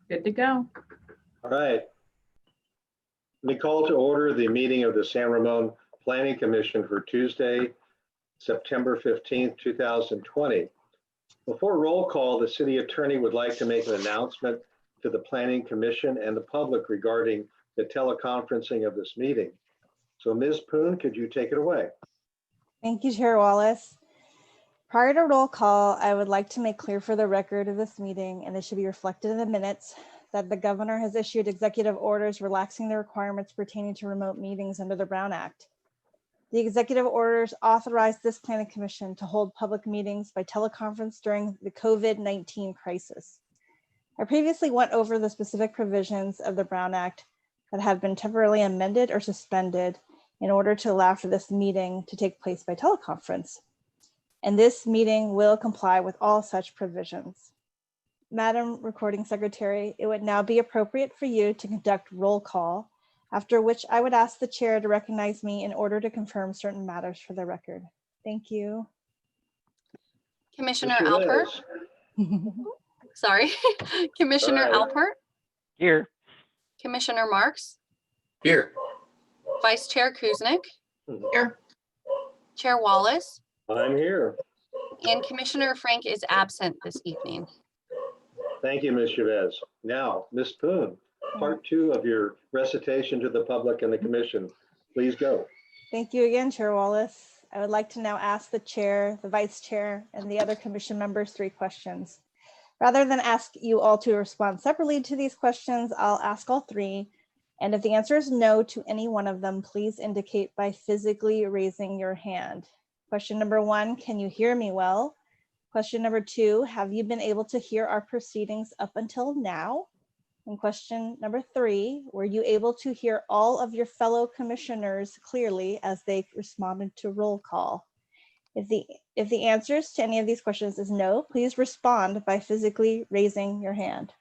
Good to go. All right. Let me call to order the meeting of the San Ramon Planning Commission for Tuesday, September 15th, 2020. Before roll call, the city attorney would like to make an announcement to the Planning Commission and the public regarding the teleconferencing of this meeting. So Ms. Poon, could you take it away? Thank you, Chair Wallace. Prior to roll call, I would like to make clear for the record of this meeting, and it should be reflected in the minutes, that the governor has issued executive orders relaxing the requirements pertaining to remote meetings under the Brown Act. The executive orders authorize this planning commission to hold public meetings by teleconference during the COVID-19 crisis. I previously went over the specific provisions of the Brown Act that have been temporarily amended or suspended in order to allow for this meeting to take place by teleconference. And this meeting will comply with all such provisions. Madam Recording Secretary, it would now be appropriate for you to conduct roll call, after which I would ask the chair to recognize me in order to confirm certain matters for the record. Thank you. Commissioner Mr. Alpert. Sorry. Commissioner All right. Alpert. Here. Commissioner Marks. Here. Vice Chair Kuznick. Here. Chair Wallace. I'm here. And Commissioner Frank is absent this evening. Thank you, Ms. Chavez. Now, Ms. Poon, part 2 of your recitation to the public and the commission. Please go. Thank you again, Chair Wallace. I would like to now ask the chair, the vice chair, and the other commission members 3 questions. Rather than ask you all to respond separately to these questions, I'll ask all 3. And if the answer is no to any one of them, please indicate by physically raising your hand. Question number 1, can you hear me well? Question number 2, have you been able to hear our proceedings up until now? And question number 3, were you able to hear all of your fellow commissioners clearly as they responded to roll call? If the answers to any of these questions is no, please respond by physically raising your hand.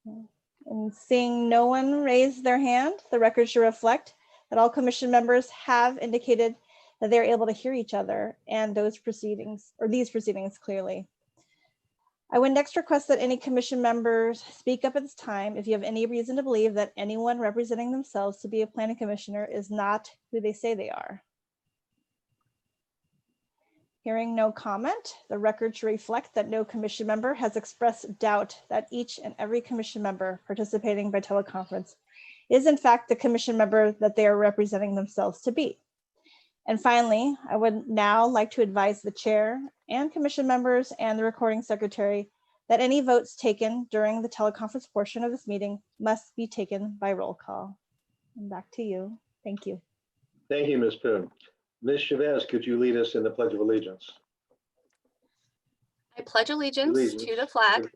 And seeing no one raise their hand, the record should reflect that all commission members have indicated that they're able to hear each other and those proceedings, or these proceedings, clearly. I would next request that any commission members speak up at this time if you have any reason to believe that anyone representing themselves to be a planning commissioner is not who they say they are. Hearing no comment, the record should reflect that no commission member has expressed doubt that each and every commission member participating by teleconference is in fact the commission member that they are representing themselves to be. And finally, I would now like to advise the chair and commission members and the recording secretary that any votes taken during the teleconference portion of this meeting must be taken by roll call. And back to you. Thank you. Thank you, Ms. Poon. Ms. Chavez, could you lead us in the Pledge of Allegiance? I pledge allegiance to the flag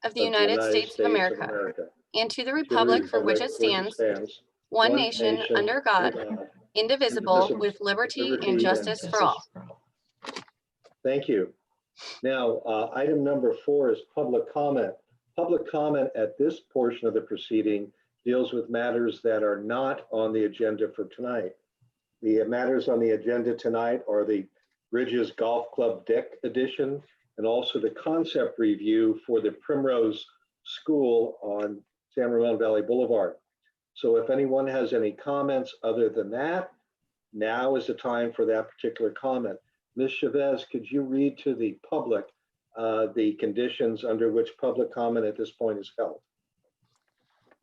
of the United States of America and to the republic for which it stands, one nation under God, indivisible, with liberty and justice for all. Thank you. Now, item number 4 is public comment. Public comment at this portion of the proceeding deals with matters that are not on the agenda for tonight. The matters on the agenda tonight are the Bridges Golf Club Deck Edition and also the concept review for the Primrose School on San Ramon Valley Boulevard. So if anyone has any comments other than that, now is the time for that particular comment. Ms. Chavez, could you read to the public the conditions under which public comment at this point is held?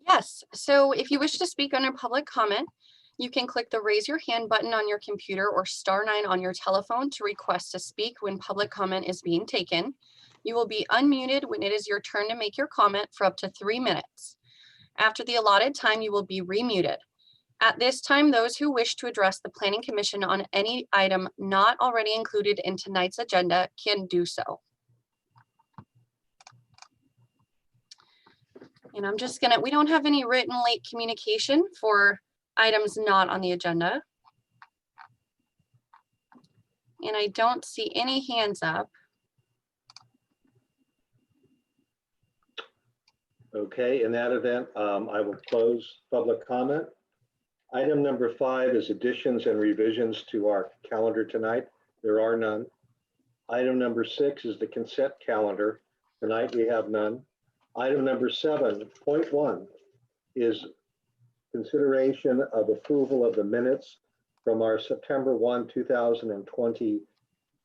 Yes, so if you wish to speak under public comment, you can click the raise your hand button on your computer or *9 on your telephone to request to speak when public comment is being taken. You will be unmuted when it is your turn to make your comment for up to 3 minutes. After the allotted time, you will be remuted. At this time, those who wish to address the Planning Commission on any item not already included in tonight's agenda can do so. And I'm just gonna, we don't have any written late communication for items not on the agenda. And I don't see any hands up. Okay, in that event, I will close public comment. Item number 5 is additions and revisions to our calendar tonight. There are none. Item number 6 is the consent calendar. Tonight we have none. Item number 7.1 is consideration of approval of the minutes from our September 1, 2020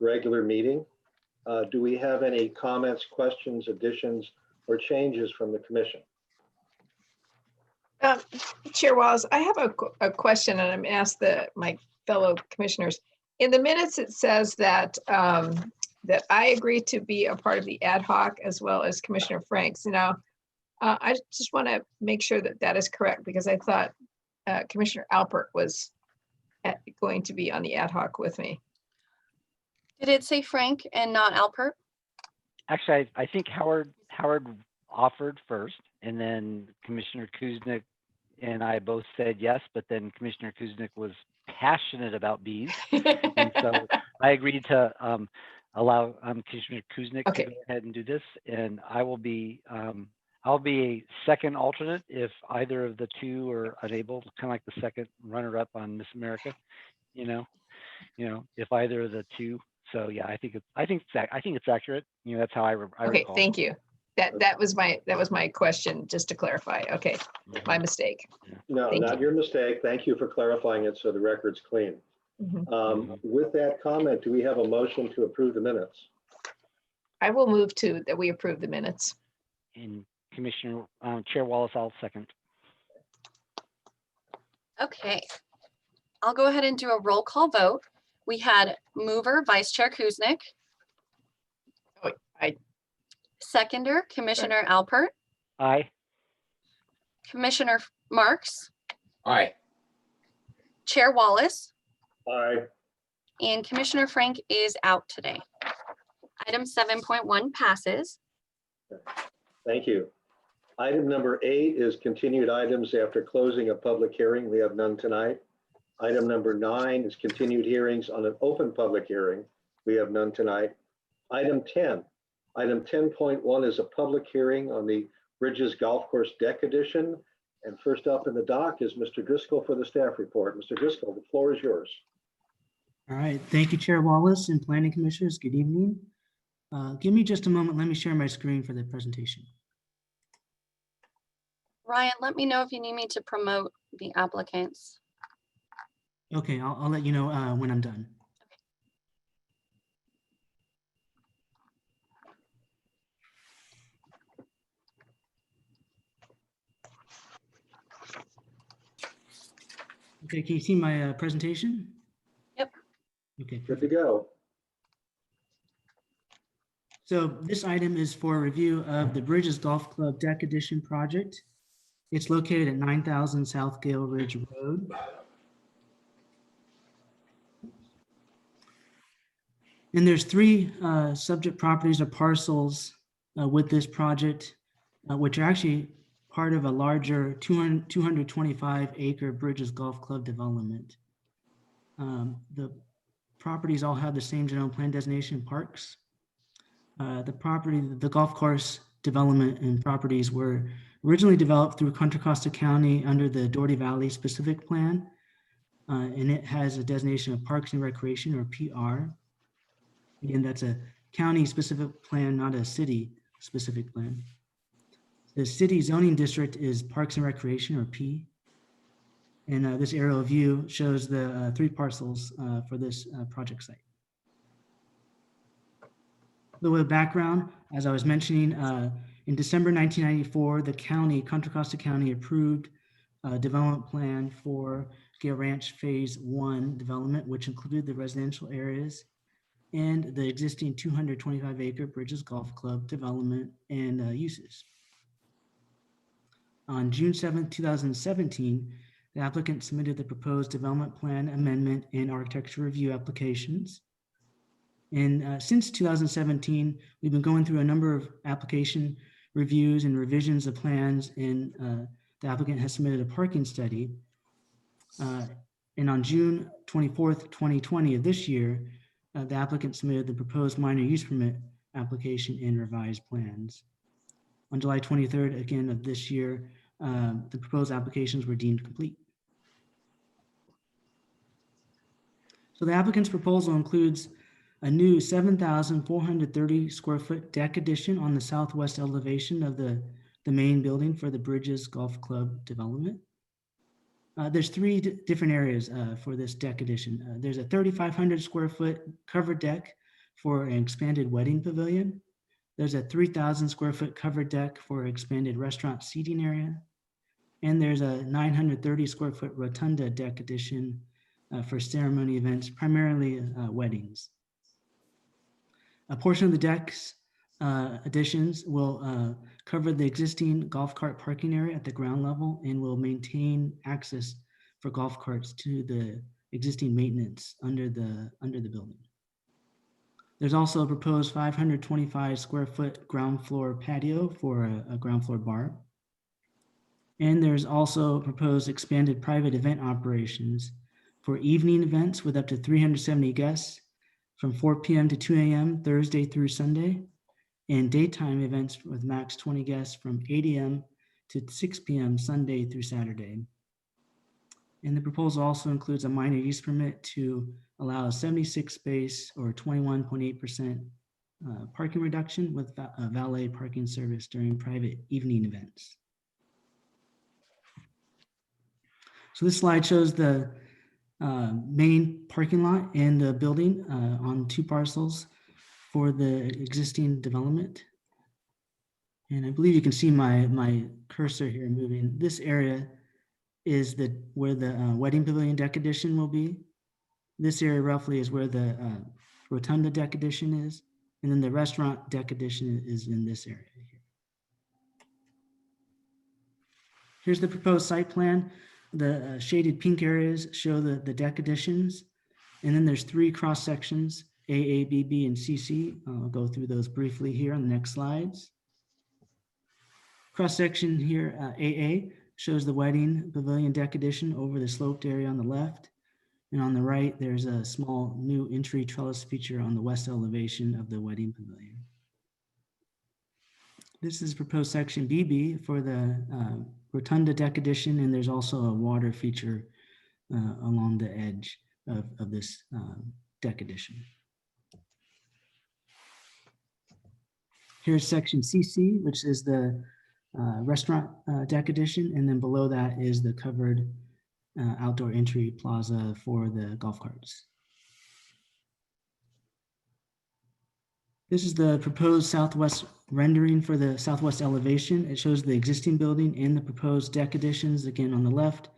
regular meeting. Do we have any comments, questions, additions, or changes from the commission? Chair Wallace, I have a question, and I'm asked my fellow commissioners. In the minutes, it says that that I agree to be a part of the ad hoc as well as Commissioner Franks. Now, I just want to make sure that that is correct, because I thought Commissioner Alpert was going to be on the ad hoc with me. Did it say Frank and not Alpert? Actually, I think Howard offered first, and then Commissioner Kuznick and I both said yes, but then Commissioner Kuznick was passionate about bees. And so I agreed to allow Commissioner Kuznick to go ahead and do this. And I'll be a second alternate if either of the two are unable, kind of like the second runner-up on Miss America, you know, if either of the two. So yeah, I think it's accurate. You know, that's how I Okay, recall. thank you. That was my question, just to clarify. Okay, my mistake. No, Thank not your mistake. Thank you for clarifying it so the record's clean. Mhm. With that comment, do we have a motion to approve the minutes? I will move that we approve the minutes. And Commissioner Chair Wallace, I'll second. Okay. I'll go ahead and do a roll call vote. We had mover, Vice Chair Kuznick. Oh, Seconder, Commissioner Alpert. Aye. Commissioner Marks. Aye. Chair Wallace. Aye. And Commissioner Frank is out today. Item 7.1 passes. Thank you. Item number 8 is continued items after closing a public hearing. We have none tonight. Item number 9 is continued hearings on an open public hearing. We have none tonight. Item 10. Item 10.1 is a public hearing on the Bridges Golf Course Deck Edition. And first up in the dock is Mr. Driscoll for the staff report. Mr. Driscoll, the floor is yours. All right, thank you, Chair Wallace and Planning Commissioners. Good evening. Give me just a moment. Let me share my screen for the presentation. Ryan, let me know if you need me to promote the applicants. Okay, I'll let you know when I'm done. Okay, can you see my presentation? Yep. Okay. Good to go. So this item is for review of the Bridges Golf Club Deck Edition project. It's located at 9000 South Gale Ridge Road. And there's 3 subject properties or parcels with this project, which are actually part of a larger 225 acre Bridges Golf Club development. The properties all have the same general plan designation, parks. The golf course development and properties were originally developed through Contra Costa County under the Doherty Valley Specific Plan. And it has a designation of Parks and Recreation, or PR. Again, that's a county specific plan, not a city specific plan. The city zoning district is Parks and Recreation, or P. And this aerial view shows the 3 parcels for this project site. A little bit of background, as I was mentioning, in December 1994, the county, Contra Costa County, approved a development plan for Gale Ranch Phase 1 development, which included the residential areas and the existing 225 acre Bridges Golf Club development and uses. On June 7, 2017, the applicant submitted the proposed development plan amendment and architecture review applications. And since 2017, we've been going through a number of application reviews and revisions of plans, and the applicant has submitted a parking study. And on June 24th, 2020 of this year, the applicant submitted the proposed minor use permit application and revised plans. On July 23rd, again of this year, the proposed applications were deemed complete. So the applicant's proposal includes a new 7,430 square foot deck addition on the southwest elevation of the main building for the Bridges Golf Club development. There's three different areas for this deck addition. There's a 3,500 square foot covered deck for an expanded wedding pavilion. There's a 3,000 square foot covered deck for expanded restaurant seating area. And there's a 930 square foot rotunda deck addition for ceremony events, primarily weddings. A portion of the deck's additions will cover the existing golf cart parking area at the ground level and will maintain access for golf carts to the existing maintenance under the building. There's also a proposed 525 square foot ground floor patio for a ground floor bar. And there's also proposed expanded private event operations for evening events with up to 370 guests from 4 p.m. to 2 a.m. Thursday through Sunday, and daytime events with max 20 guests from 8 a.m. to 6 p.m. Sunday through Saturday. And the proposal also includes a minor use permit to allow a 76 space or 21.8% parking reduction with a valet parking service during private evening events. So this slide shows the main parking lot and the building on two parcels for the existing development. And I believe you can see my cursor here moving. This area is where the wedding pavilion deck addition will be. This area roughly is where the rotunda deck addition is. And then the restaurant deck addition is in this area here. Here's the proposed site plan. The shaded pink areas show the deck additions. And then there's three cross sections, AA, BB, and CC. I'll go through those briefly here on the next slides. Cross section here, AA, shows the wedding pavilion deck addition over the sloped area on the left. And on the right, there's a small new entry trellis feature on the west elevation of the wedding pavilion. This is proposed section BB for the rotunda deck addition, and there's also a water feature along the edge of this deck addition. Here's section CC, which is the restaurant deck addition, and then below that is the covered outdoor entry plaza for the golf carts. This is the proposed southwest rendering for the southwest elevation. It shows the existing building and the proposed deck additions. Again, on the left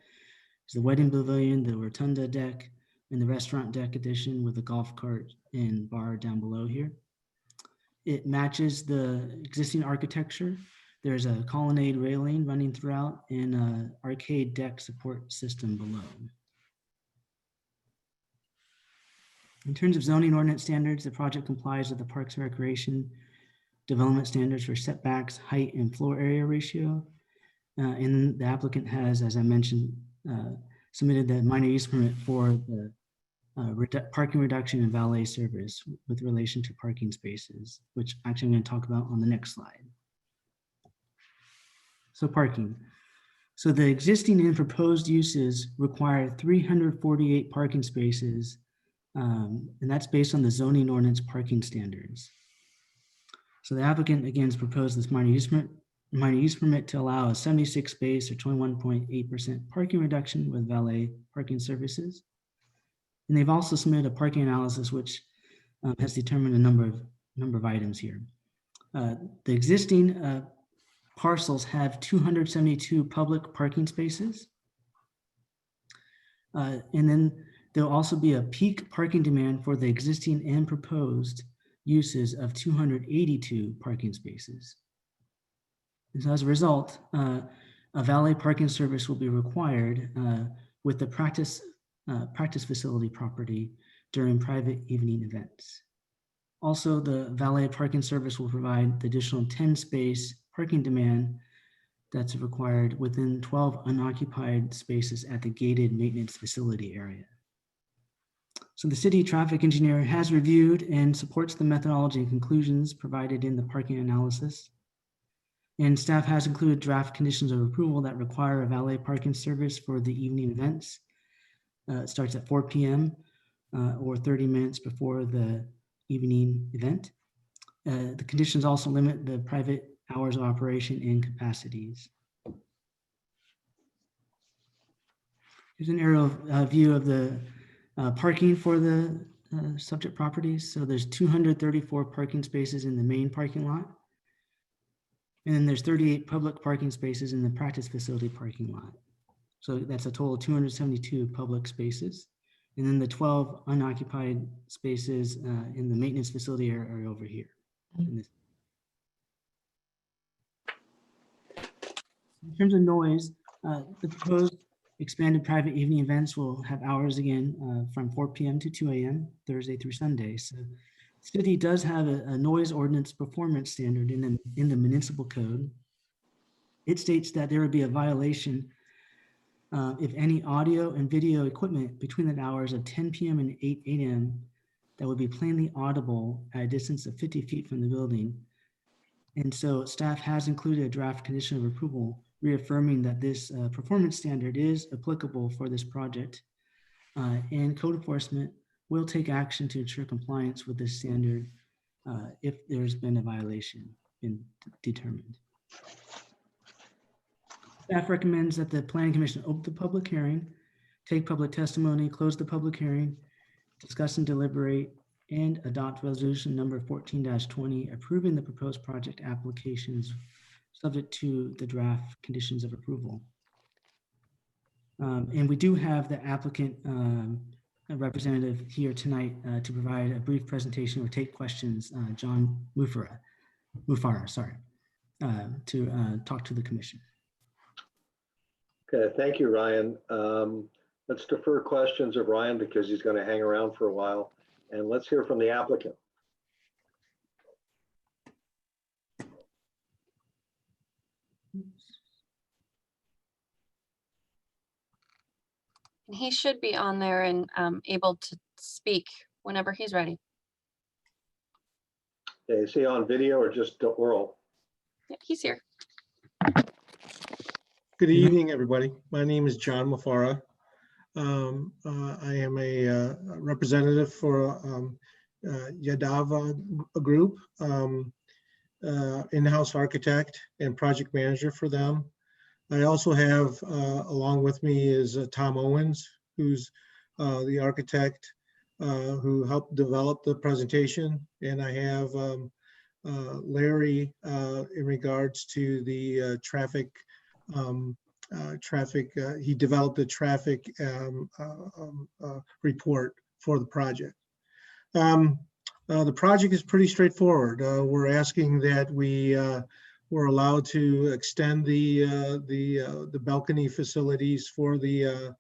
is the wedding pavilion, the rotunda deck, and the restaurant deck addition with the golf cart and bar down below here. It matches the existing architecture. There's a colonnade railing running throughout and an arcade deck support system below. In terms of zoning ordinance standards, the project complies with the Parks and Recreation development standards for setbacks, height, and floor area ratio. And the applicant has, as I mentioned, submitted the minor use permit for the parking reduction and valet service with relation to parking spaces, which actually I'm going to talk about on the next slide. So parking. So the existing and proposed uses require 348 parking spaces, and that's based on the zoning ordinance parking standards. So the applicant again has proposed this minor use permit to allow a 76 space or 21.8% parking reduction with valet parking services. And they've also submitted a parking analysis which has determined a number of items here. The existing parcels have 272 public parking spaces. And then there'll also be a peak parking demand for the existing and proposed uses of 282 parking spaces. And so as a result, a valet parking service will be required with the practice facility property during private evening events. Also, the valet parking service will provide the additional 10 space parking demand that's required within 12 unoccupied spaces at the gated maintenance facility area. So the city traffic engineer has reviewed and supports the methodology and conclusions provided in the parking analysis. And staff has included draft conditions of approval that require a valet parking service for the evening events. It starts at 4 p.m. Or 30 minutes before the evening event. The conditions also limit the private hours of operation and capacities. Here's an aerial view of the parking for the subject properties. So there's 234 parking spaces in the main parking lot. And then there's 38 public parking spaces in the practice facility parking lot. So that's a total of 272 public spaces. And then the 12 unoccupied spaces in the maintenance facility are over here. In terms of noise, the proposed expanded private evening events will have hours again from 4 p.m. to 2 a.m. Thursday through Sunday. So the city does have a noise ordinance performance standard in the municipal code. It states that there would be a violation if any audio and video equipment between the hours of 10 p.m. and 8 a.m. that would be plainly audible at a distance of 50 feet from the building. And so staff has included a draft condition of approval reaffirming that this performance standard is applicable for this project, and code enforcement will take action to ensure compliance with this standard if there's been a violation been determined. Staff recommends that the Planning Commission open the public hearing, take public testimony, close the public hearing, discuss and deliberate, and adopt resolution number 14-20 approving the proposed project applications subject to the draft conditions of approval. And we do have the applicant representative here tonight to provide a brief presentation or take questions, John Mufara, sorry, to talk to the commission. Okay, thank you, Ryan. Let's defer questions of Ryan because he's going to hang around for a while. And let's hear from the applicant. And he should be on there and able to speak whenever he's ready. Okay, is he on video or just oral? Yeah, he's here. Good evening, everybody. My name is John Mufara. I am a representative for Yadava Group, in-house architect and project manager for them. I also have, along with me is Tom Owens, who's the architect who helped develop the presentation. And I have Larry in regards to the traffic, he developed a traffic report for the project. The project is pretty straightforward. We're asking that we're allowed to extend the balcony facilities for the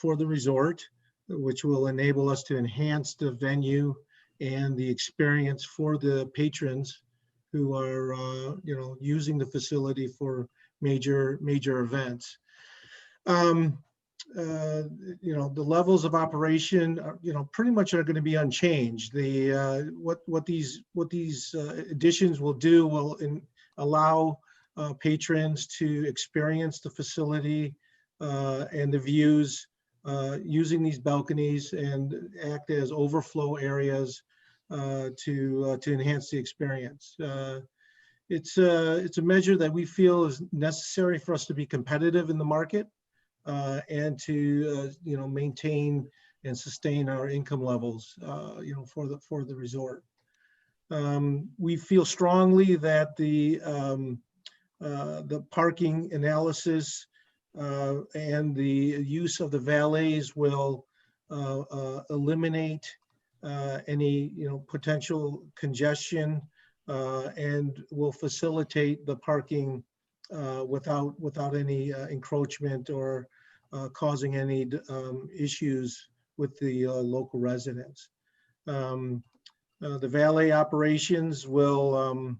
resort, which will enable us to enhance the venue and the experience for the patrons who are using the facility for major events. The levels of operation are, pretty much are going to be unchanged. The what these additions will do will allow patrons to experience the facility and the views using these balconies and act as overflow areas to enhance the experience. It's a measure that we feel is necessary for us to be competitive in the market and to maintain and sustain our income levels for the resort. We feel strongly that the parking analysis and the use of the valets will eliminate any potential congestion and will facilitate the parking without any encroachment or causing any issues with the local residents. The valet operations will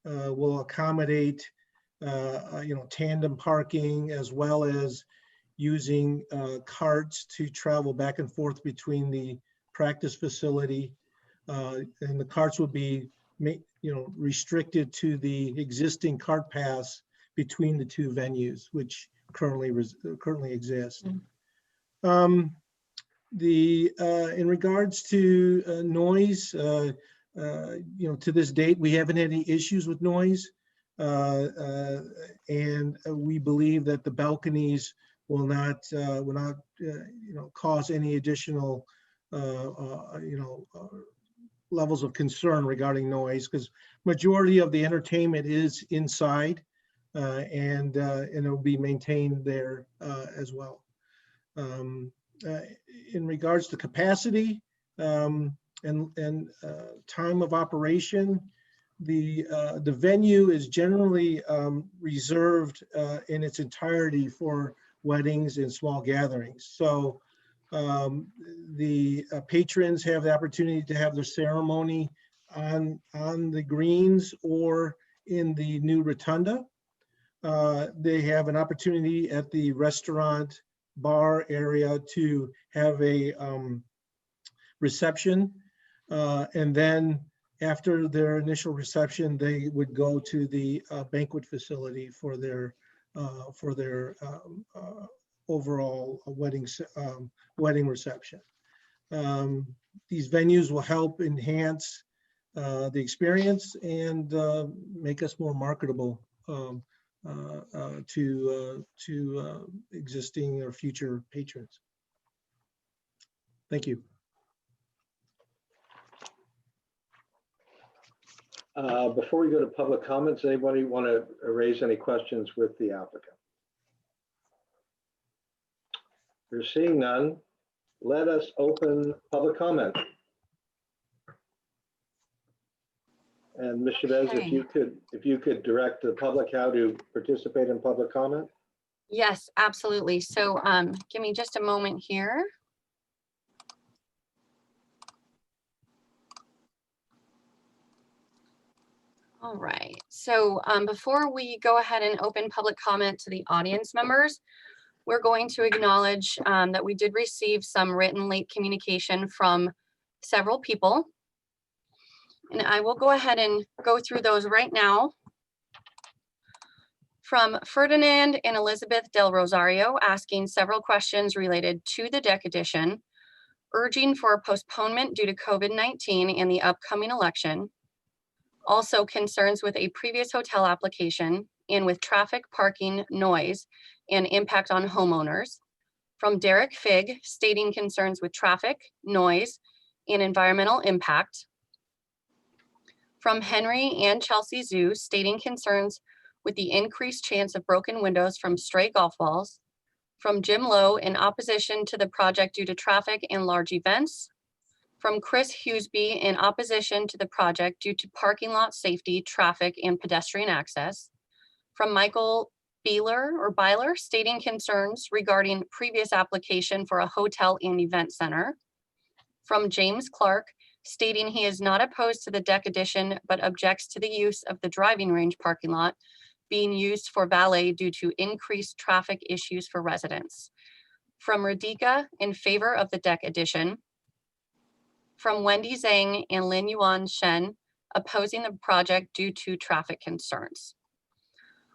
accommodate tandem parking as well as using carts to travel back and forth between the practice facility, and the carts will be restricted to the existing cart paths between the two venues, which currently exist. In regards to noise, to this date, we haven't had any issues with noise. And we believe that the balconies will not cause any additional, levels of concern regarding noise, because majority of the entertainment is inside, and it will be maintained there as well. In regards to capacity and time of operation, the venue is generally reserved in its entirety for weddings and small gatherings. So the patrons have the opportunity to have their ceremony on the greens or in the new rotunda. They have an opportunity at the restaurant bar area to have a reception, and then after their initial reception, they would go to the banquet facility for their overall wedding reception. These venues will help enhance the experience and make us more marketable to existing or future patrons. Thank you. Before we go to public comments, anybody want to raise any questions with the applicant? We're seeing none. Let us open public comment. And Ms. Chavez, if you could direct the public how to participate in public comment. Yes, absolutely. So give me just a moment here. All right, so before we go ahead and open public comment to the audience members, we're going to acknowledge that we did receive some written late communication from several people. And I will go ahead and go through those right now. From Ferdinand and Elizabeth Del Rosario, asking several questions related to the deck addition, urging for a postponement due to COVID-19 and the upcoming election. Also concerns with a previous hotel application and with traffic, parking, noise, and impact on homeowners. From Derek Fig, stating concerns with traffic, noise, and environmental impact. From Henry and Chelsea Zoo, stating concerns with the increased chance of broken windows from stray golf balls. From Jim Lowe, in opposition to the project due to traffic and large events. From Chris Hughesby, in opposition to the project due to parking lot safety, traffic, and pedestrian access. From Michael Byler, stating concerns regarding previous application for a hotel and event center. From James Clark, stating he is not opposed to the deck addition, but objects to the use of the driving range parking lot being used for valet due to increased traffic issues for residents. From Radhika, in favor of the deck addition. From Wendy Zhang and Lin Yuan Shen, opposing the project due to traffic concerns.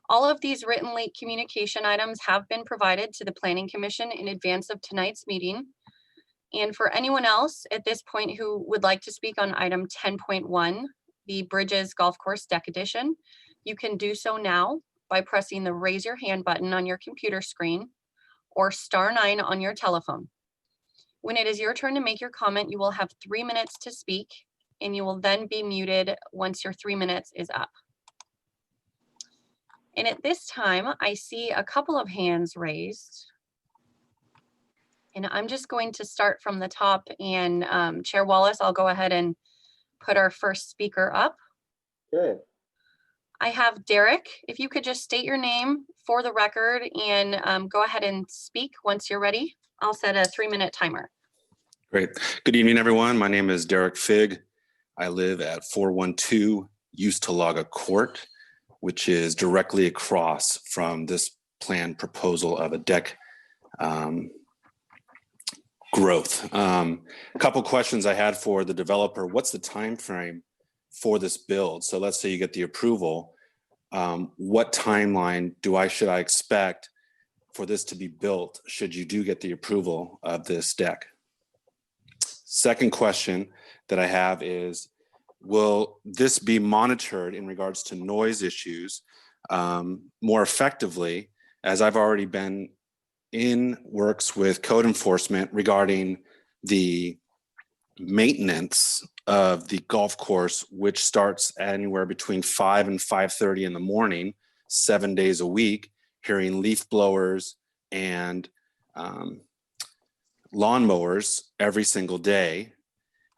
All of these written late communication items have been provided to the Planning Commission in advance of tonight's meeting. And for anyone else at this point who would like to speak on item 10.1, the Bridges Golf Course Deck Addition, you can do so now by pressing the raise your hand button on your computer screen or *9 on your telephone. When it is your turn to make your comment, you will have 3 minutes to speak, and you will then be muted once your 3 minutes is up. And at this time, I see a couple of hands raised. And I'm just going to start from the top, and Chair Wallace, I'll go ahead and put our first speaker up. Okay. I have Derek. If you could just state your name for the record and go ahead and speak once you're ready. I'll set a 3-minute timer. Great. Good evening, everyone. My name is Derek Fig. I live at 412 Eustalaga Court, which is directly across from this planned proposal of a deck growth. A couple questions I had for the developer. What's the time frame for this build? So let's say you get the approval. What timeline should I expect for this to be built should you do get the approval of this deck? Second question that I have is, will this be monitored in regards to noise issues more effectively, as I've already been in works with code enforcement regarding the maintenance of the golf course, which starts anywhere between 5 and 5:30 in the morning, 7 days a week, hearing leaf blowers and lawnmowers every single day.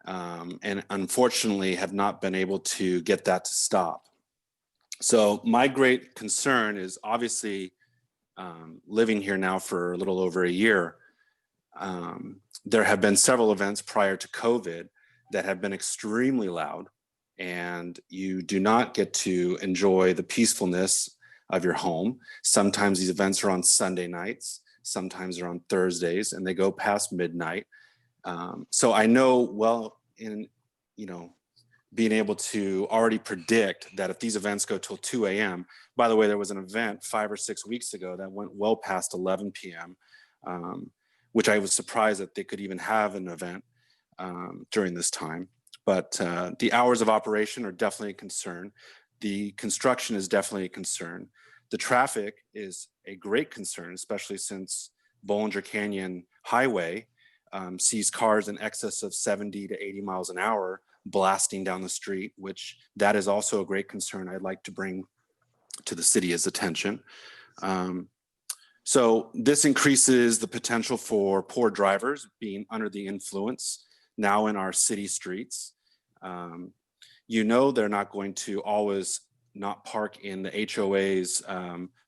And unfortunately have not been able to get that to stop. So my great concern is obviously living here now for a little over a year. There have been several events prior to COVID that have been extremely loud, and you do not get to enjoy the peacefulness of your home. Sometimes these events are on Sunday nights, sometimes they're on Thursdays, and they go past midnight. So I know well in, being able to already predict that if these events go till 2 a.m., by the way, there was an event 5 or 6 weeks ago that went well past 11 p.m., which I was surprised that they could even have an event during this time. But the hours of operation are definitely a concern. The construction is definitely a concern. The traffic is a great concern, especially since Bollinger Canyon Highway sees cars in excess of 70 to 80 miles an hour blasting down the street, which that is also a great concern I'd like to bring to the city's attention. So this increases the potential for poor drivers being under the influence now in our city streets. They're not going to always not park in the HOA's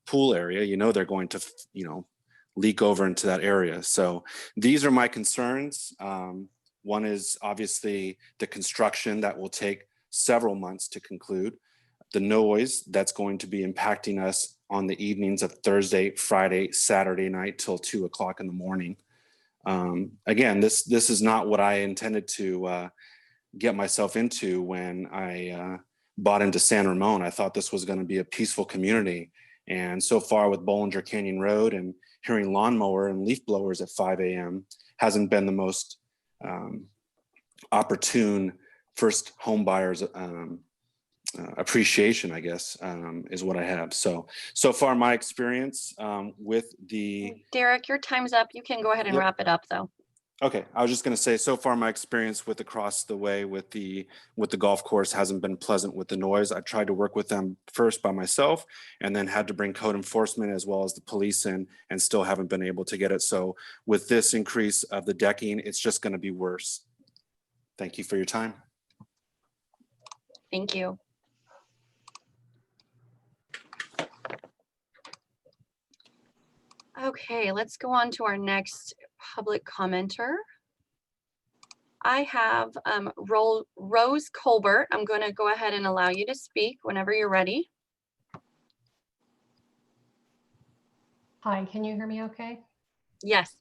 pool area. They're going to, leak over into that area. So these are my concerns. One is obviously the construction that will take several months to conclude. The noise that's going to be impacting us on the evenings of Thursday, Friday, Saturday night till 2 o'clock in the morning. Again, this is not what I intended to get myself into when I bought into San Ramon. I thought this was going to be a peaceful community. And so far with Bollinger Canyon Road and hearing lawnmower and leaf blowers at 5 a.m. hasn't been the most opportune first home buyers appreciation, I guess, is what I have. So far my experience with the... Derek, your time's up. You can go ahead and wrap it up though. Okay, I was just going to say, so far my experience with across the way with the golf course hasn't been pleasant with the noise. I tried to work with them first by myself and then had to bring code enforcement as well as the police in, and still haven't been able to get it. So with this increase of the decking, it's just going to be worse. Thank you for your time. Thank you. Okay, let's go on to our next public commenter. I have Rose Colbert. I'm going to go ahead and allow you to speak whenever you're ready. Hi, can you hear me okay? Yes.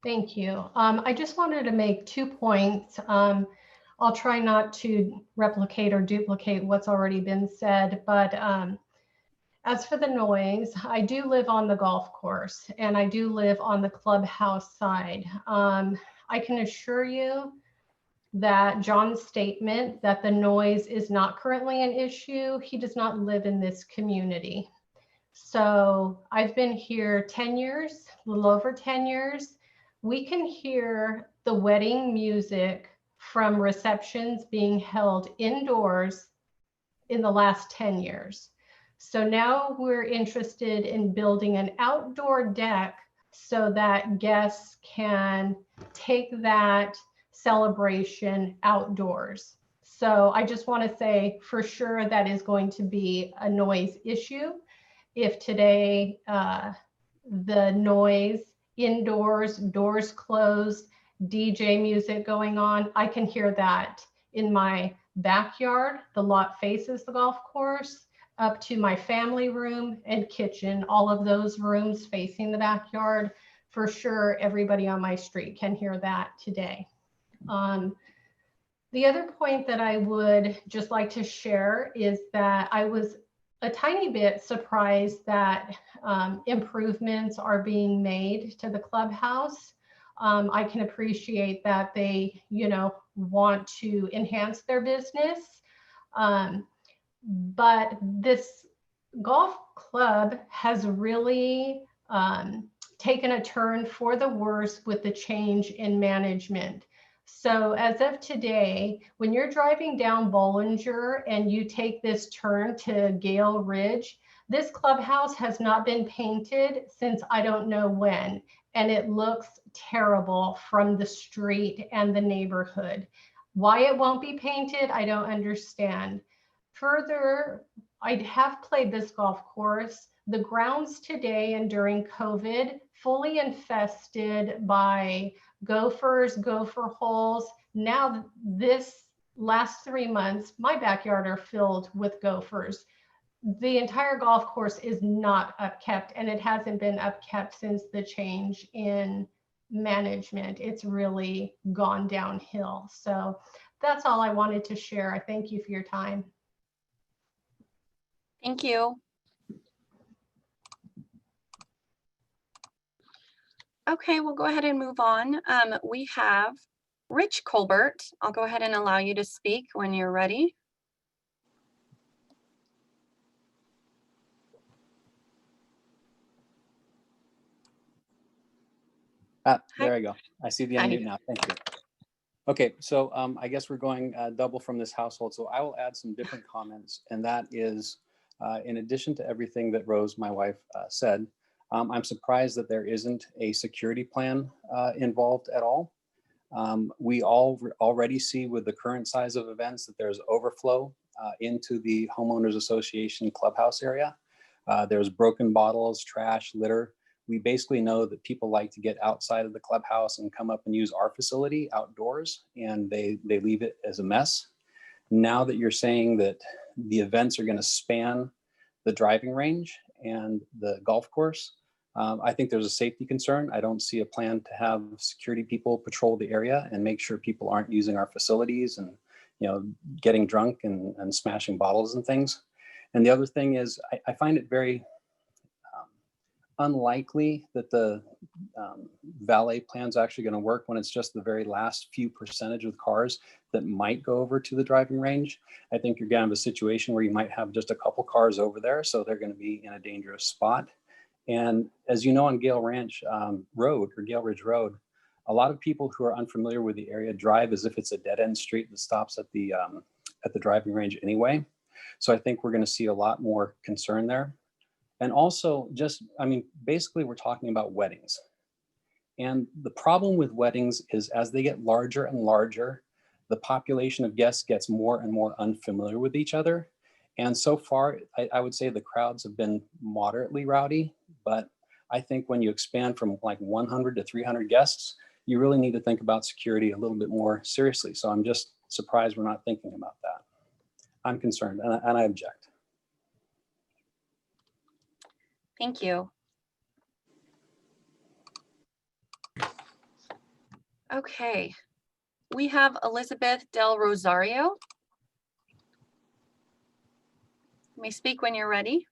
Thank you. I just wanted to make 2 points. I'll try not to replicate or duplicate what's already been said, but as for the noise, I do live on the golf course and I do live on the clubhouse side. I can assure you that John's statement that the noise is not currently an issue, he does not live in this community. So I've been here 10 years, a little over 10 years. We can hear the wedding music from receptions being held indoors in the last 10 years. So now we're interested in building an outdoor deck so that guests can take that celebration outdoors. So I just want to say for sure that is going to be a noise issue. If today the noise indoors, doors closed, DJ music going on, I can hear that in my backyard. The lot faces the golf course, up to my family room and kitchen, all of those rooms facing the backyard. For sure, everybody on my street can hear that today. The other point that I would just like to share is that I was a tiny bit surprised that improvements are being made to the clubhouse. I can appreciate that they, want to enhance their business. But this golf club has really taken a turn for the worse with the change in management. So as of today, when you're driving down Bollinger and you take this turn to Gale Ridge, this clubhouse has not been painted since I don't know when, and it looks terrible from the street and the neighborhood. Why it won't be painted, I don't understand. Further, I have played this golf course. The grounds today and during COVID, fully infested by gophers, gopher holes. Now this last 3 months, my backyard are filled with gophers. The entire golf course is not upkept, and it hasn't been upkept since the change in management. It's really gone downhill. So that's all I wanted to share. I thank you for your time. Thank you. Okay, we'll go ahead and move on. We have Rich Colbert. I'll go ahead and allow you to speak when you're ready. There I go. I see the unmute now. Thank you. Okay, so I guess we're going double from this household. So I will add some different comments, and that is, in addition to everything that Rose, my wife, said, I'm surprised that there isn't a security plan involved at all. We already see with the current size of events that there's overflow into the homeowners association clubhouse area. There's broken bottles, trash, litter. We basically know that people like to get outside of the clubhouse and come up and use our facility outdoors, and they leave it as a mess. Now that you're saying that the events are going to span the driving range and the golf course, I think there's a safety concern. I don't see a plan to have security people patrol the area and make sure people aren't using our facilities and, getting drunk and smashing bottles and things. And the other thing is, I find it very unlikely that the valet plan is actually going to work when it's just the very last few percentage of cars that might go over to the driving range. I think you're going to have a situation where you might have just a couple cars over there, so they're going to be in a dangerous spot. And as you know, on Gale Ranch Road or Gale Ridge Road, a lot of people who are unfamiliar with the area drive as if it's a dead-end street that stops at the driving range anyway. So I think we're going to see a lot more concern there. And also basically we're talking about weddings. And the problem with weddings is as they get larger and larger, the population of guests gets more and more unfamiliar with each other. And so far, I would say the crowds have been moderately rowdy, but I think when you expand from like 100 to 300 guests, you really need to think about security a little bit more seriously. So I'm just surprised we're not thinking about that. I'm concerned and I object. Thank you. Okay, we have Elizabeth Del Rosario. You may speak when you're ready.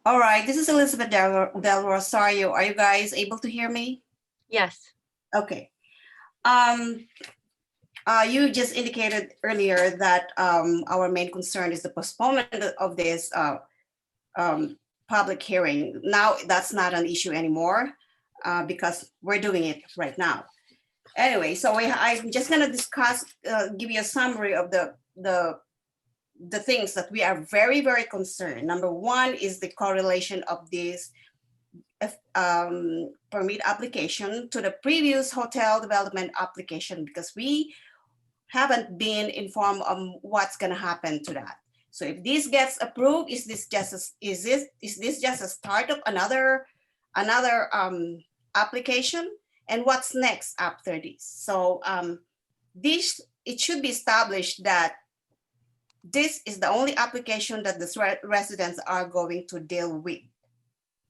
All right, this is Elizabeth Del Rosario. Are you guys able to hear me? Yes. Okay. You just indicated earlier that our main concern is the postponement of this public hearing. Now that's not an issue anymore because we're doing it right now. Anyway, so I'm just going to discuss, give you a summary of the things that we are very, very concerned. Number one is the correlation of this permit application to the previous hotel development application, because we haven't been informed on what's going to happen to that. So if this gets approved, is this just a start of another application? And what's next after this? So it should be established that this is the only application that the residents are going to deal with,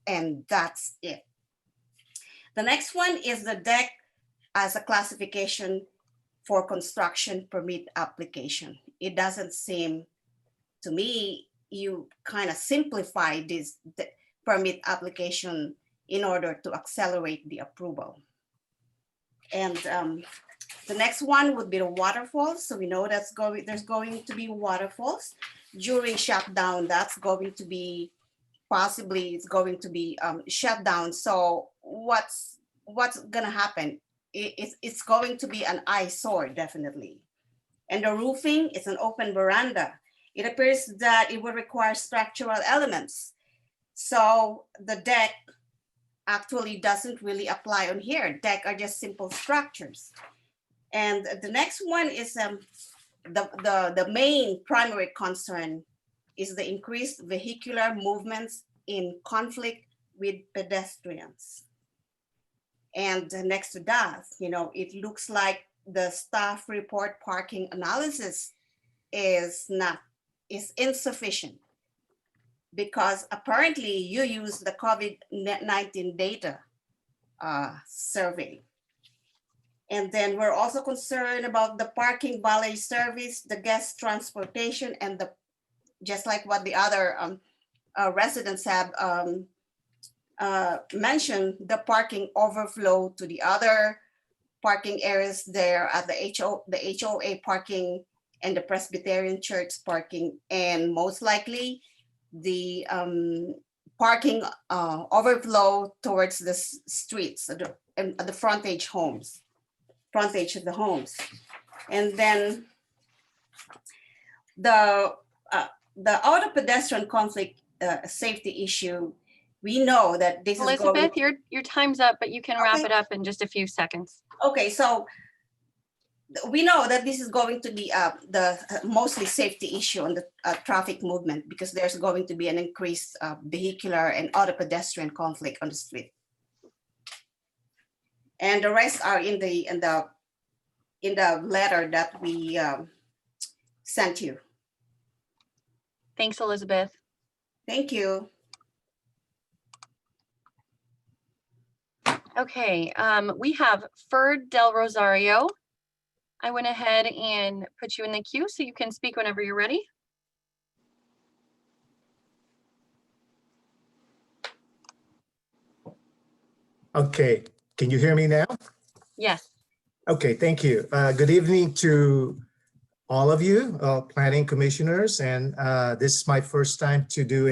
and that's it. The next one is the deck as a classification for construction permit application. It doesn't seem to me you kind of simplify this the permit application in order to accelerate the approval. And the next one would be the waterfalls. So we know there's going to be waterfalls during shutdown. That's going to be possibly it's going to be shut down. So what's gonna happen? It's going to be an eyesore, definitely. And the roofing is an open veranda. It appears that it will require structural elements. So the deck actually doesn't really apply on here. Deck are just simple structures. And the next one is the main primary concern is the increased vehicular movements in conflict with pedestrians. And next to that, you know, it looks like the staff report parking analysis is insufficient, because apparently you use the COVID-19 data survey. And then we're also concerned about the parking valet service, the guest transportation, and the just like what the other residents have mentioned, the parking overflow to the other parking areas there at the HOA parking and the Presbyterian Church parking, and most likely the parking overflow towards the streets and the frontage of the homes. And then the auto pedestrian conflict safety issue, we know that this Elizabeth, is your time's up, but you can wrap it up in just a few seconds. Okay, so we know that this is going to be the mostly safety issue on the traffic movement, because there's going to be an increased vehicular and auto pedestrian conflict on the street. And the rest are in the letter that we sent you. Thanks, Elizabeth. Thank you. Okay, we have Ferd Del Rosario. I went ahead and put you in the queue so you can speak whenever you're ready. Okay, can you hear me now? Yes. Okay, thank you. Good evening to all of you, planning commissioners, and this is my first time to do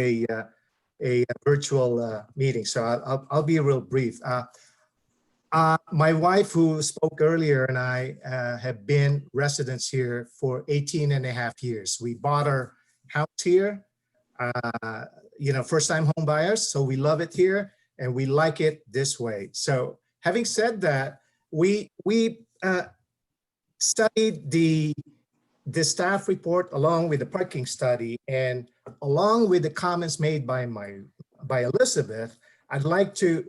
a virtual meeting, so I'll be real brief. My wife, who spoke earlier, and I have been residents here for 18 and a half years. We bought our house here, you know, first-time home buyers, so we love it here and we like it this way. So having said that, we studied the staff report along with the parking study, and along with the comments made by Elizabeth, I'd like to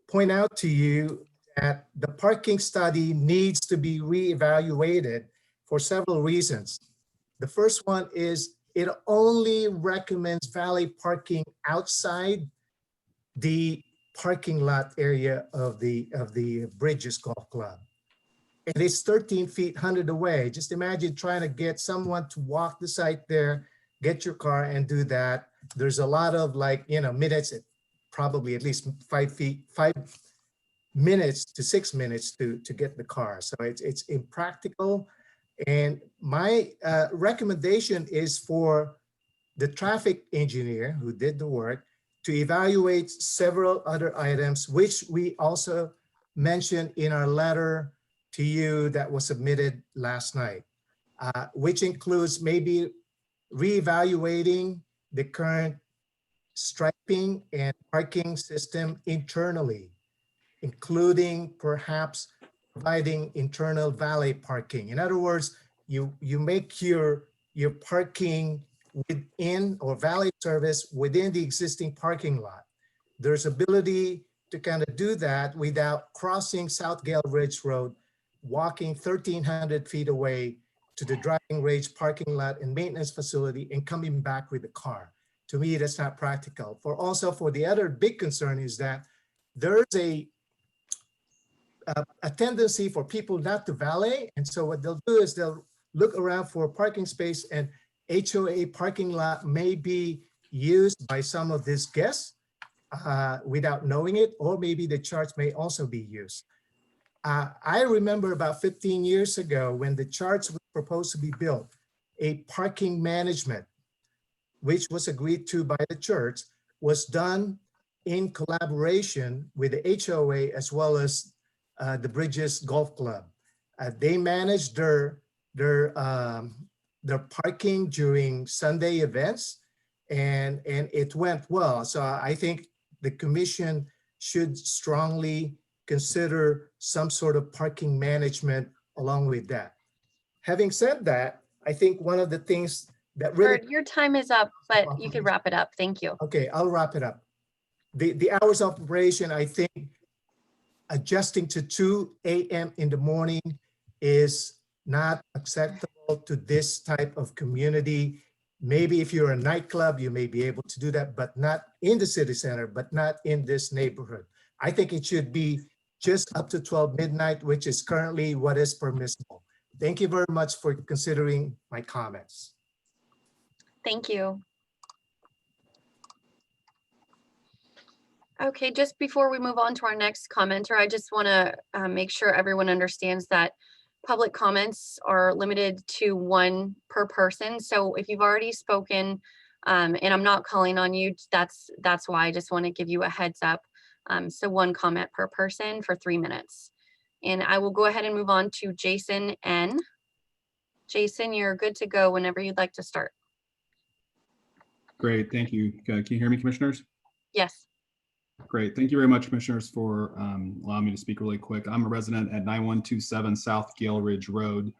point out to you that the parking study needs to be reevaluated for several reasons. The first one is it only recommends valet parking outside the parking lot area of the Bridges Golf Club. And it's 13 feet, 100 away. Just imagine trying to get someone to walk the site there, get your car and do that. There's a lot of, like, you know, minutes, probably at least 5 minutes to 6 minutes to get the car. So it's impractical. And my recommendation is for the traffic engineer who did the work to evaluate several other items, which we also mentioned in our letter to you that was submitted last night, which includes maybe reevaluating the current striping and parking system internally, including perhaps providing internal valet parking. In other words, you make your parking within, or valet service within the existing parking lot. There's ability to kind of do that without crossing South Gale Ridge Road, walking 1,300 feet away to the driving range, parking lot, and maintenance facility, and coming back with the car. To me, that's not practical. For the other big concern is that there's a tendency for people not to valet. And so what they'll do is they'll look around for a parking space and HOA parking lot may be used by some of these guests without knowing it, or maybe the church may also be used. I remember about 15 years ago when the church was proposed to be built, a parking management, which was agreed to by the church, was done in collaboration with the HOA as well as the Bridges Golf Club. They managed their parking during Sunday events, and it went well. So I think the commission should strongly consider some sort of parking management along with that. Having said that, I think one of the things that really— Your time is up, but you could wrap it up. Thank you. Okay, I'll wrap it up. The hours of operation, I think adjusting to 2 a.m. in the morning is not acceptable to this type of community. Maybe if you're a nightclub, you may be able to do that, but not in the city center, but not in this neighborhood. I think it should be just up to 12 midnight, which is currently what is permissible. Thank you very much for considering my comments. Thank you. Okay, just before we move on to our next commenter, I just want to make sure everyone understands that public comments are limited to 1 per person. So if you've already spoken and I'm not calling on you, that's why I just want to give you a heads up. So 1 comment per person for 3 minutes. And I will go ahead and move on to Jason N. Jason, you're good to go whenever you'd like to start. Great, thank you. Can you hear me, commissioners? Yes. Great, thank you very much, commissioners, for allowing me to speak really quick. I'm a resident at 9127 South Gale Ridge Road.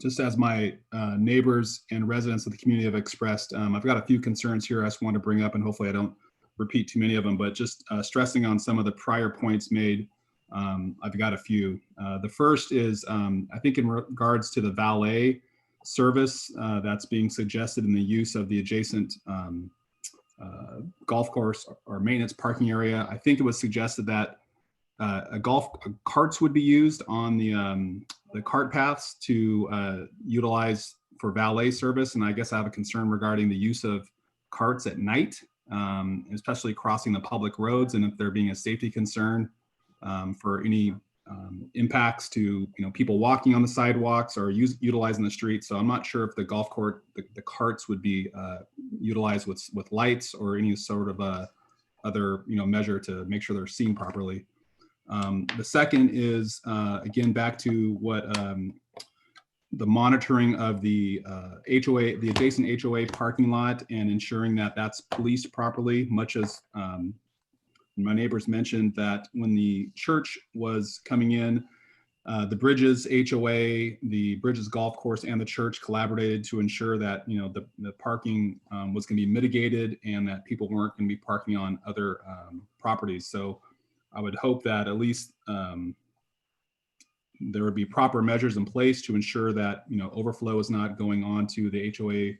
Just as my neighbors and residents of the community have expressed, I've got a few concerns here I just want to bring up, and hopefully I don't repeat too many of them, but just stressing on some of the prior points made. I've got a few. The first is, I think in regards to the valet service that's being suggested in the use of the adjacent golf course or maintenance parking area. I think it was suggested that carts would be used on the cart paths to utilize for valet service. And I guess I have a concern regarding the use of carts at night, especially crossing the public roads, and if there being a safety concern for any impacts to people walking on the sidewalks or utilizing the street. So I'm not sure if the golf court, the carts would be utilized with lights or any sort of other measure to make sure they're seen properly. The second is again back to what the monitoring of the HOA, the adjacent HOA parking lot, and ensuring that that's policed properly, much as my neighbors mentioned that when the church was coming in, the Bridges HOA, the Bridges Golf Course, and the church collaborated to ensure that the parking was going to be mitigated and that people weren't going to be parking on other properties. So I would hope that at least there would be proper measures in place to ensure that overflow is not going on to the HOA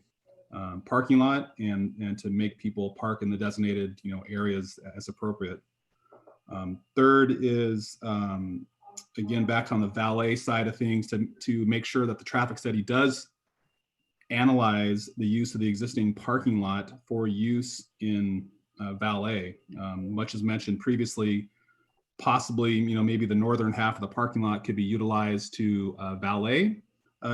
parking lot, and to make people park in the designated areas as appropriate. Third is again back on the valet side of things, to make sure that the traffic study does analyze the use of the existing parking lot for use in valet. Much as mentioned previously, possibly maybe the northern half of the parking lot could be utilized to valet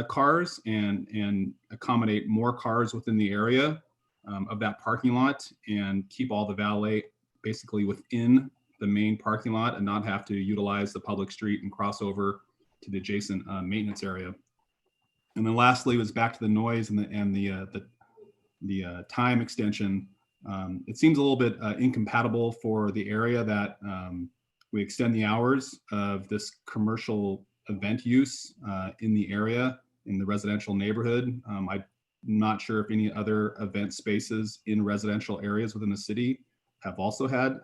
cars and accommodate more cars within the area of that parking lot, and keep all the valet basically within the main parking lot and not have to utilize the public street and cross over to the adjacent maintenance area. And then lastly was back to the noise and the time extension. It seems a little bit incompatible for the area that we extend the hours of this commercial event use in the area, in the residential neighborhood. I'm not sure if any other event spaces in residential areas within the city have also had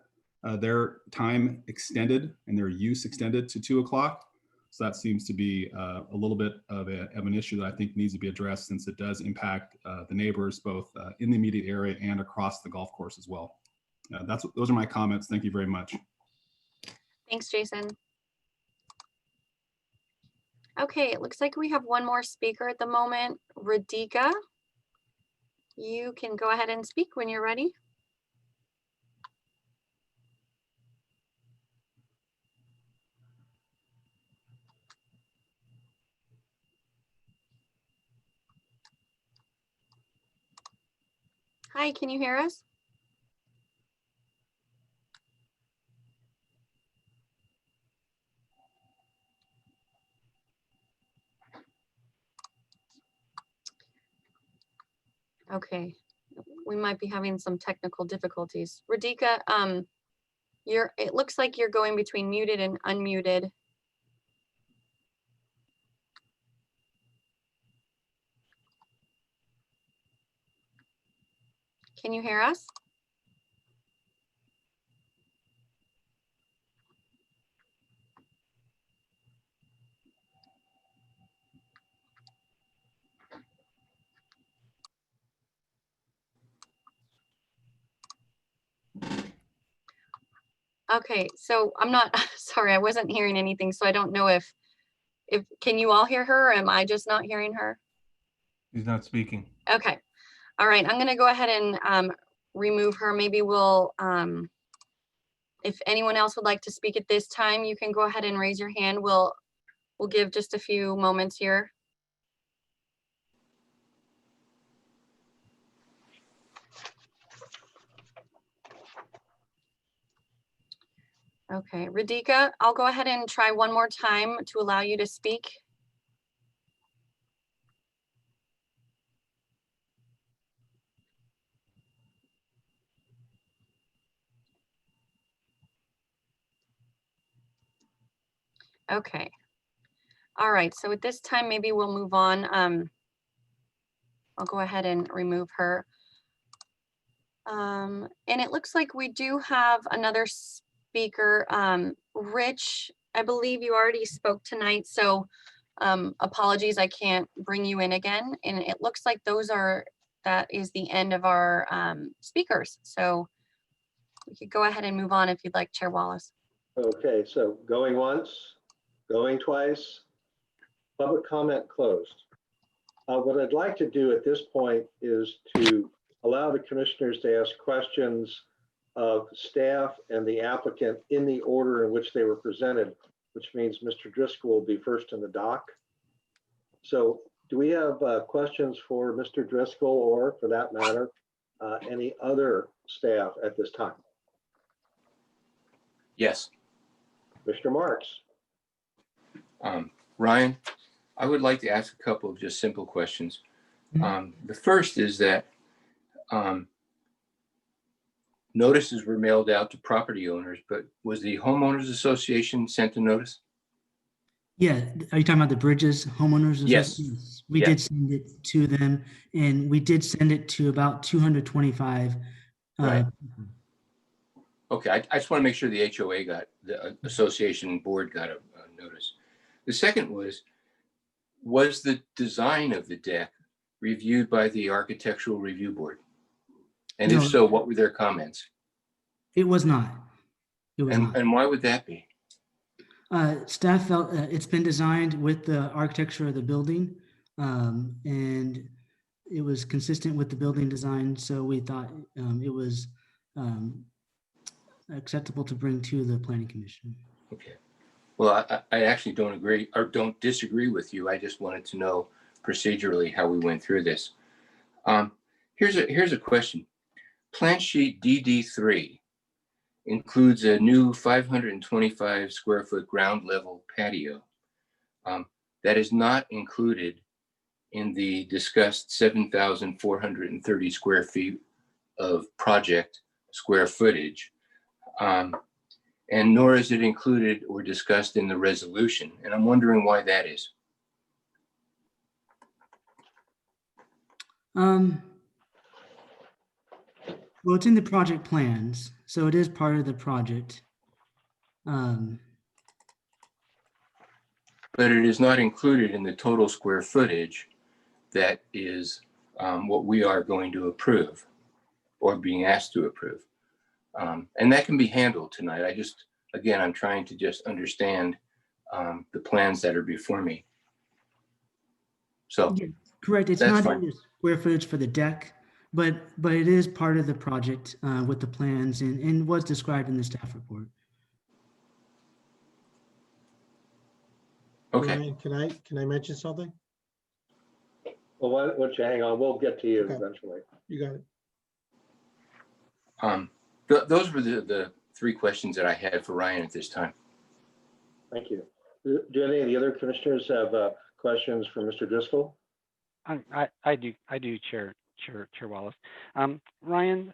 their time extended and their use extended to 2 o'clock. So that seems to be a little bit of an issue that I think needs to be addressed, since it does impact the neighbors both in the immediate area and across the golf course as well. Those are my comments. Thank you very much. Thanks, Jason. Okay, it looks like we have one more speaker at the moment, Radhika. You can go ahead and speak when you're ready. Hi, can you hear us? Okay, we might be having some technical difficulties. Radhika, it looks like you're going between muted and unmuted. Can you hear us? Okay, so I'm not, sorry, I wasn't hearing anything, so I don't know if can you all hear her, or am I just not hearing her? He's not speaking. Okay, all right, I'm gonna go ahead and remove her. Maybe we'll, if anyone else would like to speak at this time, you can go ahead and raise your hand. We'll give just a few moments here. Okay, Radhika, I'll go ahead and try one more time to allow you to speak. Okay. All right, so at this time, maybe we'll move on. I'll go ahead and remove her. And it looks like we do have another speaker. Rich, I believe you already spoke tonight, so apologies, I can't bring you in again. And it looks like that is the end of our speakers. So we could go ahead and move on if you'd like, Chair Wallace. Okay, so going once, going twice, public comment closed. What I'd like to do at this point is to allow the commissioners to ask questions of staff and the applicant in the order in which they were presented, which means Mr. Driscoll will be first in the dock. So do we have questions for Mr. Driscoll, or for that matter, any other staff at this time? Yes. Mr. Marks. Ryan, I would like to ask a couple of just simple questions. The first is that notices were mailed out to property owners, but was the homeowners association sent a notice? Yeah, are you talking about the Bridges homeowners? Yes. We did send it to them, and we did send it to about 225. Right. Okay, I just want to make sure the HOA got, the association board got a notice. The second was the design of the deck reviewed by the Architectural Review Board? And No. if so, what were their comments? It was not. It was not. And why would that be? Staff felt it's been designed with the architecture of the building, and it was consistent with the building design. So we thought it was acceptable to bring to the Planning Commission. Okay. Well, I actually don't agree or don't disagree with you. I just wanted to know procedurally how we went through this. Here's a question. Plan sheet DD3 includes a new 525 square foot ground level patio that is not included in the discussed 7,430 square feet of project square footage. And nor is it included or discussed in the resolution. And I'm wondering why that is. Well, it's in the project plans, so it is part of the project. But it is not included in the total square footage that is what we are going to approve or being asked to approve. And that can be handled tonight. Again, I'm trying to just understand the plans that are before me. So Yeah, correct. It's that's not fine. in the square footage for the deck, but it is part of the project with the plans and was described in the staff report. Okay. Ryan, can I mention something? Well, why don't you hang on? We'll get to you Okay. eventually. You got it. Those were the three questions that I had for Ryan at this time. Thank you. Do any of the other commissioners have questions for Mr. Driscoll? I do, Chair Wallace. Ryan,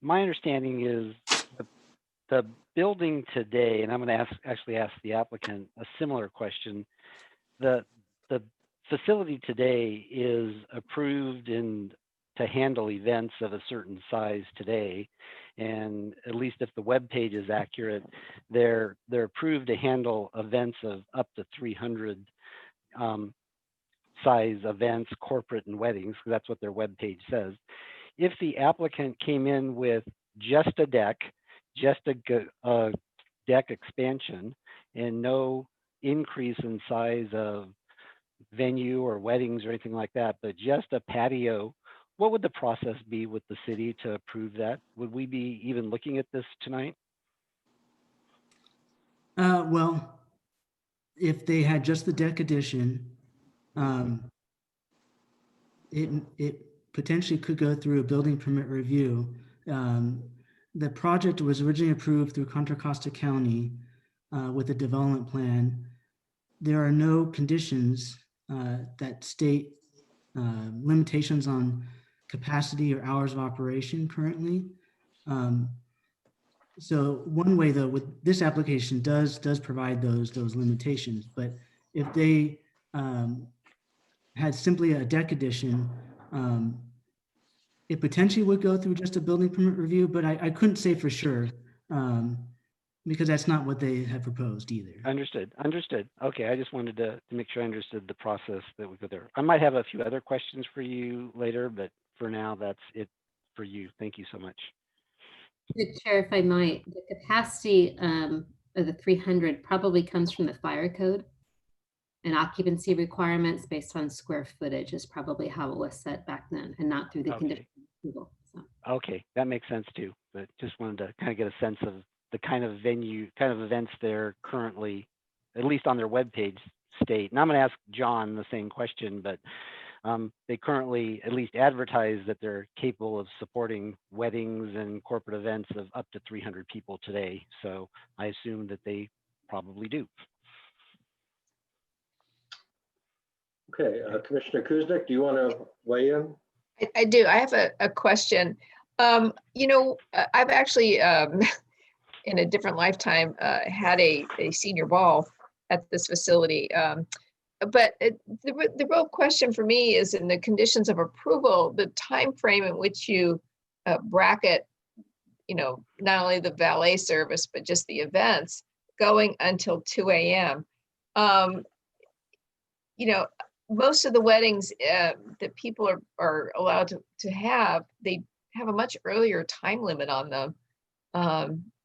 my understanding is the building today, and I'm going to actually ask the applicant a similar question. The facility today is approved to handle events of a certain size today, and at least if the web page is accurate, they're approved to handle events of up to 300 size events, corporate and weddings, because that's what their web page says. If the applicant came in with just a deck, just a deck expansion, and no increase in size of venue or weddings or anything like that, but just a patio, what would the process be with the city to approve that? Would we be even looking at this tonight? Well, if they had just the deck addition, it potentially could go through a building permit review. The project was originally approved through Contra Costa County with a development plan. There are no conditions that state limitations on capacity or hours of operation currently. So one way though, with this application does provide those limitations, but if they had simply a deck addition, it potentially would go through just a building permit review, but I couldn't say for sure because that's not what they have proposed either. Understood. Okay, I just wanted to make sure I understood the process that we go there. I might have a few other questions for you later, but for now, that's it for you. Thank you so much. Good Chair, if I might, the capacity of the 300 probably comes from the fire code, and occupancy requirements based on square footage is probably how it was set back then, and not through the condition approval. So. Okay, that makes sense too, but just wanted to kind of get a sense of the kind of events they're currently, at least on their webpage, state. And I'm going to ask John the same question, but they currently at least advertise that they're capable of supporting weddings and corporate events of up to 300 people today. So I assume that they probably do. Okay, Commissioner Kuznick, do you want to weigh in? I do. I have a question. You know, I've actually, in a different lifetime, had a senior ball at this facility. But the real question for me is in the conditions of approval, the time frame in which you bracket, you know, not only the valet service, but just the events going until 2 a.m. You know, most of the weddings that people are allowed to have, they have a much earlier time limit on them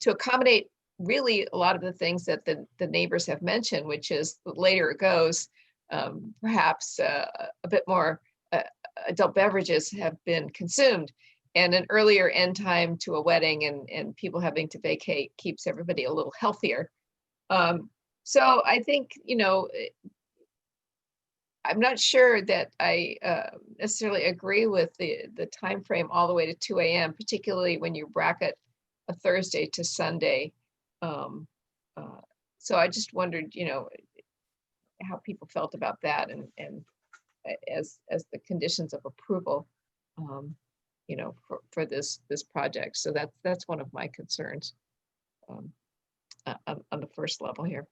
to accommodate really a lot of the things that the neighbors have mentioned, which is the later it goes, perhaps a bit more adult beverages have been consumed, and an earlier end time to a wedding and people having to vacate keeps everybody a little healthier. So I think, you know, I'm not sure that I necessarily agree with the time frame all the way to 2 a.m., particularly when you bracket a Thursday to Sunday. So I just wondered, you know, how people felt about that and as the conditions of approval, you know, for this project. So that's one of my concerns on the first level here.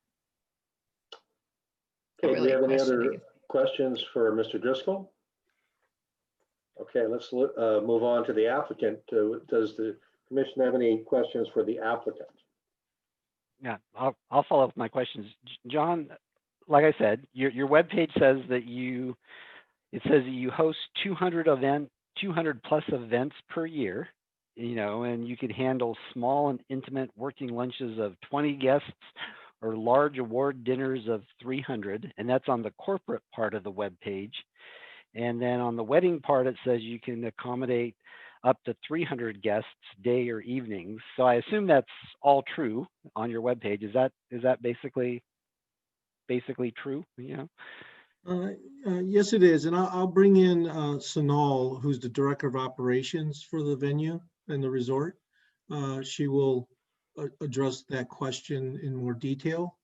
Okay, do we have any other questions for Mr. Driscoll? Okay, let's move on to the applicant. Does the commission have any questions for the applicant? Yeah, I'll follow up with my questions. John, like I said, your webpage says that you host 200 plus events per year, you know, and you could handle small and intimate working lunches of 20 guests or large award dinners of 300, and that's on the corporate part of the webpage. And then on the wedding part, it says you can accommodate up to 300 guests day or evenings. So I assume that's all true on your webpage. Is that basically true? Yeah. Yes, it is. And I'll bring in Sonal, who's the Director of Operations for the venue and the resort. She will address that question in more detail,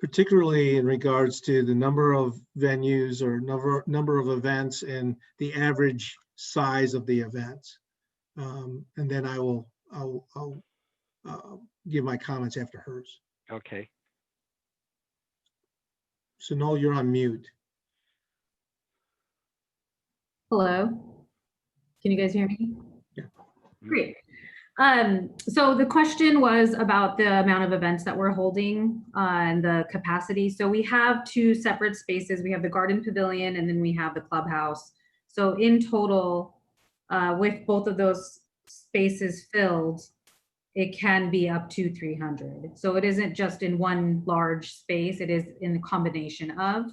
particularly in regards to the number of venues or number of events and the average size of the events. And then I'll give my comments after hers. Okay. So Noel, you're on mute. Hello. Can you guys hear me? Yeah. Great. So the question was about the amount of events that we're holding and the capacity. So we have two separate spaces. We have the garden pavilion and then we have the clubhouse. So in total, with both of those spaces filled, it can be up to 300. So it isn't just in one large space, it is in the combination of.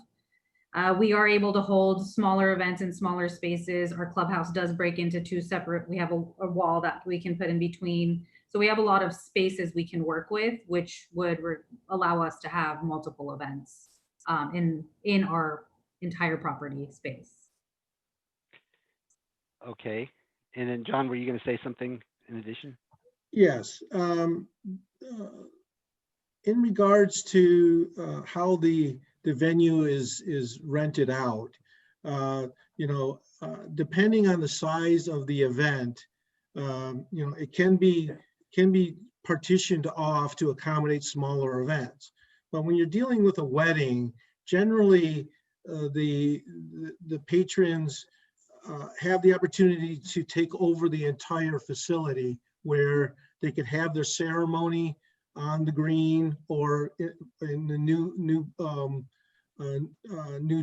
We are able to hold smaller events in smaller spaces. Our clubhouse does break into two separate, we have a wall that we can put in between. So we have a lot of spaces we can work with, which would allow us to have multiple events in our entire property space. Okay. And then John, were you going to say something in addition? Yes. In regards to how the venue is rented out, depending on the size of the event, it can be partitioned off to accommodate smaller events. But when you're dealing with a wedding, generally the patrons have the opportunity to take over the entire facility, where they could have their ceremony on the green or in the new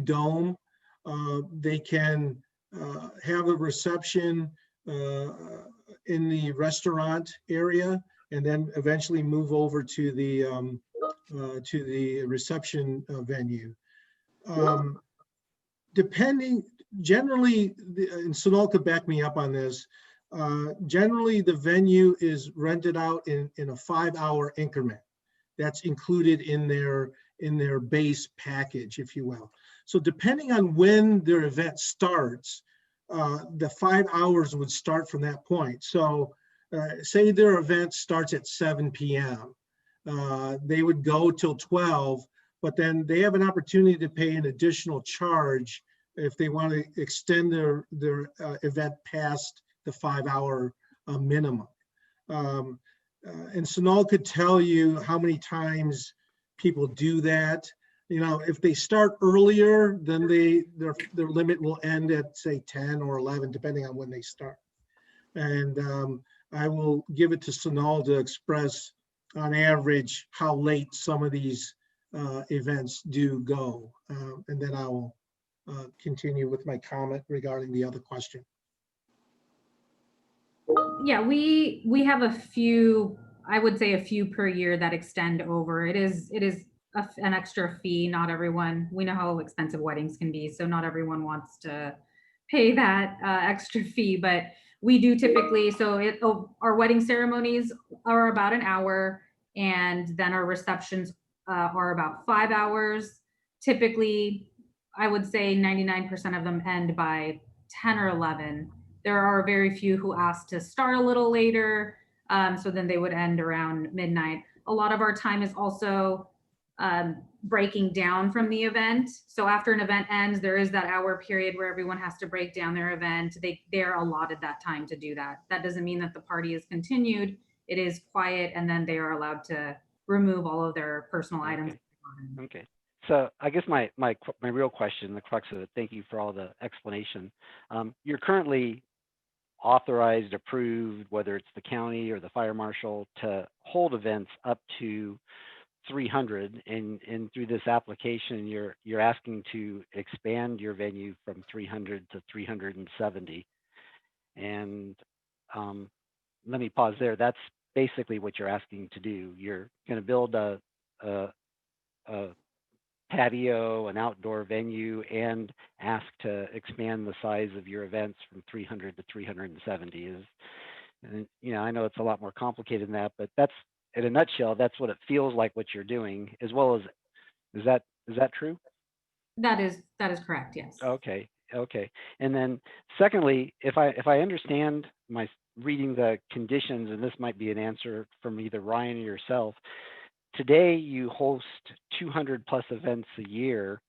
dome. They can have a reception in the restaurant area, and then eventually move over to the reception venue. Generally, and Sonal could back me up on this, generally the venue is rented out in a 5-hour increment. That's included in their base package, if you will. So depending on when their event starts, the 5 hours would start from that point. So say their event starts at 7 p.m. They would go till 12, but then they have an opportunity to pay an additional charge if they want to extend their event past the 5-hour minimum. And Sonal could tell you how many times people do that. If they start earlier, then their limit will end at, say, 10 or 11, depending on when they start. And I will give it to Sonal to express on average how late some of these events do go. And then I will continue with my comment regarding the other question. Yeah, we have a few, I would say a few per year that extend over. It is an extra fee. Not everyone, we know how expensive weddings can be, so not everyone wants to pay that extra fee, but we do typically, our wedding ceremonies are about an hour, and then our receptions are about 5 hours. Typically, I would say 99% of them end by 10 or 11. There are very few who ask to start a little later, so then they would end around midnight. A lot of our time is also breaking down from the event. So after an event ends, there is that hour period where everyone has to break down their event. They're allotted that time to do that. That doesn't mean that the party is continued. It is quiet, and then they are allowed to remove all of their personal items. Okay. So I guess my real question, the crux of it, thank you for all the explanation. You're currently authorized, approved, whether it's the county or the fire marshal, to hold events up to 300, and through this application, you're asking to expand your venue from 300 to 370. And let me pause there. That's basically what you're asking to do. You're going to build a patio, an outdoor venue, and ask to expand the size of your events from 300 to 370 is, and I know it's a lot more complicated than that, but that's, in a nutshell, that's what it feels like what you're doing, as well as, is that true? That is correct, yes. Okay, okay. And then secondly, if I understand my reading the conditions, and this might be an answer from either Ryan or yourself, today you host 200 plus events a year,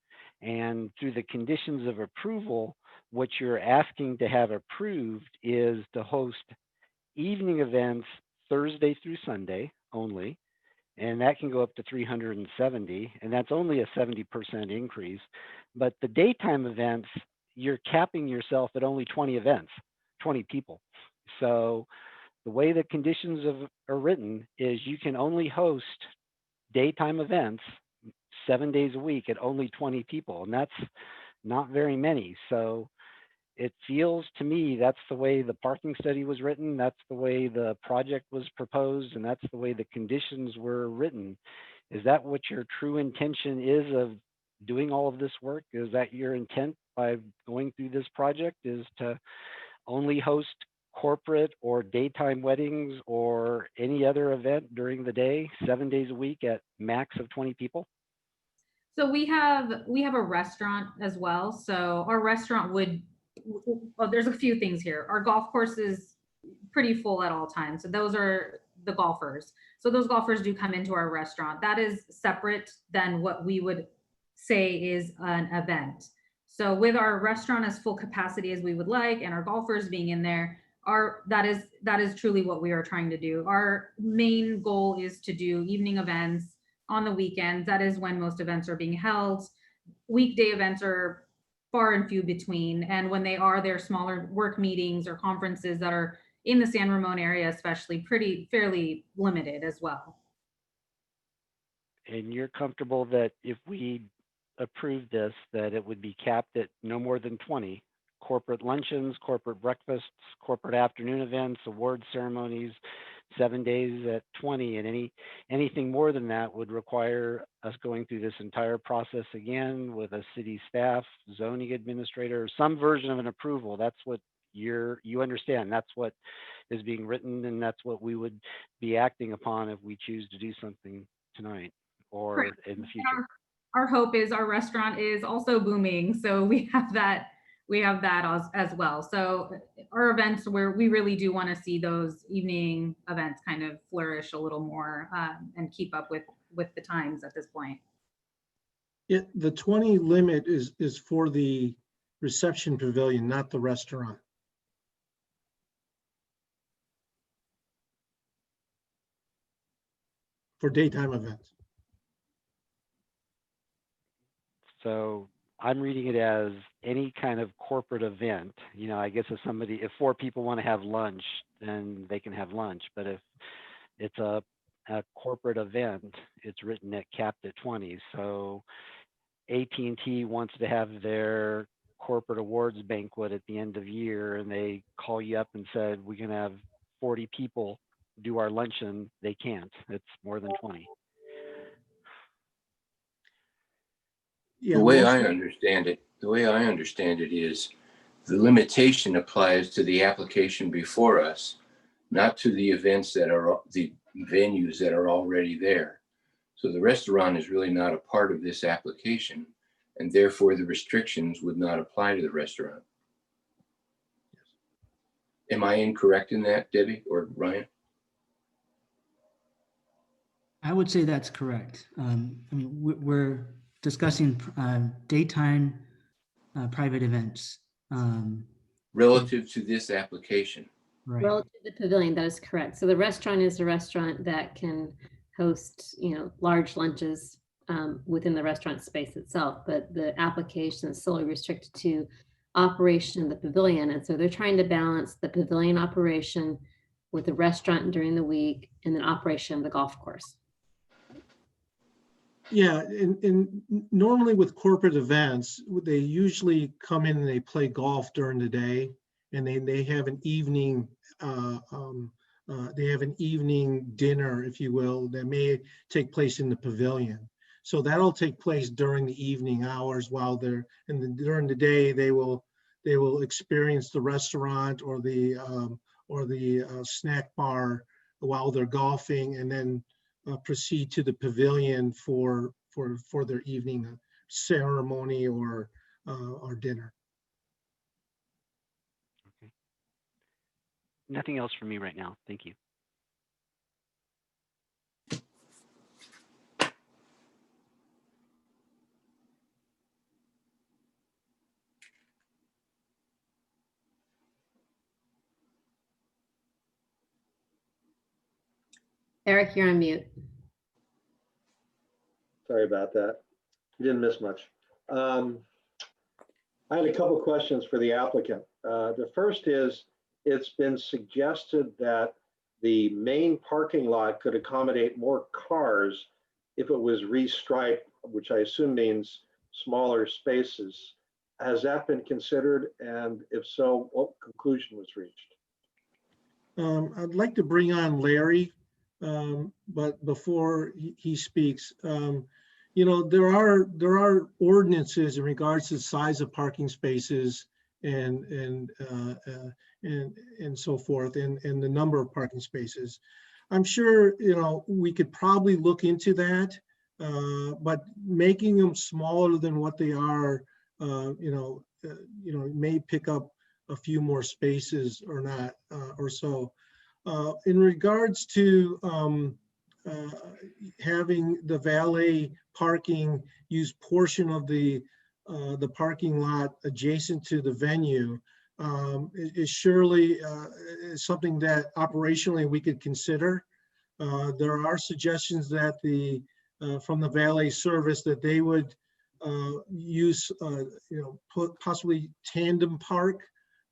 and through the conditions of approval, what you're asking to have approved is to host evening events Thursday through Sunday only, and that can go up to 370, and that's only a 70% increase. But the daytime events, you're capping yourself at only 20 events, 20 people. So the way the conditions are written is you can only host daytime events 7 days a week at only 20 people, and that's not very many. So it feels to me that's the way the parking study was written, that's the way the project was proposed, and that's the way the conditions were written. Is that what your true intention is of doing all of this work? Is that your intent by going through this project, is to only host corporate or daytime weddings or any other event during the day, 7 days a week at max of 20 people? So we have a restaurant as well. So our restaurant would, well, there's a few things here. Our golf course is pretty full at all times. So those are the golfers. So those golfers do come into our restaurant. That is separate than what we would say is an event. So with our restaurant as full capacity as we would like, and our golfers being in there, that is truly what we are trying to do. Our main goal is to do evening events on the weekends. That is when most events are being held. Weekday events are far and few between. And when they are, they're smaller work meetings or conferences that are in the San Ramon area, especially fairly limited as well. And you're comfortable that if we approve this, that it would be capped at no more than 20 corporate luncheons, corporate breakfasts, corporate afternoon events, award ceremonies, 7 days at 20, and anything more than that would require us going through this entire process again with a city staff, zoning administrator, some version of an approval. That's what you understand. That's what is being written, and that's what we would be acting upon if we choose to do something tonight or in the future. Our hope is our restaurant is also booming, so we have that as well. So our events, where we really do want to see those evening events kind of flourish a little more and keep up with the times at this point. The 20 limit is for the reception pavilion, not the restaurant. For daytime events. So I'm reading it as any kind of corporate event. I guess if 4 people want to have lunch, then they can have lunch. But if it's a corporate event, it's written at capped at 20. So AT&T wants to have their corporate awards banquet at the end of year, and they call you up and said, we're going to have 40 people do our luncheon. They can't. It's more than 20. Yeah, the way I understand it is the limitation applies to the application before us, not to the events that are the venues that are already there. So the restaurant is really not a part of this application, and therefore the restrictions would not apply to the restaurant. Am I incorrect in that, Debbie or Ryan? I would say that's correct. We're discussing daytime private events. Relative to this application. Right. Relative to the pavilion, that is correct. So the restaurant is a restaurant that can host, large lunches within the restaurant space itself, but the application is solely restricted to operation of the pavilion. And so they're trying to balance the pavilion operation with the restaurant during the week and then operation of the golf course. Yeah, and normally with corporate events, they usually come in and they play golf during the day, and they have an evening dinner, if you will, that may take place in the pavilion. So that'll take place during the evening hours while they're, and then during the day, they will experience the restaurant or the snack bar while they're golfing, and then proceed to the pavilion for their evening ceremony or dinner. Okay. Nothing else from me right now. Thank you. Eric, you're on mute. Sorry about that. You didn't miss much. I had a couple questions for the applicant. The first is, it's been suggested that the main parking lot could accommodate more cars if it was restriped, which I assume means smaller spaces. Has that been considered? And if so, what conclusion was reached? I'd like to bring on Larry, but before he speaks, you know, there are ordinances in regards to the size of parking spaces and so forth, and the number of parking spaces. I'm sure, you know, we could probably look into that, but making them smaller than what they are, you know, may pick up a few more spaces or not, or so. In regards to having the valet parking use portion of the parking lot adjacent to the venue is surely something that operationally we could consider. There are suggestions that from the valet service that they would use, you know, possibly tandem park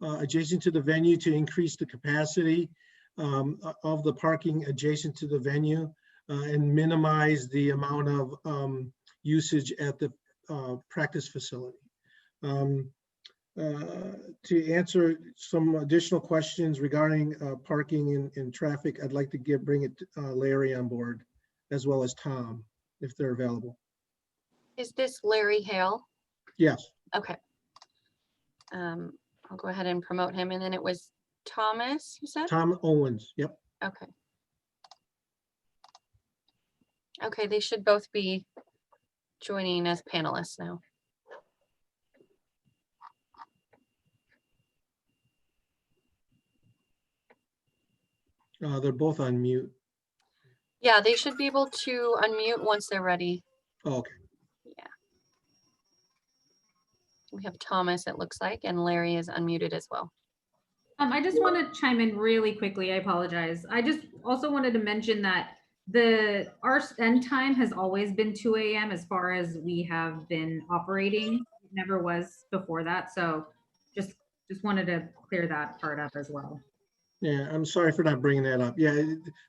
adjacent to the venue to increase the capacity of the parking adjacent to the venue and minimize the amount of usage at the practice facility. To answer some additional questions regarding parking and traffic, I'd like to bring Larry on board, as well as Tom, if they're available. Is this Larry Hale? Yes. Okay. I'll go ahead and promote him. And then it was Thomas, you said? Tom Owens, yep. Okay. Okay, they should both be joining as panelists now. They're both on mute. Yeah, they should be able to unmute once they're ready. Oh, okay. Yeah. We have Thomas, it looks like, and Larry is unmuted as well. I just want to chime in really quickly. I apologize. I just also wanted to mention that our end time has always been 2 a.m. as far as we have been operating. It never was before that. So just wanted to clear that part up as well. Yeah, I'm sorry for not bringing that up. Yeah,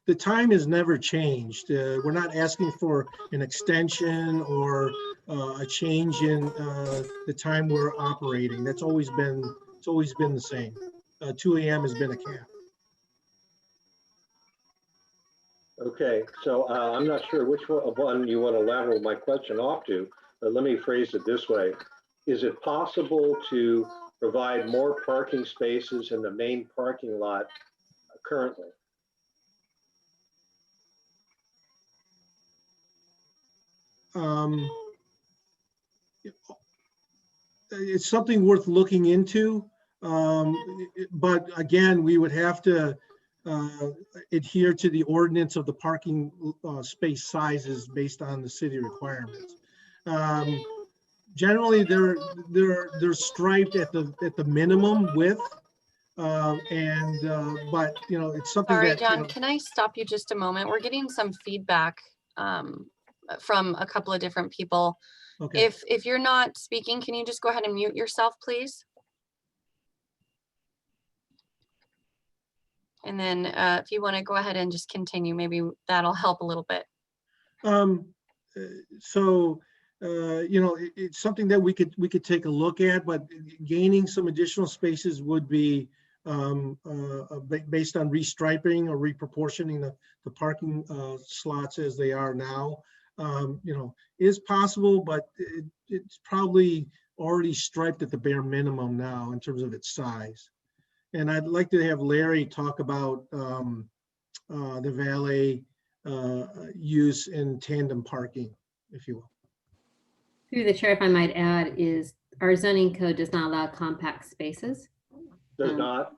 the time has never changed. We're not asking for an extension or a change in the time we're operating. It's always been the same. 2 a.m. has been a cap. Okay, so I'm not sure which one you want to lateral my question off to, but let me phrase it this way. Is it possible to provide more parking spaces in the main parking lot currently? It's something worth looking into. But again, we would have to adhere to the ordinance of the parking space sizes based on the city requirements. Generally, they're striped at the minimum width, but you know, it's something. Sorry, that, John, you know, can I stop you just a moment? We're getting some feedback from a couple of different people. Okay. If you're not speaking, can you just go ahead and mute yourself, please? And then if you want to go ahead and just continue, maybe that'll help a little bit. You know, it's something that we could take a look at, but gaining some additional spaces would be based on restriping or reproportioning the parking slots as they are now. is possible, but it's probably already striped at the bare minimum now in terms of its size. And I'd like to have Larry talk about the valet use in tandem parking, if you will. Through the chair, if I might add, is our zoning code does not allow compact spaces. Does not?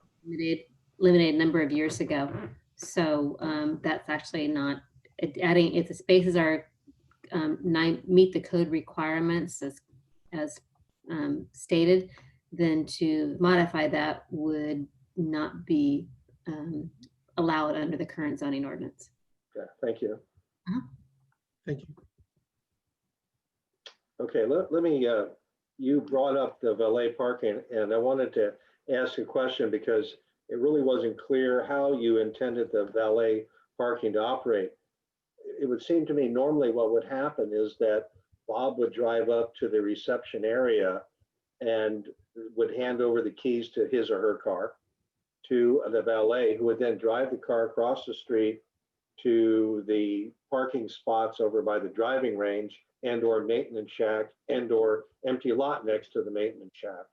Limited a number of years ago. So that's actually not adding, if the spaces are meet the code requirements as stated, then to modify that would not be allowed under the current zoning ordinance. Okay, thank you. Thank you. Okay, let me, you brought up the valet parking, and I wanted to ask a question because it really wasn't clear how you intended the valet parking to operate. It would seem to me normally what would happen is that Bob would drive up to the reception area and would hand over the keys to his or her car to the valet, who would then drive the car across the street to the parking spots over by the driving range and or maintenance shack and or empty lot next to the maintenance shack,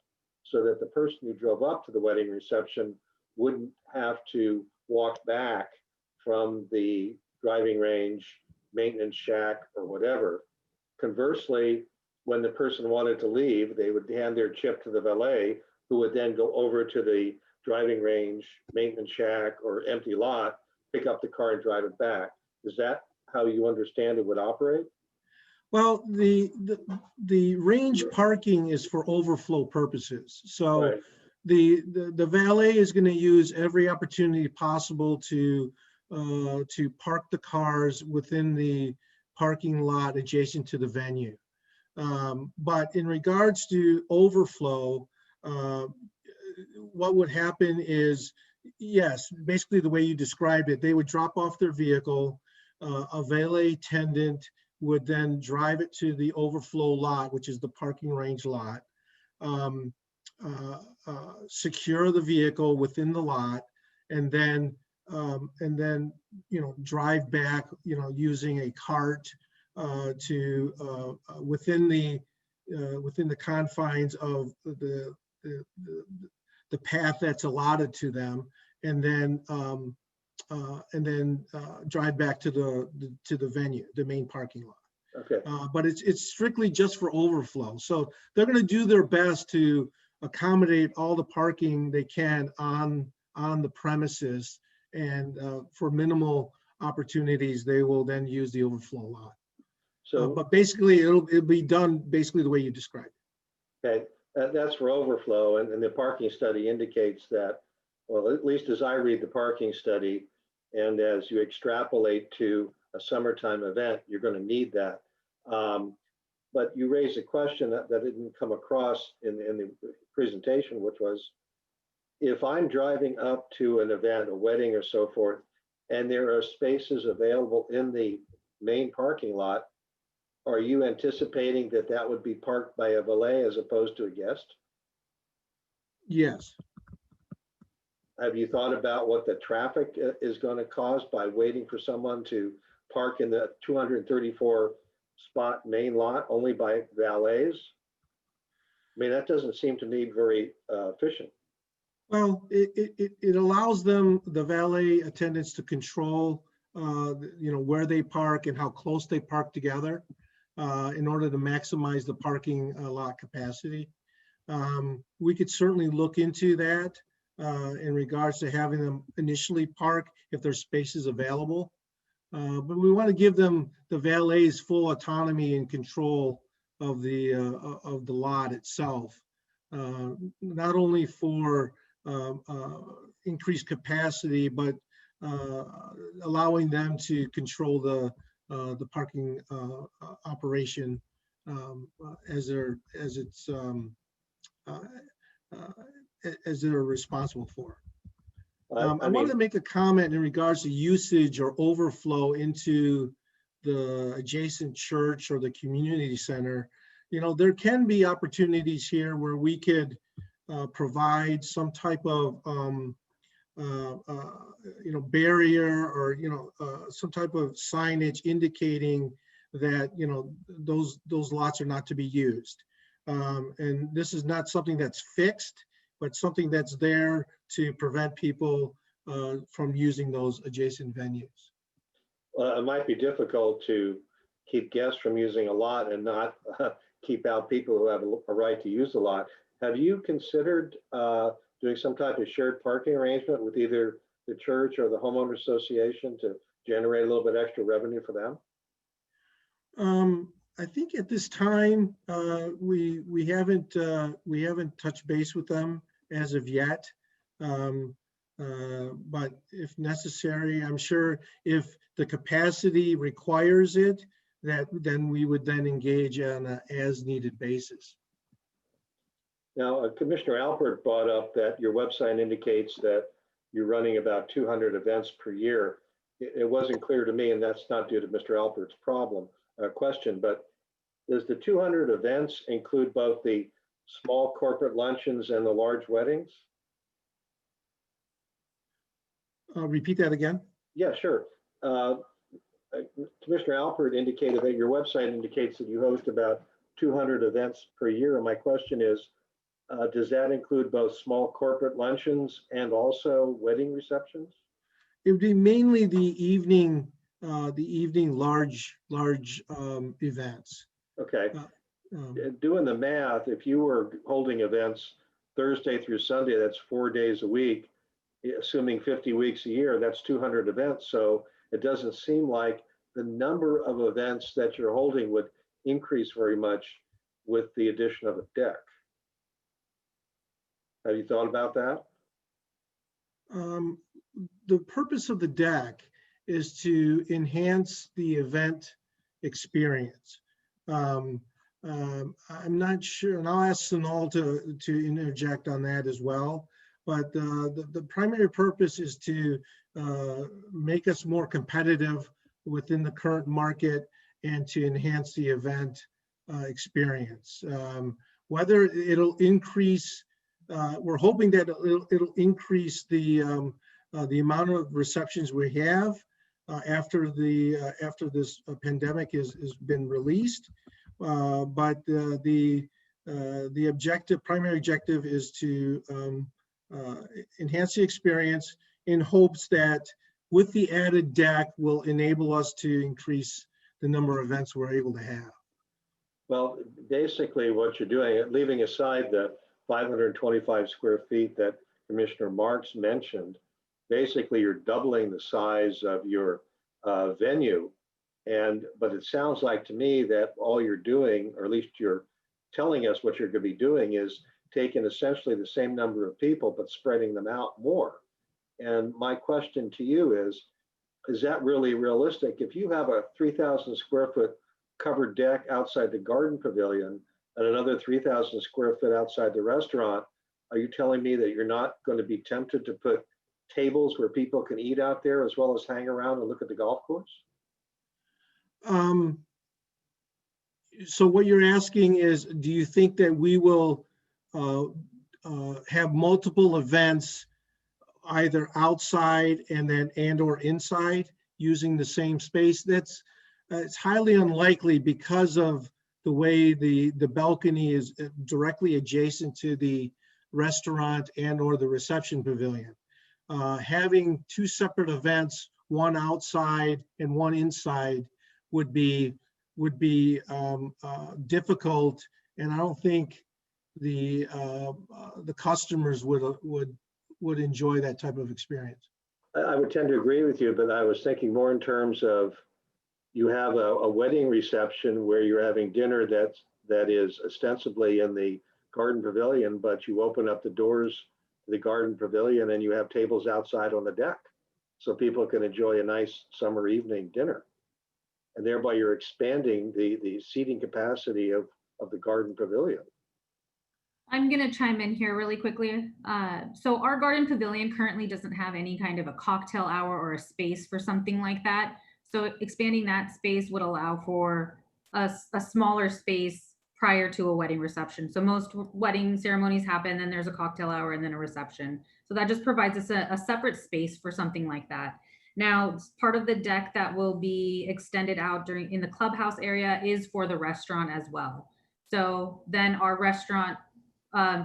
so that the person who drove up to the wedding reception wouldn't have to walk back from the driving range, maintenance shack, or whatever. Conversely, when the person wanted to leave, they would hand their chip to the valet, who would then go over to the driving range, maintenance shack, or empty lot, pick up the car and drive it back. Is that how you understand it would operate? Well, the range parking is for overflow purposes. So Right. the valet is going to use every opportunity possible to park the cars within the parking lot adjacent to the venue. But in regards to overflow, what would happen is, yes, basically the way you described it, they would drop off their vehicle, a valet attendant would then drive it to the overflow lot, which is the parking range lot, secure the vehicle within the lot, and then drive back, using a cart to within the confines of the path that's allotted to them, and then drive back to the venue, the main parking lot. Okay. But it's strictly just for overflow. So they're going to do their best to accommodate all the parking they can on the premises, and for minimal opportunities, they will then use the overflow lot. So, but basically, it'll be done basically the way you described it. okay, that's for overflow, and the parking study indicates that, well, at least as I read the parking study, and as you extrapolate to a summertime event, you're going to need that. But you raised a question that didn't come across in the presentation, which was, if I'm driving up to an event, a wedding or so forth, and there are spaces available in the main parking lot, are you anticipating that that would be parked by a valet as opposed to a guest? Yes. Have you thought about what the traffic is going to cause by waiting for someone to park in the 234 spot main lot only by valets? I mean, that doesn't seem to me very efficient. Well, it allows them, the valet attendants, to control, where they park and how close they park together, in order to maximize the parking lot capacity. We could certainly look into that in regards to having them initially park if there's spaces available. But we want to give them, the valets, full autonomy and control of the lot itself, not only for increased capacity, but allowing them to control the parking operation as they're responsible for. I wanted to make a comment in regards to usage or overflow into the adjacent church or the community center. There can be opportunities here where we could provide some type of barrier, or some type of signage indicating that, you know, those lots are not to be used. And this is not something that's fixed, but something that's there to prevent people from using those adjacent venues. It might be difficult to keep guests from using a lot and not keep out people who have a right to use the lot. Have you considered doing some type of shared parking arrangement with either the church or the homeowner association to generate a little bit extra revenue for them? I think at this time we haven't touched base with them as of yet. But if necessary, I'm sure if the capacity requires it, then we would then engage on an as-needed basis. Now, Commissioner Alpert brought up that your website indicates that you're running about 200 events per year. It wasn't clear to me, and that's not due to Mr. Alpert's question, but does the 200 events include both the small corporate luncheons and the large weddings? Repeat that again. Yeah, sure. Commissioner Alpert indicated that your website indicates that you host about 200 events per year. And my question is, does that include both small corporate luncheons and also wedding receptions? It would be mainly the evening large events. Okay. Doing the math, if you were holding events Thursday through Sunday, that's 4 days a week, assuming 50 weeks a year, that's 200 events. So it doesn't seem like the number of events that you're holding would increase very much with the addition of a deck. Have you thought about that? The purpose of the deck is to enhance the event experience. I'm not sure, and I'll ask Sunal to interject on that as well. But the primary purpose is to make us more competitive within the current market and to enhance the event experience. Whether it'll increase, we're hoping that it'll increase the amount of receptions we have after this pandemic has been released. But the primary objective is to enhance the experience in hopes that with the added deck will enable us to increase the number of events we're able to have. Well, basically what you're doing, leaving aside the 525 square feet that Commissioner Marks mentioned, basically you're doubling the size of your venue. But it sounds like to me that all you're doing, or at least you're telling us what you're going to be doing, is taking essentially the same number of people, but spreading them out more. And my question to you is that really realistic? If you have a 3,000 square foot covered deck outside the garden pavilion and another 3,000 square foot outside the restaurant, are you telling me that you're not going to be tempted to put tables where people can eat out there as well as hang around and look at the golf course? So what you're asking is, do you think that we will have multiple events either outside and or inside using the same space? That's it's highly unlikely because of the way the balcony is directly adjacent to the restaurant and or the reception pavilion. Having two separate events, one outside and one inside, would be difficult, and I don't think the customers would enjoy that type of experience. I would tend to agree with you, but I was thinking more in terms of you have a wedding reception where you're having dinner that is ostensibly in the garden pavilion, but you open up the doors to the garden pavilion and you have tables outside on the deck so people can enjoy a nice summer evening dinner. And thereby you're expanding the seating capacity of the garden pavilion. I'm going to chime in here really quickly. So our garden pavilion currently doesn't have any kind of a cocktail hour or a space for something like that. So expanding that space would allow for a smaller space prior to a wedding reception. So most wedding ceremonies happen, then there's a cocktail hour and then a reception. So that just provides us a separate space for something like that. Now, part of the deck that will be extended out in the clubhouse area is for the restaurant as well. So then our restaurant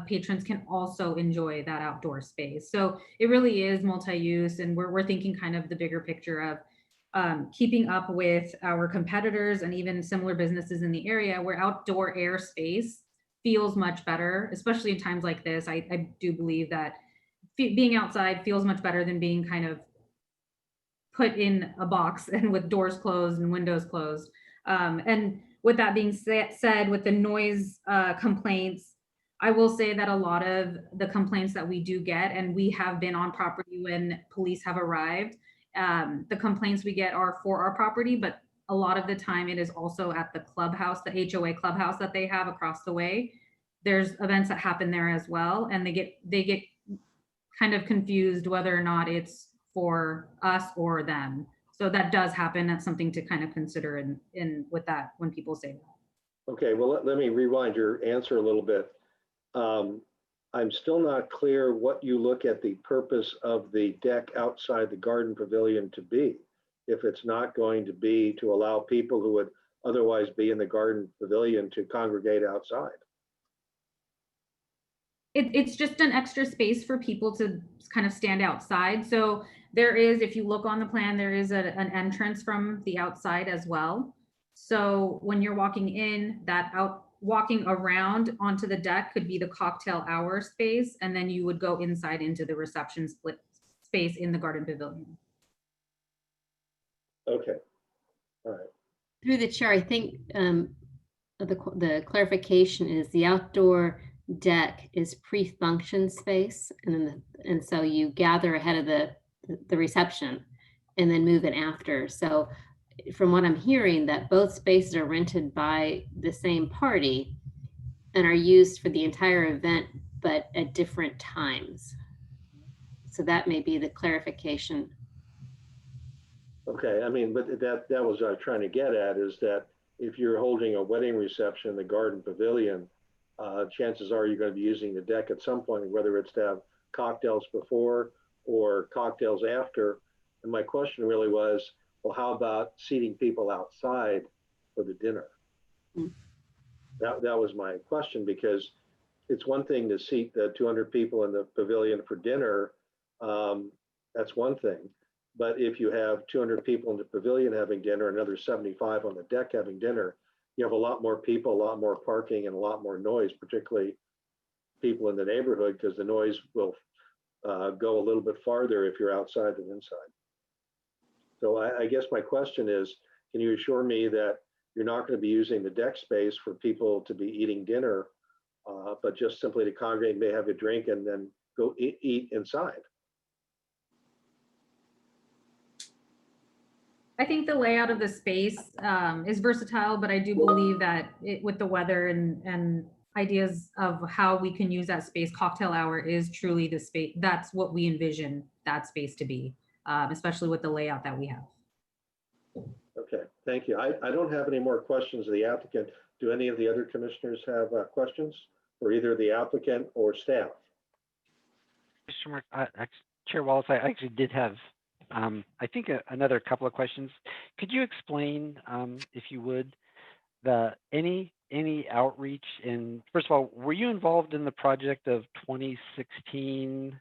patrons can also enjoy that outdoor space. So it really is multi-use, and we're thinking kind of the bigger picture of keeping up with our competitors and even similar businesses in the area where outdoor air space feels much better, especially in times like this. I do believe that being outside feels much better than being kind of put in a box and with doors closed and windows closed. And with that being said, with the noise complaints, I will say that a lot of the complaints that we do get, and we have been on property when police have arrived, the complaints we get are for our property, but a lot of the time it is also at the clubhouse, the HOA clubhouse that they have across the way. There's events that happen there as well, and they get kind of confused whether or not it's for us or them. So that does happen. That's something to kind of consider in with that when people say that. Okay, well, let me rewind your answer a little bit. I'm still not clear what you look at the purpose of the deck outside the garden pavilion to be, if it's not going to be to allow people who would otherwise be in the garden pavilion to congregate outside. It's just an extra space for people to kind of stand outside. So there is, if you look on the plan, there is an entrance from the outside as well. So when you're walking in, walking around onto the deck could be the cocktail hour space, and then you would go inside into the reception split space in the garden pavilion. Okay, all right. Through the chair, I think the clarification is the outdoor deck is pre-function space, and so you gather ahead of the reception and then move in after. So from what I'm hearing, that both spaces are rented by the same party and are used for the entire event, but at different times. So that may be the clarification. Okay, I mean, but that was what I was trying to get at, is that if you're holding a wedding reception in the garden pavilion, chances are you're going to be using the deck at some point, whether it's to have cocktails before or cocktails after. And my question really was, well, how about seating people outside for the dinner? That was my question, because it's one thing to seat the 200 people in the pavilion for dinner. That's one thing. But if you have 200 people in the pavilion having dinner, another 75 on the deck having dinner, you have a lot more people, a lot more parking, and a lot more noise, particularly people in the neighborhood, because the noise will go a little bit farther if you're outside than inside. So I guess my question is, can you assure me that you're not going to be using the deck space for people to be eating dinner, but just simply to congregate, may have a drink, and then go eat inside? I think the layout of the space is versatile, but I do believe that with the weather and ideas of how we can use that space, cocktail hour is truly the space. That's what we envision that space to be, especially with the layout that we have. Okay, thank you. I don't have any more questions of the applicant. Do any of the other commissioners have questions for either the applicant or staff? Chair Wallace, I actually did have, I think another couple of questions. Could you explain, if you would, any outreach in, first of all, were you involved in the project of 2016,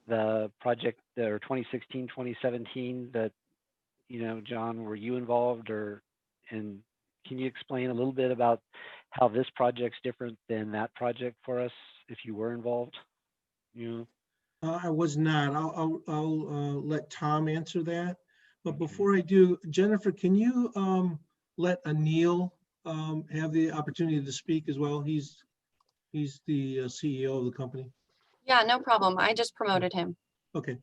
the project, or 2016, 2017 that, John, were you involved, and can you explain a little bit about how this project's different than that project for us, if you were involved? I was not. I'll let Tom answer that. But before I do, Jennifer, can you let Anil have the opportunity to speak as well? He's the CEO of the company. Yeah, no problem. I just promoted him. Okay.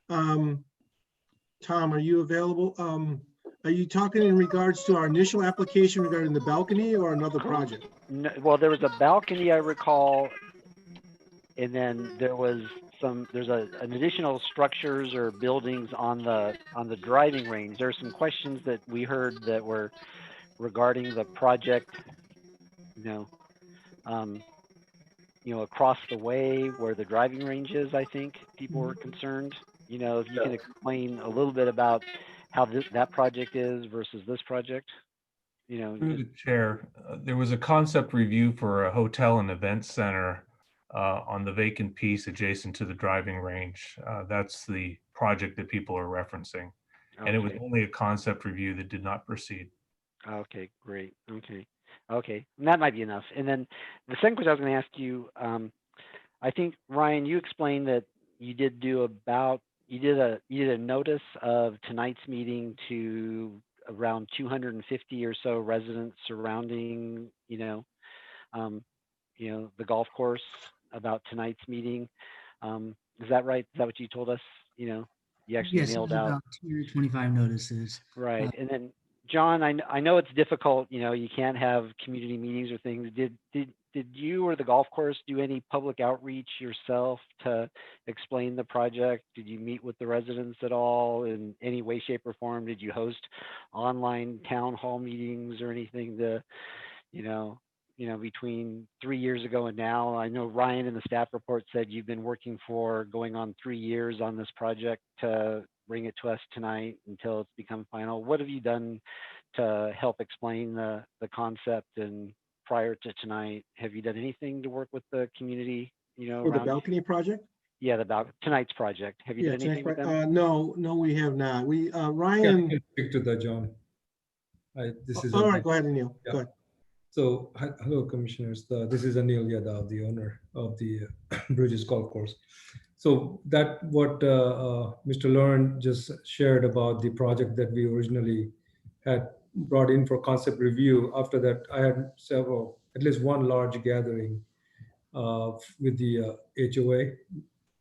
Tom, are you available? Are you talking in regards to our initial application regarding the balcony or another project? No, well, there was a balcony, I recall, and then there's an additional structures or buildings on the driving range. There are some questions that we heard that were regarding the project, across the way where the driving range is. I think people were concerned. if you can explain a little bit about how that project is versus this project, Through the chair, there was a concept review for a hotel and event center on the vacant piece adjacent to the driving range. That's the project that people are referencing. And it was Okay. only a concept review that did not proceed. Okay, great. Okay. And that might be enough. And then the second question I was going to ask you, I think Ryan, you explained that you did a notice of tonight's meeting to around 250 or so residents surrounding, the golf course about tonight's meeting. Is that right? Is that what you told us? You actually Yes, it mailed was out. about 225 notices. Right. And then John, I know it's difficult, you can't have community meetings or things. Did you or the golf course do any public outreach yourself to explain the project? Did you meet with the residents at all in any way, shape, or form? Did you host online town hall meetings or anything to, between 3 years ago and now? I know Ryan in the staff report said you've been working for going on 3 years on this project to bring it to us tonight until it's become final. What have you done to help explain the concept? And prior to tonight, have you done anything to work with the community, For the around? balcony project? Yeah, tonight's project. Have you Yeah, done anything with them? no, we have not. Yeah, I Ryan, can speak to that, John. This is all Anil. right, go ahead, Anil. Yeah. Go ahead. So, hello, commissioners. This is Anil Yadav, the owner of the Bridges Golf Course. So that what Mr. Lauren just shared about the project that we originally had brought in for concept review. After that, I had at least one large gathering with the HOA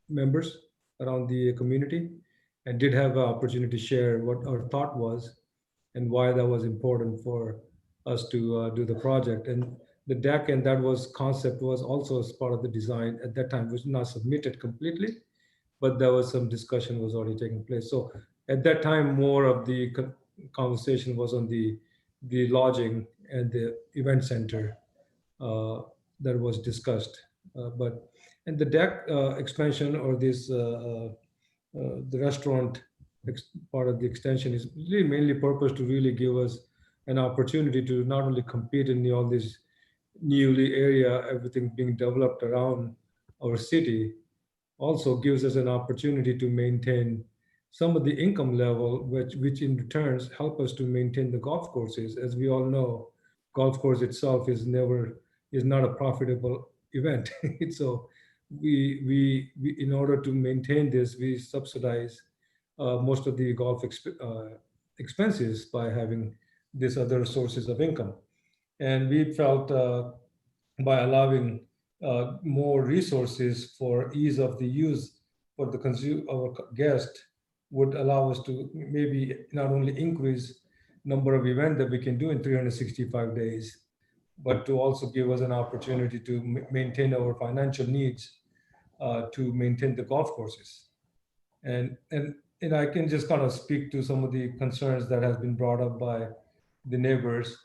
members around the community, and did have an opportunity to share what our thought was and why that was important for us to do the project. And the deck, and that was concept, was also as part of the design at that time, was not submitted completely, but there was some discussion was already taking place. So at that time, more of the conversation was on the lodging and the event center that was discussed. And the deck expansion, or this the restaurant part of the extension, is really mainly purpose to really give us an opportunity to not only compete in all this newly area, everything being developed around our city, also gives us an opportunity to maintain some of the income level, which in returns help us to maintain the golf courses. As we all know, golf course itself is not a profitable event. So we in order to maintain this, we subsidize most of the golf expenses by having these other sources of income. And we felt by allowing more resources for ease of the use for the our guest would allow us to maybe not only increase number of events that we can do in 365 days, but to also give us an opportunity to maintain our financial needs to maintain the golf courses. And I can just kind of speak to some of the concerns that has been brought up by the neighbors.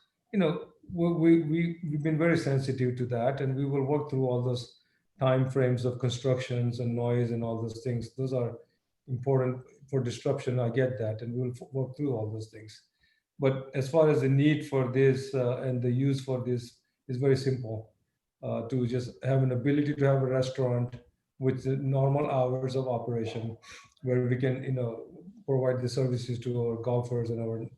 We've been very sensitive to that, and we will work through all those time frames of constructions and noise and all those things. Those are important for disruption. I get that, and we'll work through all those things. But as far as the need for this and the use for this is very simple, to just have an ability to have a restaurant with the normal hours of operation, where we can provide the services to our golfers and our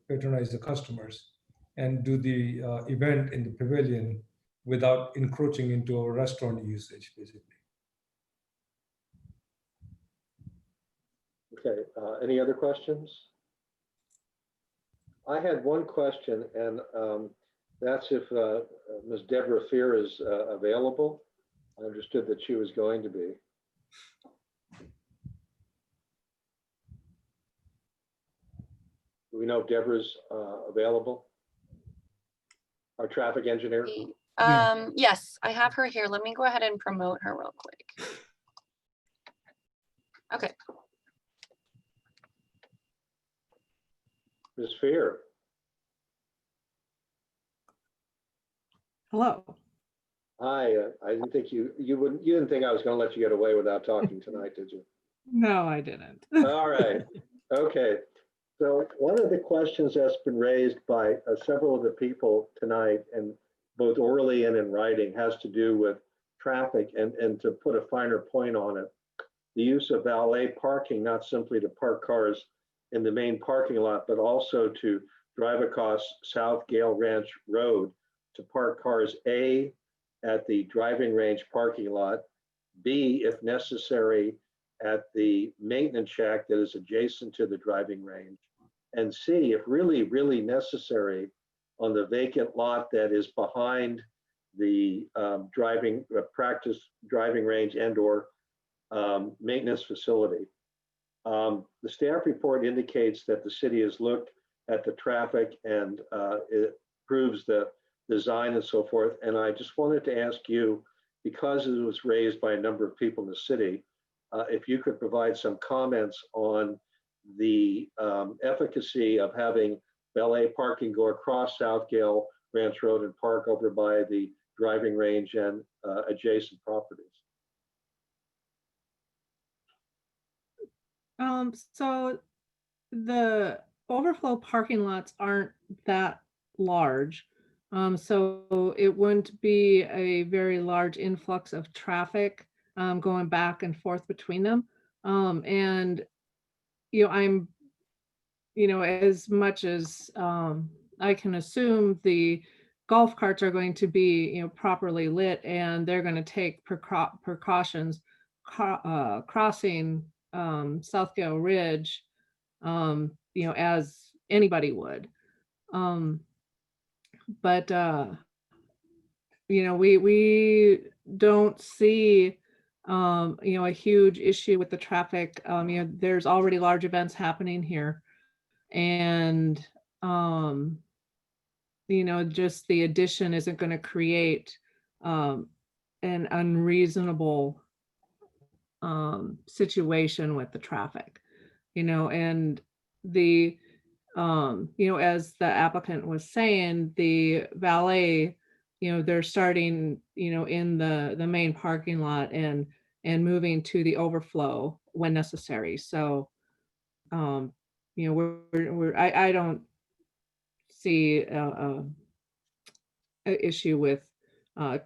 patronize the customers, and do the event in the pavilion without encroaching into our restaurant usage, basically. Okay, any other questions? I had one question, and that's if Ms. Deborah Fear is available. I understood that she was going to be. Do we know if Deborah's available? Our traffic engineer? Yes, I have her here. Let me go ahead and promote her real quick. Okay. Ms. Fear. Hello. Hi, I didn't think you didn't think I was going to let you get away without talking tonight, did you? No, I didn't. All right. Okay. So one of the questions that's been raised by several of the people tonight, and both orally and in writing, has to do with traffic and to put a finer point on it, the use of valet parking, not simply to park cars in the main parking lot, but also to drive across South Gale Ranch Road to park cars, A, at the driving range parking lot, B, if necessary, at the maintenance shack that is adjacent to the driving range, and C, if really, really necessary, on the vacant lot that is behind the practice driving range and or maintenance facility. The staff report indicates that the city has looked at the traffic and it proves the design and so forth. And I just wanted to ask you, because it was raised by a number of people in the city, if you could provide some comments on the efficacy of having valet parking go across South Gale Ranch Road and park over by the driving range and adjacent properties. So the overflow parking lots aren't that large. So it wouldn't be a very large influx of traffic going back and forth between them. And, I'm, as much as I can assume the golf carts are going to be, properly lit and they're going to take precautions crossing South Gale Ridge, as anybody would. But we don't see, a huge issue with the traffic. There's already large events happening here. And, just the addition isn't going to create an unreasonable situation with the traffic, and the, as the applicant was saying, the valet, they're starting, in the main parking lot and moving to the overflow when necessary. So, I don't see a issue with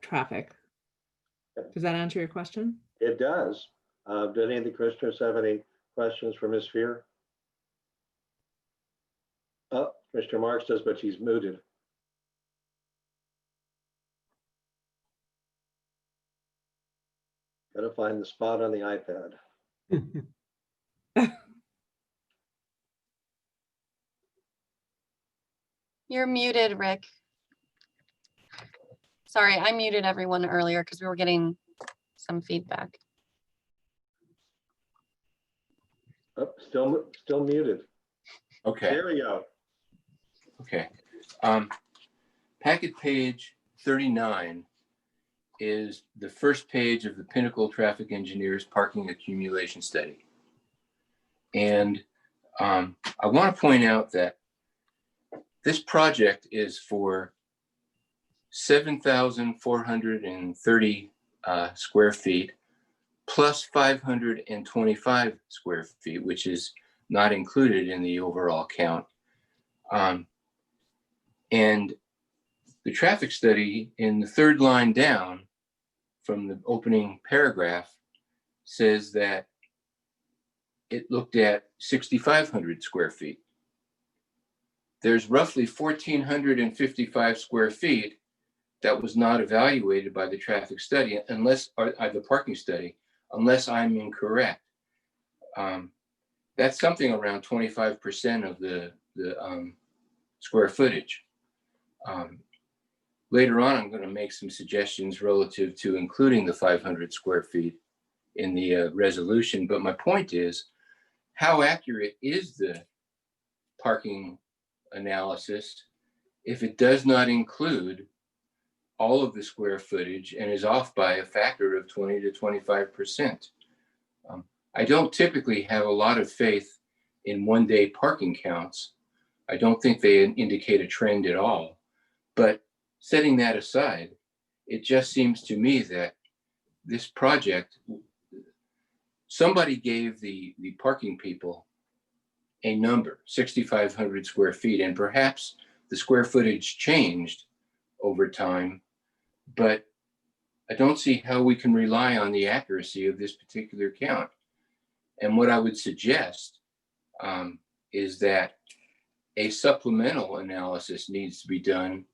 traffic. Does that answer your question? It does. Do any of the commissioners have any questions for Ms. Fear? Oh, Mr. Marks does, but she's muted. Gotta find the spot on the iPad. You're muted, Rick. Sorry, I muted everyone earlier because we were getting some feedback. Oh, still muted. Okay. There we go. Okay. Packet page 39 is the first page of the Pinnacle Traffic Engineers Parking Accumulation Study. And I want to point out that this project is for 7,430 square feet plus 525 square feet, which is not included in the overall count. And the traffic study in the third line down from the opening paragraph says that it looked at 6,500 square feet. There's roughly 1,455 square feet that was not evaluated by the traffic study unless, or the parking study, unless I'm incorrect. That's something around 25% of the square footage. Later on, I'm going to make some suggestions relative to including the 500 square feet in the resolution. But my point is, how accurate is the parking analysis if it does not include all of the square footage and is off by a factor of 20 to 25%? I don't typically have a lot of faith in one-day parking counts. I don't think they indicate a trend at all. But setting that aside, it just seems to me that this project somebody gave the parking people a number, 6,500 square feet, and perhaps the square footage changed over time, but I don't see how we can rely on the accuracy of this particular count. And what I would suggest is that a supplemental analysis needs to be done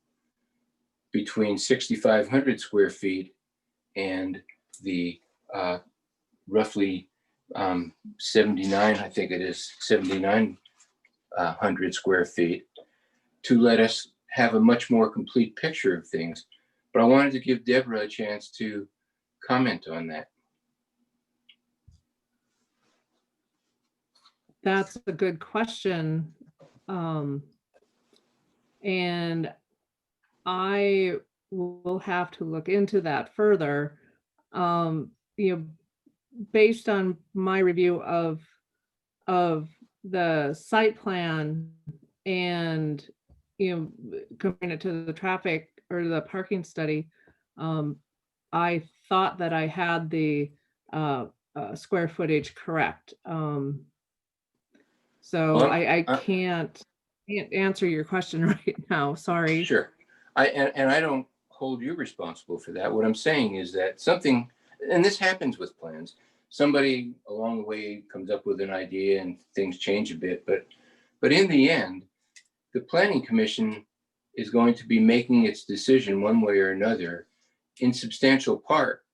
between 6,500 square feet and the roughly 79, I think it is 7,900 square feet, to let us have a much more complete picture of things. But I wanted to give Deborah a chance to comment on that. That's a good question. And I will have to look into that further. Based on my review of the site plan and comparing it to the traffic or the parking study, I thought that I had the square footage correct. So I can't answer your question right now. Sorry. Sure. And I don't hold you responsible for that. What I'm saying is that something, and this happens with plans, somebody along the way comes up with an idea and things change a bit, but in the end, the Planning Commission is going to be making its decision one way or another in substantial part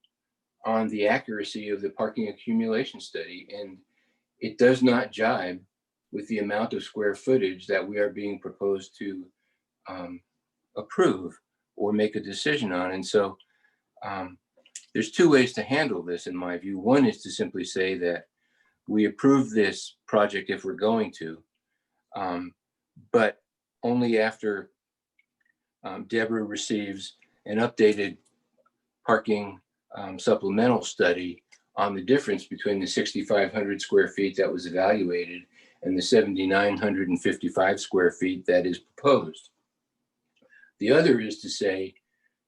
on the accuracy of the parking accumulation study. And it does not jibe with the amount of square footage that we are being proposed to approve or make a decision on. And so there's two ways to handle this, in my view. One is to simply say that we approve this project if we're going to, but only after Deborah receives an updated parking supplemental study on the difference between the 6,500 square feet that was evaluated and the 7,955 square feet that is proposed. The other is to say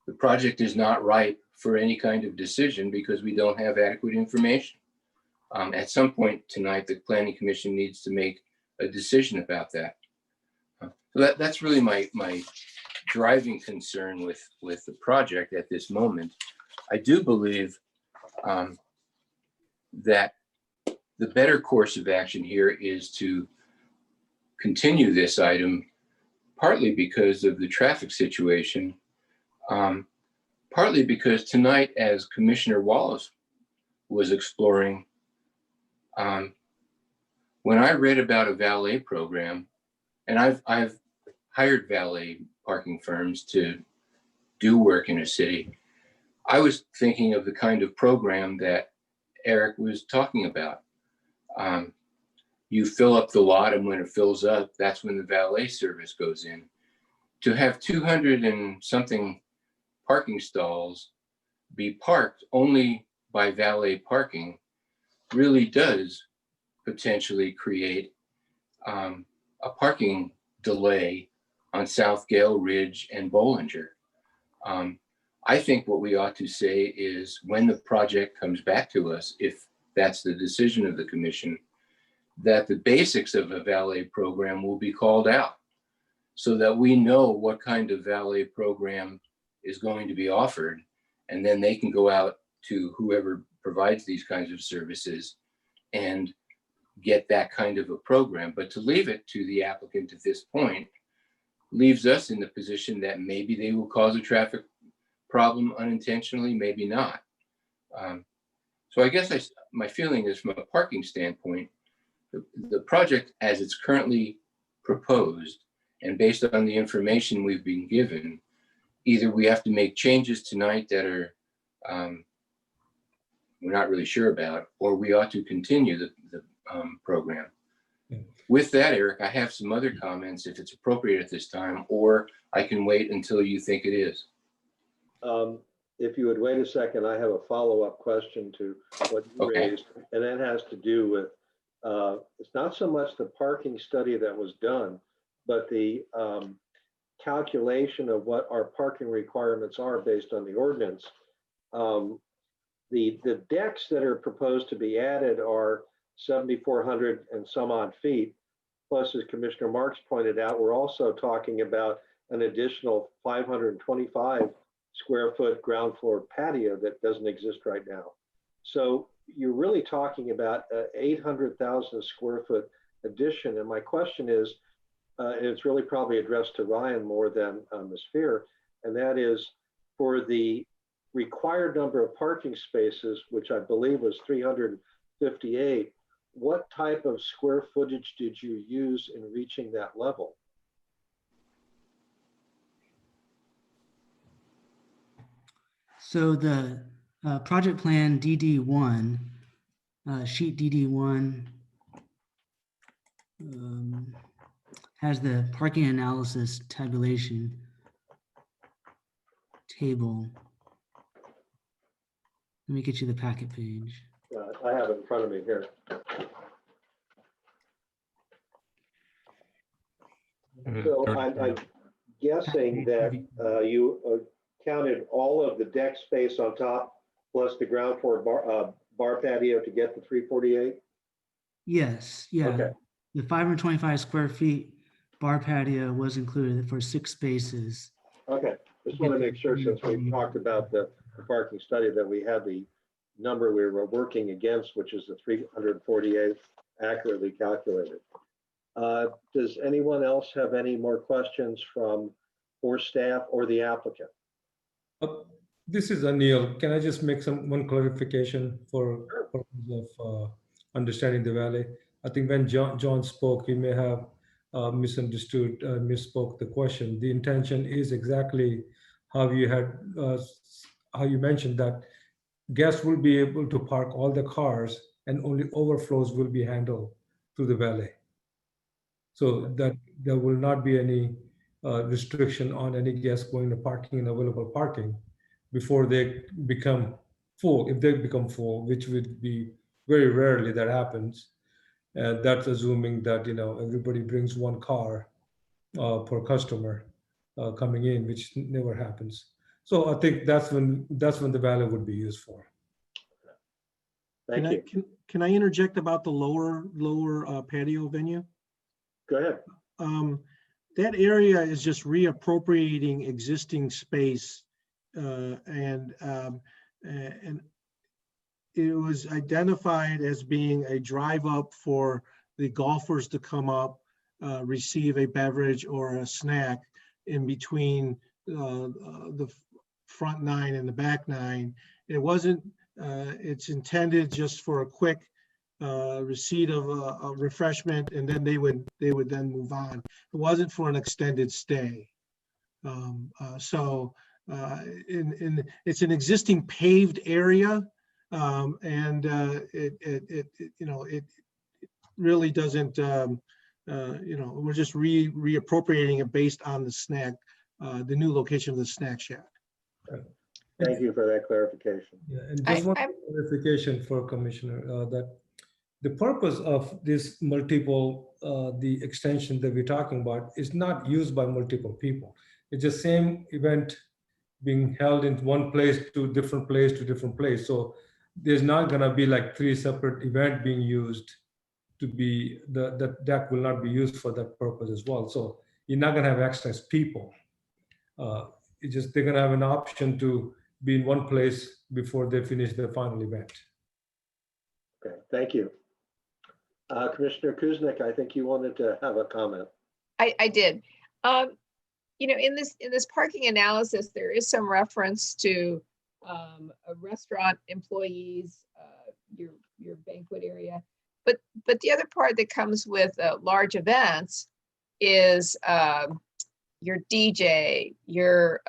the project is not ripe for any kind of decision because we don't have adequate information. At some point tonight, the Planning Commission needs to make a decision about that. So that's really my driving concern with the project at this moment. I do believe that the better course of action here is to continue this item, partly because of the traffic situation, partly because tonight, as Commissioner Wallace was exploring, when I read about a valet program, and I've hired valet parking firms to do work in a city, I was thinking of the kind of program that Eric was talking about. You fill up the lot, and when it fills up, that's when the valet service goes in. To have 200 and something parking stalls be parked only by valet parking really does potentially create a parking delay on South Gale Ridge and Bollinger. I think what we ought to say is when the project comes back to us, if that's the decision of the commission, that the basics of a valet program will be called out so that we know what kind of valet program is going to be offered. And then they can go out to whoever provides these kinds of services and get that kind of a program. But to leave it to the applicant at this point leaves us in the position that maybe they will cause a traffic problem unintentionally, maybe not. So I guess my feeling is, from a parking standpoint, the project as it's currently proposed and based on the information we've been given, either we have to make changes tonight that are we're not really sure about, or we ought to continue the program. With that, Eric, I have some other comments if it's appropriate at this time, or I can wait until you think it is. If you would wait a second, I have a follow-up question to what you raised, and that has to do with, it's not so much the parking study that was done, but the calculation of what our parking requirements are based on the ordinance. The decks that are proposed to be added are 7,400 and some odd feet. Plus, as Commissioner Marks pointed out, we're also talking about an additional 525 square foot ground floor patio that doesn't exist right now. So you're really talking about an 800,000 square foot addition. And my question is, and it's really probably addressed to Ryan more than Ms. Fear, and that is for the required number of parking spaces, which I believe was 358, what type of square footage did you use in reaching that level? So the project plan DD1, sheet DD1 has the parking analysis tabulation table. Let me get you the packet page. I have it in front of me here. So I'm guessing that you counted all of the deck space on top plus the ground floor bar patio to get the 348? Yes, yeah. Okay. The 525 square feet bar patio was included for 6 spaces. Okay, just want to make sure, since we talked about the parking study, that we had the number we were working against, which is the 348 accurately calculated. Does anyone else have any more questions for staff or the applicant? This is Anil. Can I just make one clarification for purpose of understanding the valley? I think when John spoke, he may have misunderstood, misspoke the question. The intention is exactly how you had, how you mentioned that guests will be able to park all the cars and only overflows will be handled through the valet. So that there will not be any restriction on any guests going to parking and available parking before they become full. If they become full, which would be very rarely that happens, that's assuming that everybody brings one car per customer coming in, which never happens. So I think that's when the valet would be used for. Thank you. Can I interject about the lower patio venue? Go ahead. That area is just reappropriating existing space, and it was identified as being a drive up for the golfers to come up, receive a beverage or a snack in between the front 9 and the back 9. It wasn't, it's intended just for a quick receipt of a refreshment, and then they would then move on. It wasn't for an extended stay. It's an existing paved area, and it really doesn't. We're just reappropriating it based on the snack, the new location of the snack shack. Thank you for that clarification. Yeah, and just one clarification for Commissioner, that the purpose of this multiple, the extension that we're talking about is not used by multiple people. It's the same event being held in one place to different place to different place. So there's not gonna be like 3 separate events being used to be, the deck will not be used for that purpose as well. So you're not gonna have access people. It's just, they're gonna have an option to be in one place before they finish the final event. Okay, thank you. Commissioner Kuznick, I think you wanted to have a comment. I did. In this parking analysis, there is some reference to restaurant employees, your banquet area, but the other part that comes with large events is your DJ, your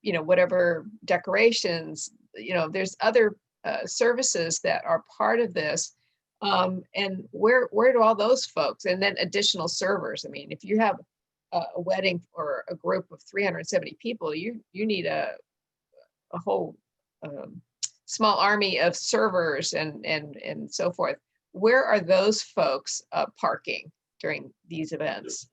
whatever decorations. There's other services that are part of this. And where do all those folks, and then additional servers? I mean, if you have a wedding or a group of 370 people, you need a whole small army of servers and so forth. Where are those folks parking during these events?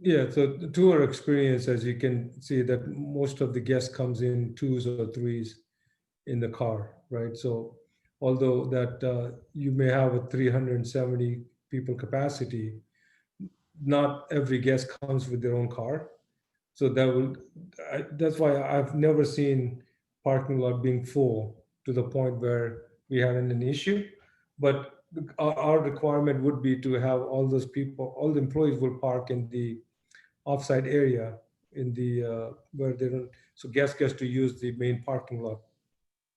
Yeah, so to our experience, as you can see, that most of the guests comes in 2s or 3s, in the car, right? So although that you may have a 370 people capacity, not every guest comes with their own car. So that's why I've never seen parking lot being full to the point where we had an issue. But our requirement would be to have all those people, all the employees will park in the offsite area in the where they don't, so guests get to use the main parking lot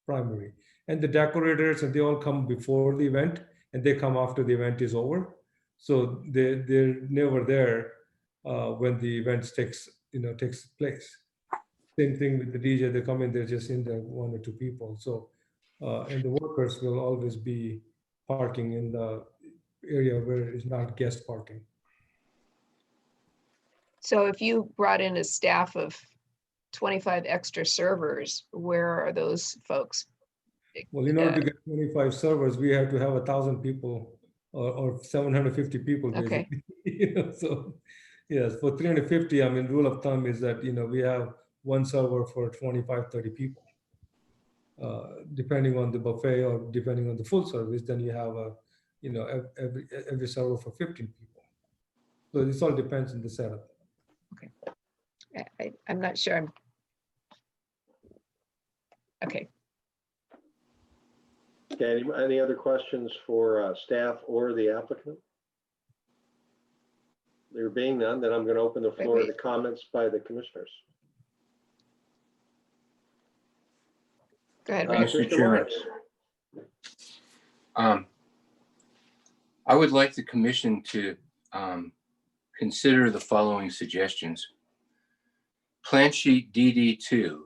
primary. And the decorators, and they all come before the event and they come after the event is over. So they're never there when the event takes place. Same thing with the DJ, they come in, they're just in there, 1 or 2 people. So and the workers will always be parking in the area where it's not guest parking. So if you brought in a staff of 25 extra servers, where are those folks? Well, in order to get 25 servers, we have to have 1,000 people or 750 people, basically. Okay. So yes, for 350, I mean, rule of thumb is that, we have 1 server for 25, 30 people. Depending on the buffet or depending on the full service, then you have every server for 15 people. So this all depends on the setup. Okay. I'm not sure. Okay. Okay, any other questions for staff or the applicant? There being none, then I'm going to open the floor to comments by the commissioners. Go ahead, Mr. Chairman. I would like the commission to consider the following suggestions. Plan sheet DD2.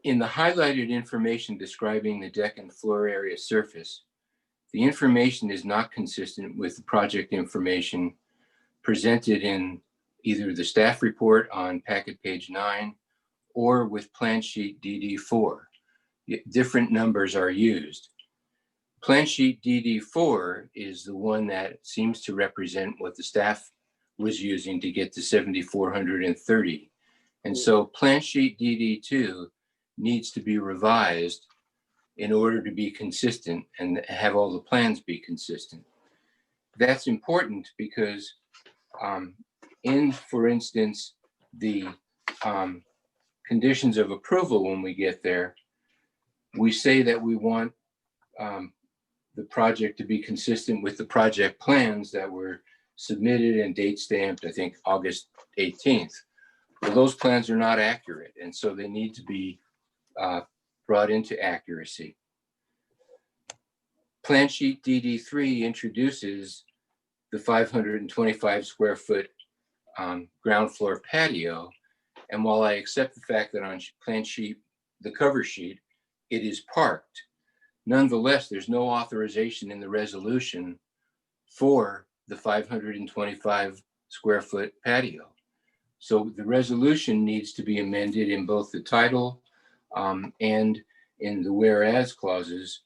In the highlighted information describing the deck and floor area surface, the information is not consistent with the project information presented in either the staff report on packet page 9 or with plan sheet DD4. Different numbers are used. Plan sheet DD4 is the one that seems to represent what the staff was using to get to 7,430. And so plan sheet DD2 needs to be revised in order to be consistent and have all the plans be consistent. That's important because for instance, the conditions of approval when we get there, we say that we want the project to be consistent with the project plans that were submitted and date stamped, I think, August 18th. Well, those plans are not accurate, and so they need to be brought into accuracy. Plan sheet DD3 introduces the 525 square foot ground floor patio. And while I accept the fact that on plan sheet, the cover sheet, it is parked, nonetheless, there's no authorization in the resolution for the 525 square foot patio. So the resolution needs to be amended in both the title and in the whereas clauses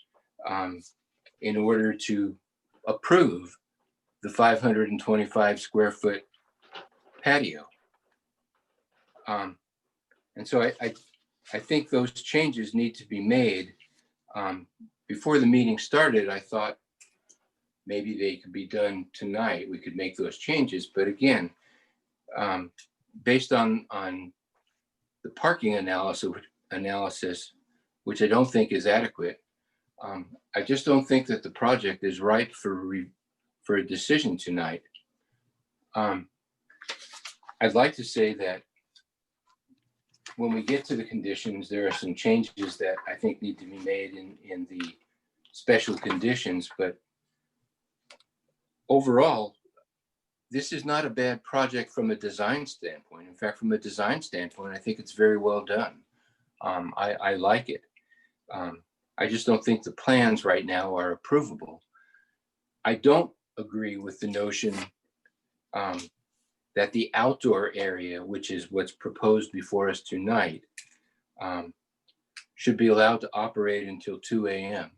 in order to approve the 525 square foot patio. And so I think those changes need to be made. Before the meeting started, I thought maybe they could be done tonight. We could make those changes. But again, based on the parking analysis, which I don't think is adequate, I just don't think that the project is ripe for a decision tonight. I'd like to say that when we get to the conditions, there are some changes that I think need to be made in the special conditions, but overall, this is not a bad project from a design standpoint. In fact, from a design standpoint, I think it's very well done. I like it. I just don't think the plans right now are approvable. I don't agree with the notion that the outdoor area, which is what's proposed before us tonight, should be allowed to operate until 2 a.m.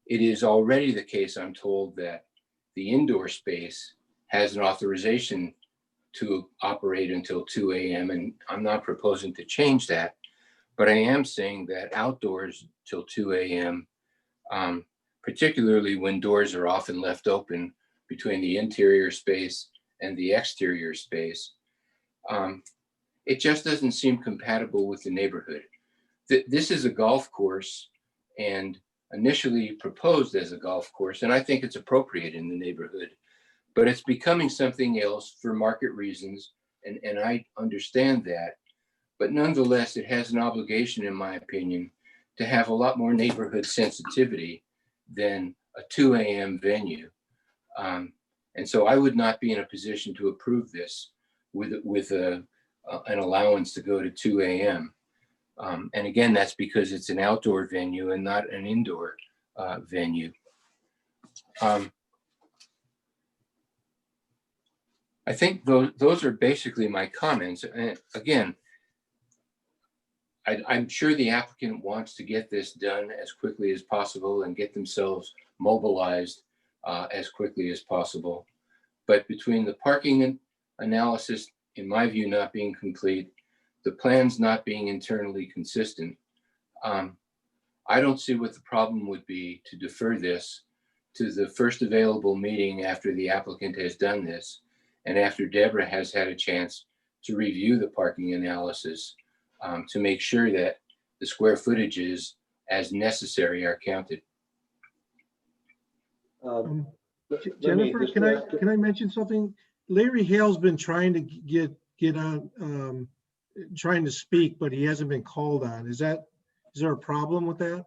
It is already the case, I'm told, that the indoor space has an authorization to operate until 2 a.m. and I'm not proposing to change that. But I am saying that outdoors till 2 a.m., particularly when doors are often left open between the interior space and the exterior space, it just doesn't seem compatible with the neighborhood. This is a golf course and initially proposed as a golf course, and I think it's appropriate in the neighborhood, but it's becoming something else for market reasons, and I understand that. But nonetheless, it has an obligation, in my opinion, to have a lot more neighborhood sensitivity than a 2 a.m. venue. And so I would not be in a position to approve this with an allowance to go to 2 a.m. And again, that's because it's an outdoor venue and not an indoor venue. I think those are basically my comments. And again, I'm sure the applicant wants to get this done as quickly as possible and get themselves mobilized as quickly as possible. But between the parking analysis, in my view, not being complete, the plans not being internally consistent, I don't see what the problem would be to defer this to the first available meeting after the applicant has done this and after Deborah has had a chance to review the parking analysis to make sure that the square footages as necessary are counted. Jennifer, can I mention something? Larry Hale's been trying to get on, trying to speak, but he hasn't been called on. Is there a problem with that?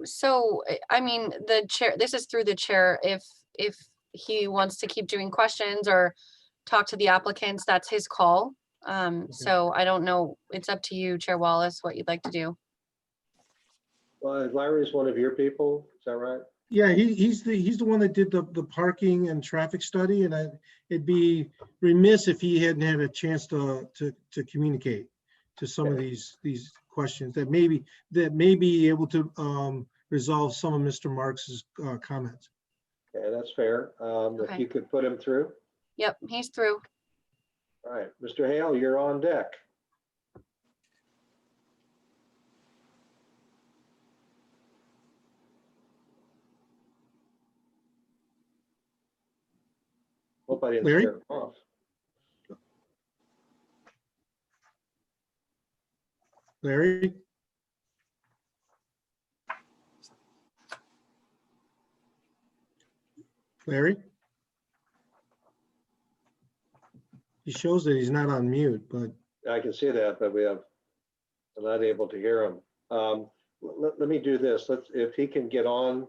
So, I mean, the chair, this is through the chair. If he wants to keep doing questions or talk to the applicants, that's his call. So I don't know. It's up to you, Chair Wallace, what you'd like to do. Well, Larry's one of your people, is that right? Yeah, he's the one that did the parking and traffic study, and it'd be remiss if he hadn't had a chance to communicate to some of these questions that may be able to resolve some of Mr. Marks's comments. Okay, that's fair. If you could put him through. Yep, he's through. All right, Mr. Hale, you're on deck. Hope I didn't Larry? scare him off. Larry? Larry? He shows that he's not on mute, but I can see that, but I'm not able to hear him. Let me do this. If he can get on,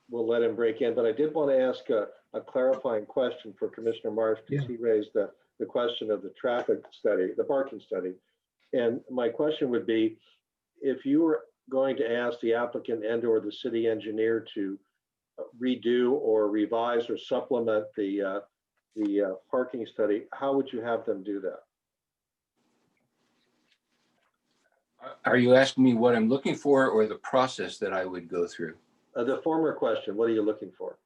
we'll let him break in. But I did want to ask a clarifying question for Commissioner Marsh, because he raised the question of the traffic study, the parking study. And my question would be, if you were going to ask the applicant and/or the city engineer to redo or revise or supplement the parking study, how would you have them do that? Are you asking me what I'm looking for or the process that I would go through? The former question, what are you looking for?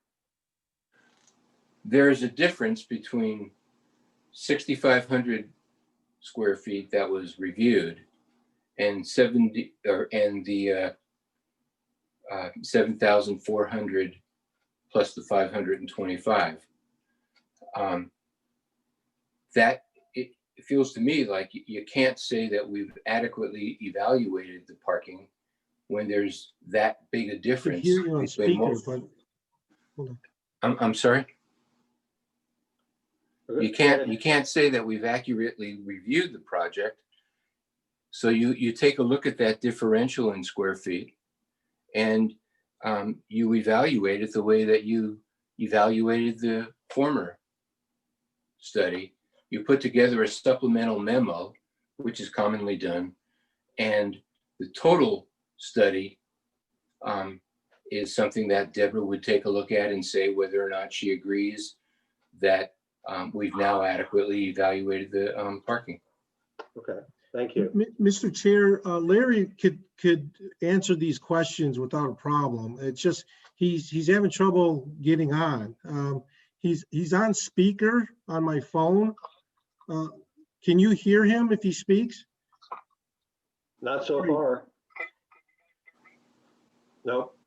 There is a difference between 6,500 square feet that was reviewed and 7,400 plus the 525. That it feels to me like you can't say that we've adequately evaluated the parking when there's that big a difference between most. I'm sorry. You can't say that we've accurately reviewed the project. So you take a look at that differential in square feet and you evaluate it the way that you evaluated the former study. You put together a supplemental memo, which is commonly done, and the total study is something that Deborah would take a look at and say whether or not she agrees that we've now adequately evaluated the parking. Okay, thank you. Mr. Chair, Larry could answer these questions without a problem. It's just he's having trouble getting on. He's on speaker on my phone. Can you hear him if he speaks? Not so far. Nope.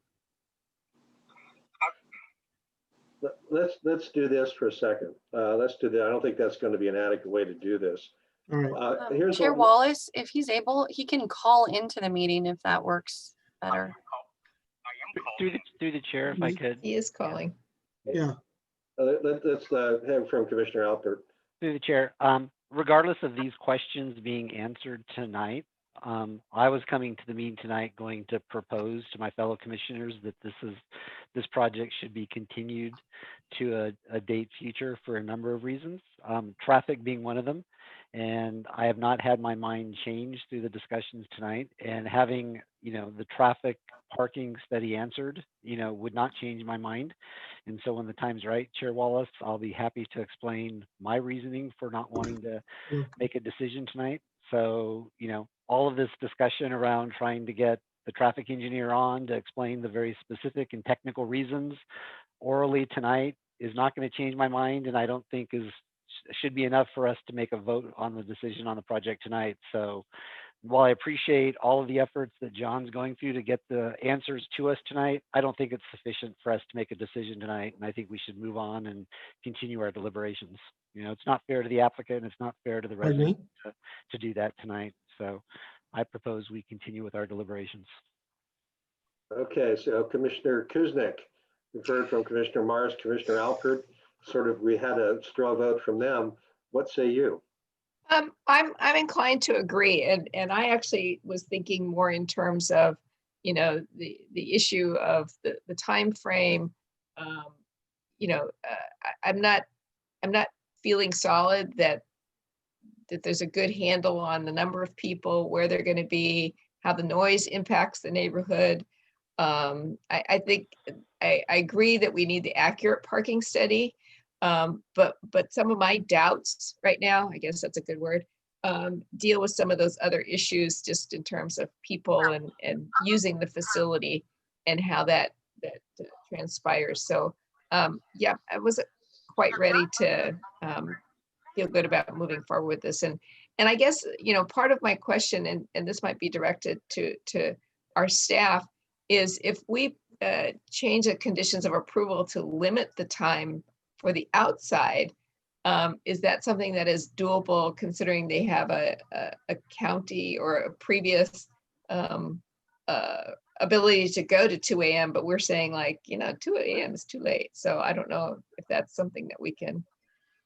Let's do this for a second. Let's do that. I don't think that's going to be an adequate way to do this. All right. Here's Chair what, Wallace, if he's able, he can call into the meeting if that works better. Through the chair, if I could. He is calling. Yeah. let's have from Commissioner Alpert. Through the chair, regardless of these questions being answered tonight, I was coming to the meeting tonight going to propose to my fellow commissioners that this project should be continued to a date future for a number of reasons, traffic being one of them. And I have not had my mind changed through the discussions tonight, and having, the traffic parking study answered, would not change my mind. And so when the time's right, Chair Wallace, I'll be happy to explain my reasoning for not wanting to make a decision tonight. So, all of this discussion around trying to get the traffic engineer on to explain the very specific and technical reasons orally tonight is not going to change my mind, and I don't think should be enough for us to make a vote on the decision on the project tonight. So while I appreciate all of the efforts that John's going through to get the answers to us tonight, I don't think it's sufficient for us to make a decision tonight. And I think we should move on and continue our deliberations. It's not fair to the applicant, it's not fair to the resident to do that tonight. So I propose we continue with our deliberations. Okay, so Commissioner Kuznick, we've heard from Commissioner Mars, Commissioner Alpert. We had a straw vote from them. What say you? I'm inclined to agree, and I actually was thinking more in terms of, the issue of the time frame. I'm not feeling solid that there's a good handle on the number of people, where they're going to be, how the noise impacts the neighborhood. I think I agree that we need the accurate parking study. But some of my doubts right now, I guess that's a good word, deal with some of those other issues just in terms of people and using the facility and how that transpires. So yeah, I wasn't quite ready to feel good about moving forward with this. And I guess, part of my question, and this might be directed to our staff, is if we change the conditions of approval to limit the time for the outside, is that something that is doable, considering they have a county or a previous ability to go to 2 a.m., but we're saying 2 a.m. is too late. So I don't know if that's something that we can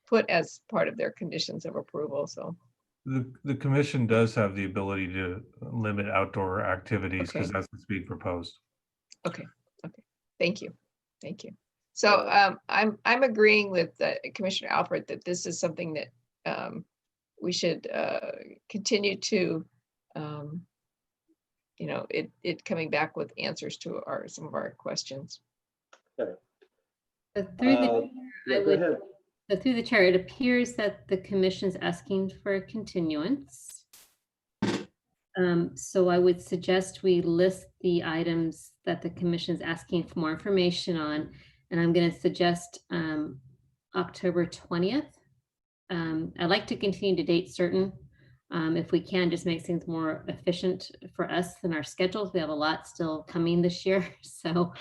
put as part of their conditions of approval. So the commission does have the ability to limit outdoor activities because that's what's being proposed. Okay. Thank you. So I'm agreeing with Commissioner Alpert that this is something that we should continue to, it coming back with answers to some of our questions. Okay. Through the chair, it appears that the commission's asking for a continuance. So I would suggest we list the items that the commission's asking for more information on. And I'm going to suggest October 20th. I'd like to continue to date certain. If we can, just make things more efficient for us and our schedules. We have a lot still coming this year. So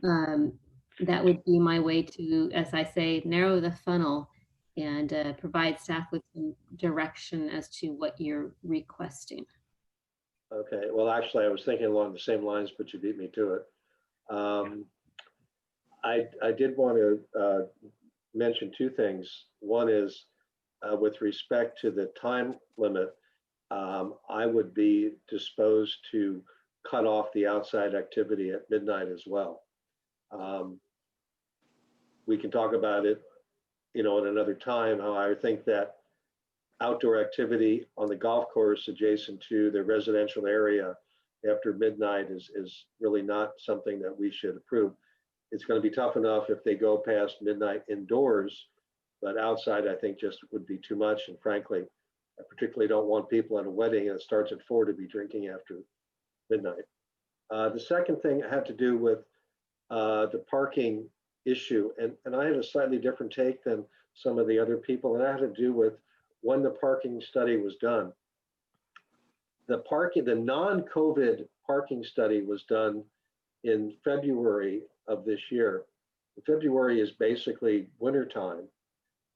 that would be my way to, as I say, narrow the funnel and provide staff with some direction as to what you're requesting. Okay, well, actually, I was thinking along the same lines, but you beat me to it. I did want to mention two things. One is with respect to the time limit, I would be disposed to cut off the outside activity at midnight as well. We can talk about it, at another time, how I think that outdoor activity on the golf course adjacent to the residential area after midnight is really not something that we should approve. It's going to be tough enough if they go past midnight indoors, but outside I think just would be too much. And frankly, I particularly don't want people at a wedding and it starts at 4 to be drinking after midnight. The second thing had to do with the parking issue. And I had a slightly different take than some of the other people. And that had to do with when the parking study was done. the non-COVID parking study was done in February of this year. February is basically wintertime.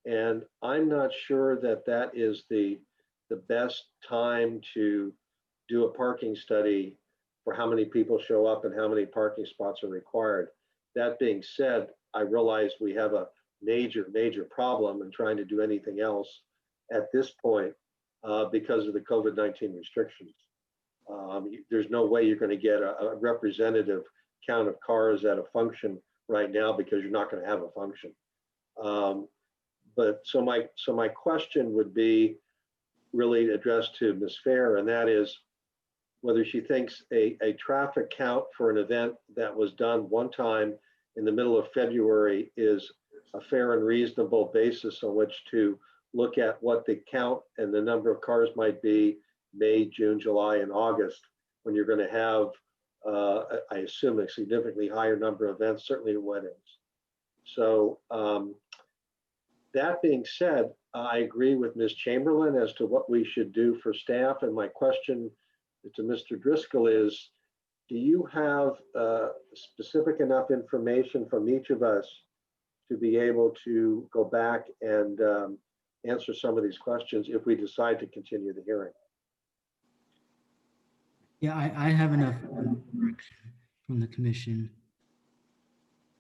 And I'm not sure that that is the best time to do a parking study for how many people show up and how many parking spots are required. That being said, I realize we have a major problem in trying to do anything else at this point because of the COVID-19 restrictions. There's no way you're going to get a representative count of cars at a function right now because you're not going to have a function. But so my question would be really addressed to Ms. Fair, and that is whether she thinks a traffic count for an event that was done one time in the middle of February is a fair and reasonable basis on which to look at what the count and the number of cars might be May, June, July, and August, when you're going to have, I assume, a significantly higher number of events, certainly weddings. So that being said, I agree with Ms. Chamberlain as to what we should do for staff. And my question to Mr. Driscoll is, do you have specific enough information from each of us to be able to go back and answer some of these questions if we decide to continue the hearing? Yeah, I have enough direction from the commission.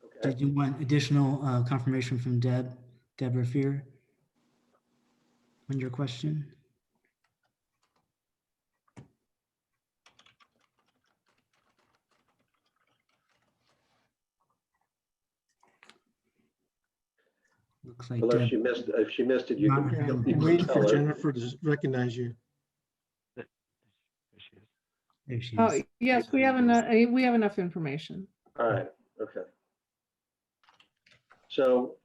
Okay. Did you want additional confirmation from Deborah Fear on your question? Looks like Well, if Deb, she missed it, you Not can, available. you can Wait tell for her. Jennifer to recognize you. there she Oh, is. yes, we have enough information. All right, okay. So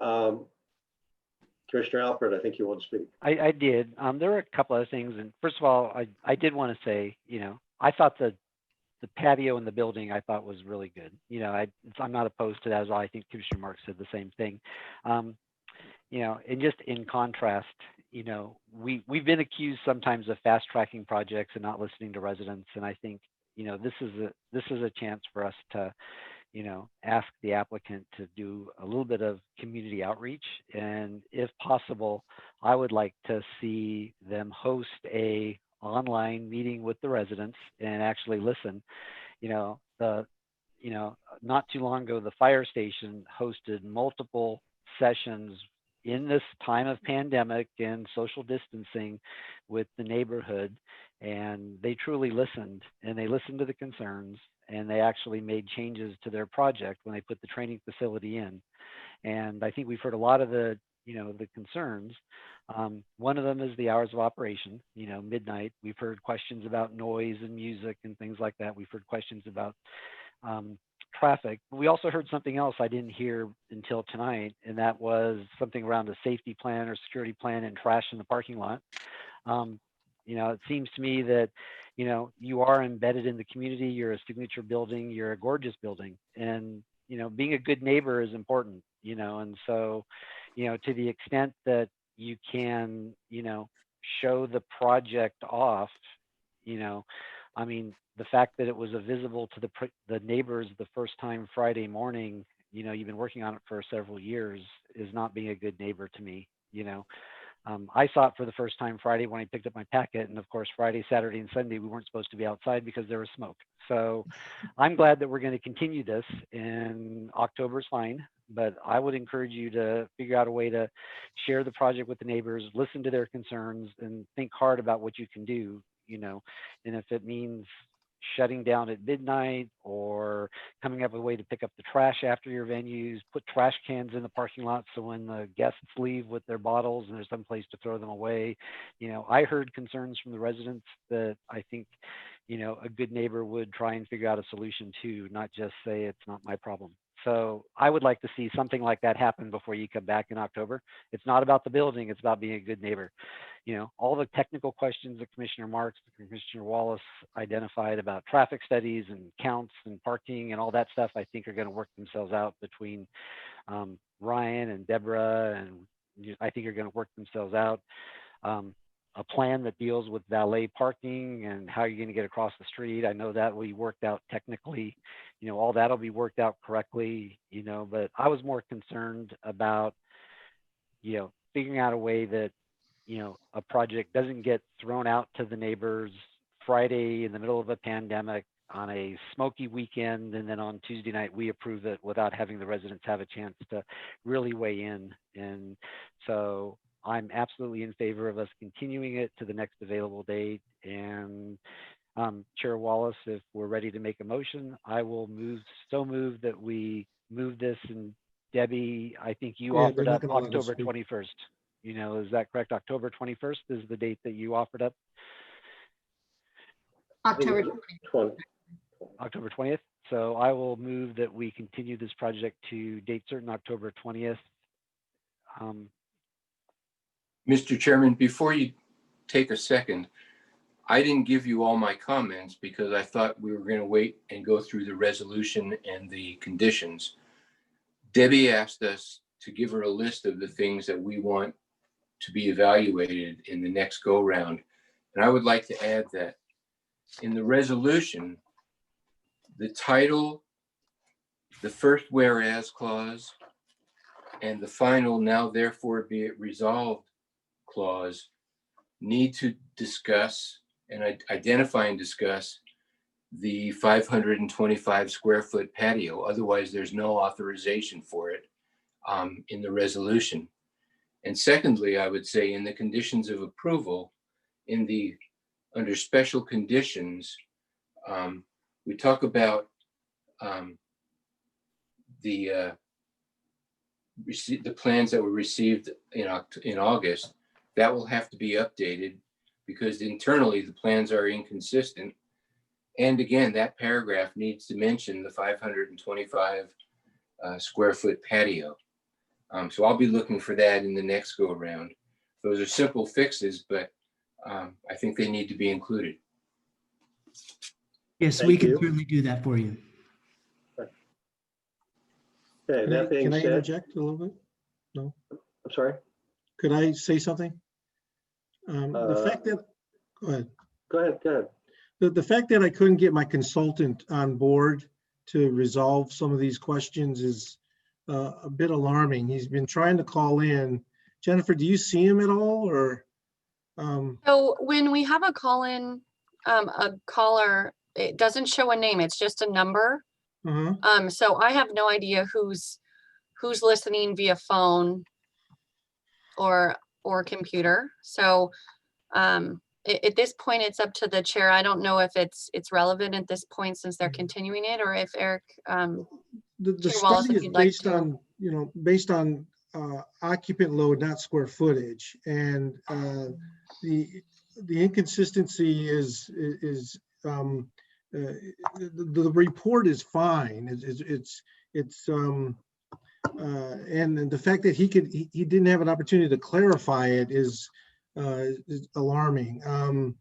Commissioner Alpert, I think you want to speak. I did. There were a couple of things. And first of all, I did want to say, I thought the patio in the building I thought was really good. I'm not opposed to that at all. I think Commissioner Marks said the same thing. And just in contrast, we've been accused sometimes of fast tracking projects and not listening to residents. And I think, this is a chance for us to, ask the applicant to do a little bit of community outreach. And if possible, I would like to see them host a online meeting with the residents and actually listen. Not too long ago, the fire station hosted multiple sessions in this time of pandemic and social distancing with the neighborhood, and they truly listened, and they listened to the concerns, and they actually made changes to their project when they put the training facility in. And I think we've heard a lot of the concerns. One of them is the hours of operation, midnight. We've heard questions about noise and music and things like that. We've heard questions about traffic. We also heard something else I didn't hear until tonight, and that was something around a safety plan or security plan and trash in the parking lot. It seems to me that, you are embedded in the community, you're a signature building, you're a gorgeous building, and, being a good neighbor is important, and so, to the extent that you can, show the project off, the fact that it was visible to the neighbors the first time Friday morning, you've been working on it for several years, is not being a good neighbor to me. I saw it for the first time Friday when I picked up my packet, and of course Friday, Saturday, and Sunday we weren't supposed to be outside because there was smoke. So I'm glad that we're going to continue this, and October is fine, but I would encourage you to figure out a way to share the project with the neighbors, listen to their concerns, and think hard about what you can do. And if it means shutting down at midnight or coming up with a way to pick up the trash after your venues, put trash cans in the parking lot so when the guests leave with their bottles and there's some place to throw them away. I heard concerns from the residents that I think, a good neighbor would try and figure out a solution to, not just say it's not my problem. So I would like to see something like that happen before you come back in October. It's not about the building, it's about being a good neighbor. All the technical questions that Commissioner Marks and Commissioner Wallace identified about traffic studies and counts and parking and all that stuff, I think are going to work themselves out between Ryan and Deborah, and I think are going to work themselves out. a plan that deals with valet parking and how you're going to get across the street. I know that will be worked out technically, all that'll be worked out correctly, but I was more concerned about, figuring out a way that, a project doesn't get thrown out to the neighbors Friday in the middle of a pandemic on a smoky weekend, and then on Tuesday night we approve it without having the residents have a chance to really weigh in. And so I'm absolutely in favor of us continuing it to the next available date. And Chair Wallace, if we're ready to make a motion, I will move that we move this. And Debbie, I think you offered up October 21st. Is that correct? October 21st is the date that you offered up? October 20th. October 20th. So I will move that we continue this project to date certain October 20th. Mr. Chairman, before you take a second, I didn't give you all my comments because I thought we were going to wait and go through the resolution and the conditions. Debbie asked us to give her a list of the things that we want to be evaluated in the next go round. And I would like to add that in the resolution, the title, the first whereas clause, and the final now therefore be it resolved clause need to discuss and identify and discuss the 525 square foot patio. Otherwise, there's no authorization for it in the resolution. And secondly, I would say in the conditions of approval, under special conditions, we talk about the plans that were received in August. That will have to be updated because internally the plans are inconsistent. And again, that paragraph needs to mention the 525 square foot patio. So I'll be looking for that in the next go around. Those are simple fixes, but I think they need to be included. Yes, Thank we can you. certainly do that for you. Okay, that being Can I said, interject a little bit? No, I'm sorry. could I say something? The fact that, go ahead. Go ahead. The fact that I couldn't get my consultant on board to resolve some of these questions is a bit alarming. He's been trying to call in. Jennifer, do you see him at all, or? So when we have a call-in, a caller, it doesn't show a name, it's just a number. So I have no idea who's listening via phone or computer. So at this point, it's up to the chair. I don't know if it's relevant at this point since they're continuing it, or if Eric, The Chair Wallace, study if is you'd like based to. on, based on occupant load, not square footage. And the inconsistency is the report is fine. And the fact that he didn't have an opportunity to clarify it is alarming. And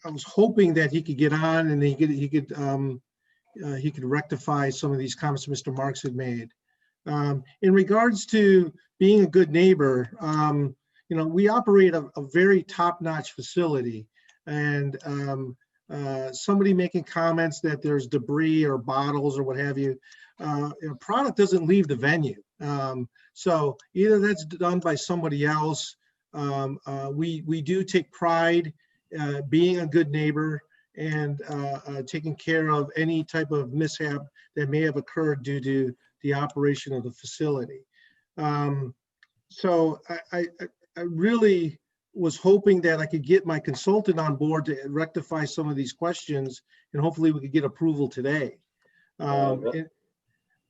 I was hoping that he could get on and he could rectify some of these comments Mr. Marks had made. In regards to being a good neighbor, we operate a very top-notch facility, and somebody making comments that there's debris or bottles or what have you, product doesn't leave the venue. So either that's done by somebody else. We do take pride being a good neighbor and taking care of any type of mishap that may have occurred due to the operation of the facility. So I really was hoping that I could get my consultant on board to rectify some of these questions, and hopefully we could get approval today. Well,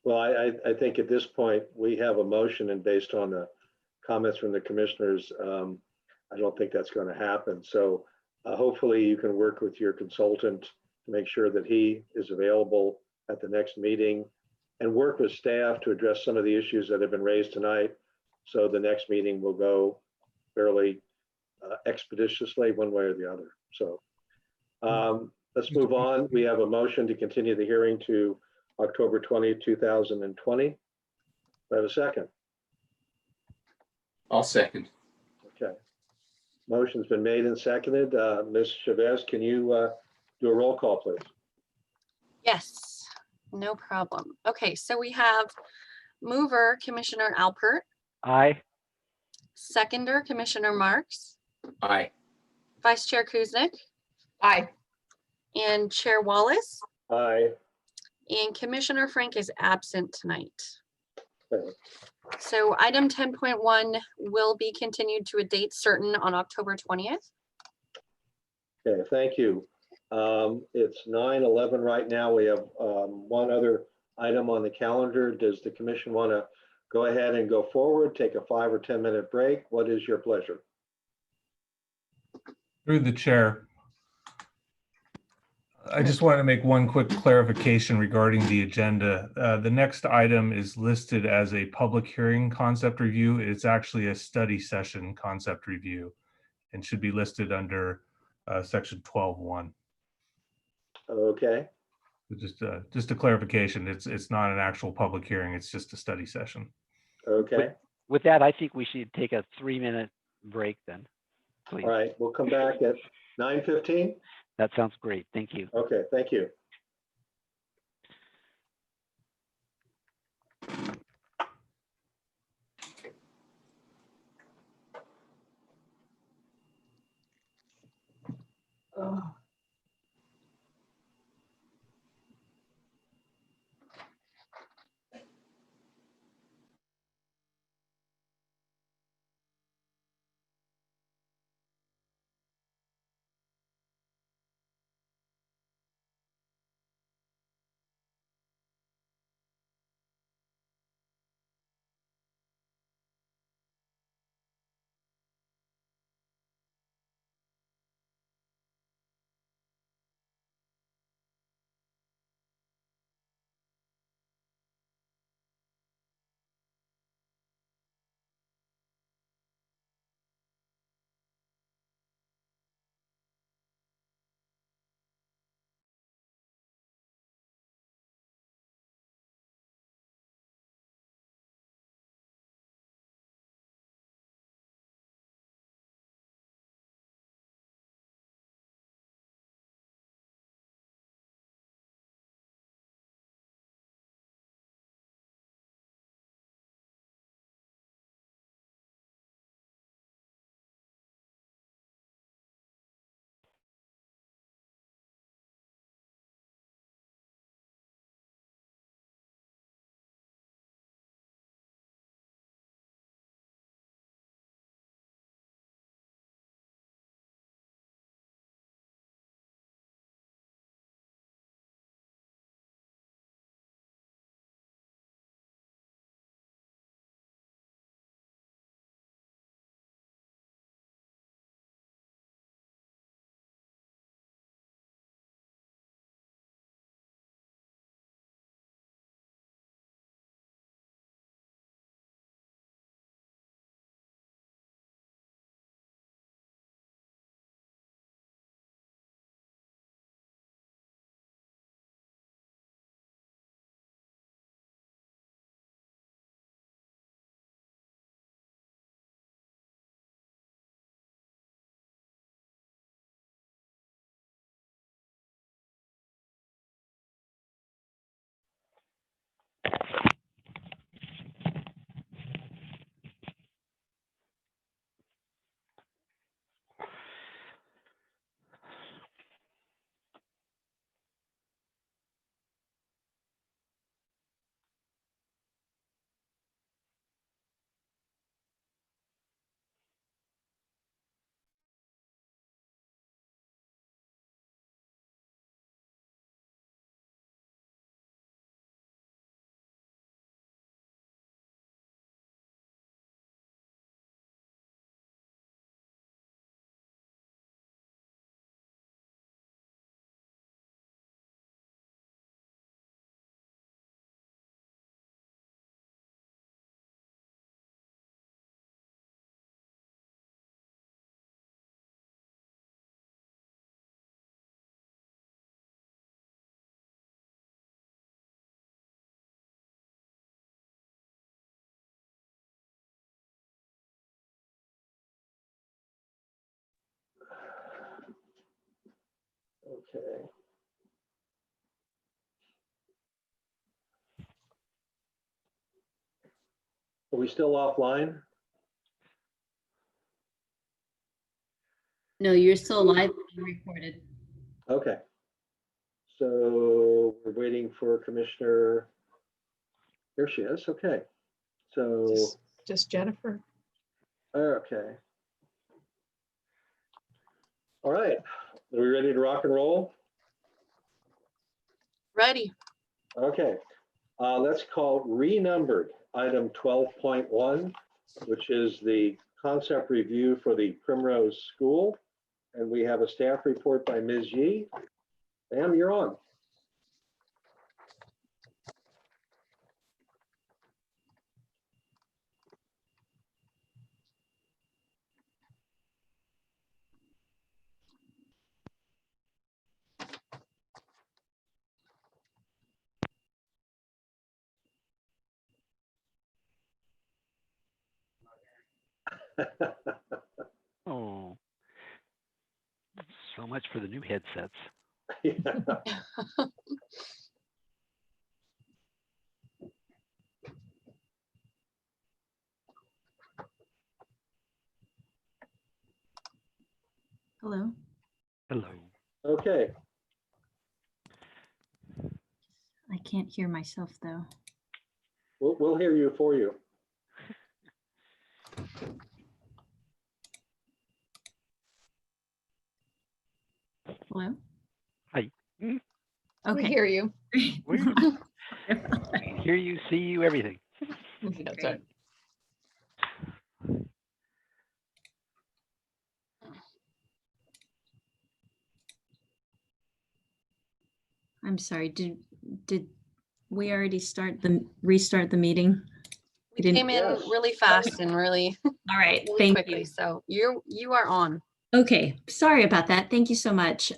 I think at this point we have a motion, and based on the comments from the commissioners, I don't think that's going to happen. So hopefully you can work with your consultant to make sure that he is available at the next meeting, and work with staff to address some of the issues that have been raised tonight. So the next meeting will go fairly expeditiously one way or the other. So let's move on. We have a motion to continue the hearing to October 20, 2020. Do I have a second? I'll second. Okay. Motion's been made and seconded. Ms. Chavez, can you do a roll call, please? Yes, no problem. Okay, so we have mover Commissioner Alpert, Aye. seconder Commissioner Marks, Aye. Vice Chair Kuznick, Aye. and Chair Wallace, Aye. and Commissioner Frank is absent tonight. Okay. So item 10.1 will be continued to a date certain on October 20th. Okay, thank you. It's 9:11 right now. We have one other item on the calendar. Does the commission want to go ahead and go forward, take a 5 or 10-minute break? What is your pleasure? Through the chair, I just want to make one quick clarification regarding the agenda. The next item is listed as a public hearing concept review. It's actually a study session concept review and should be listed under section 12.1. Okay. Just a clarification. It's not an actual public hearing. It's just a study session. Okay. With that, I think we should take a 3-minute break then, please. All right. We'll come back at 9:15. That sounds great. Thank you. Okay. Thank you. Oh. Okay. Are we still offline? No, you're still live and recorded. Okay. So we're waiting for Commissioner. Here she is. Okay. So, Just Jennifer. okay. All right. Are we ready to rock and roll? Ready. Okay. Let's call renumbered item 12.1, which is the concept review for the Primrose School. And we have a staff report by Ms. Yee. Ma'am, you're on. Oh, so much for the new headsets. Yeah. Hello. Hello. Okay. I can't hear myself though. We'll hear you for you. Hello. Hi. We Okay. hear you. We hear you, see you, everything. That's right. I'm sorry. Did we already restart the meeting? We came in really fast and really, All right. really Thank quickly. you. So you are on. Okay, sorry about that. Thank you so much.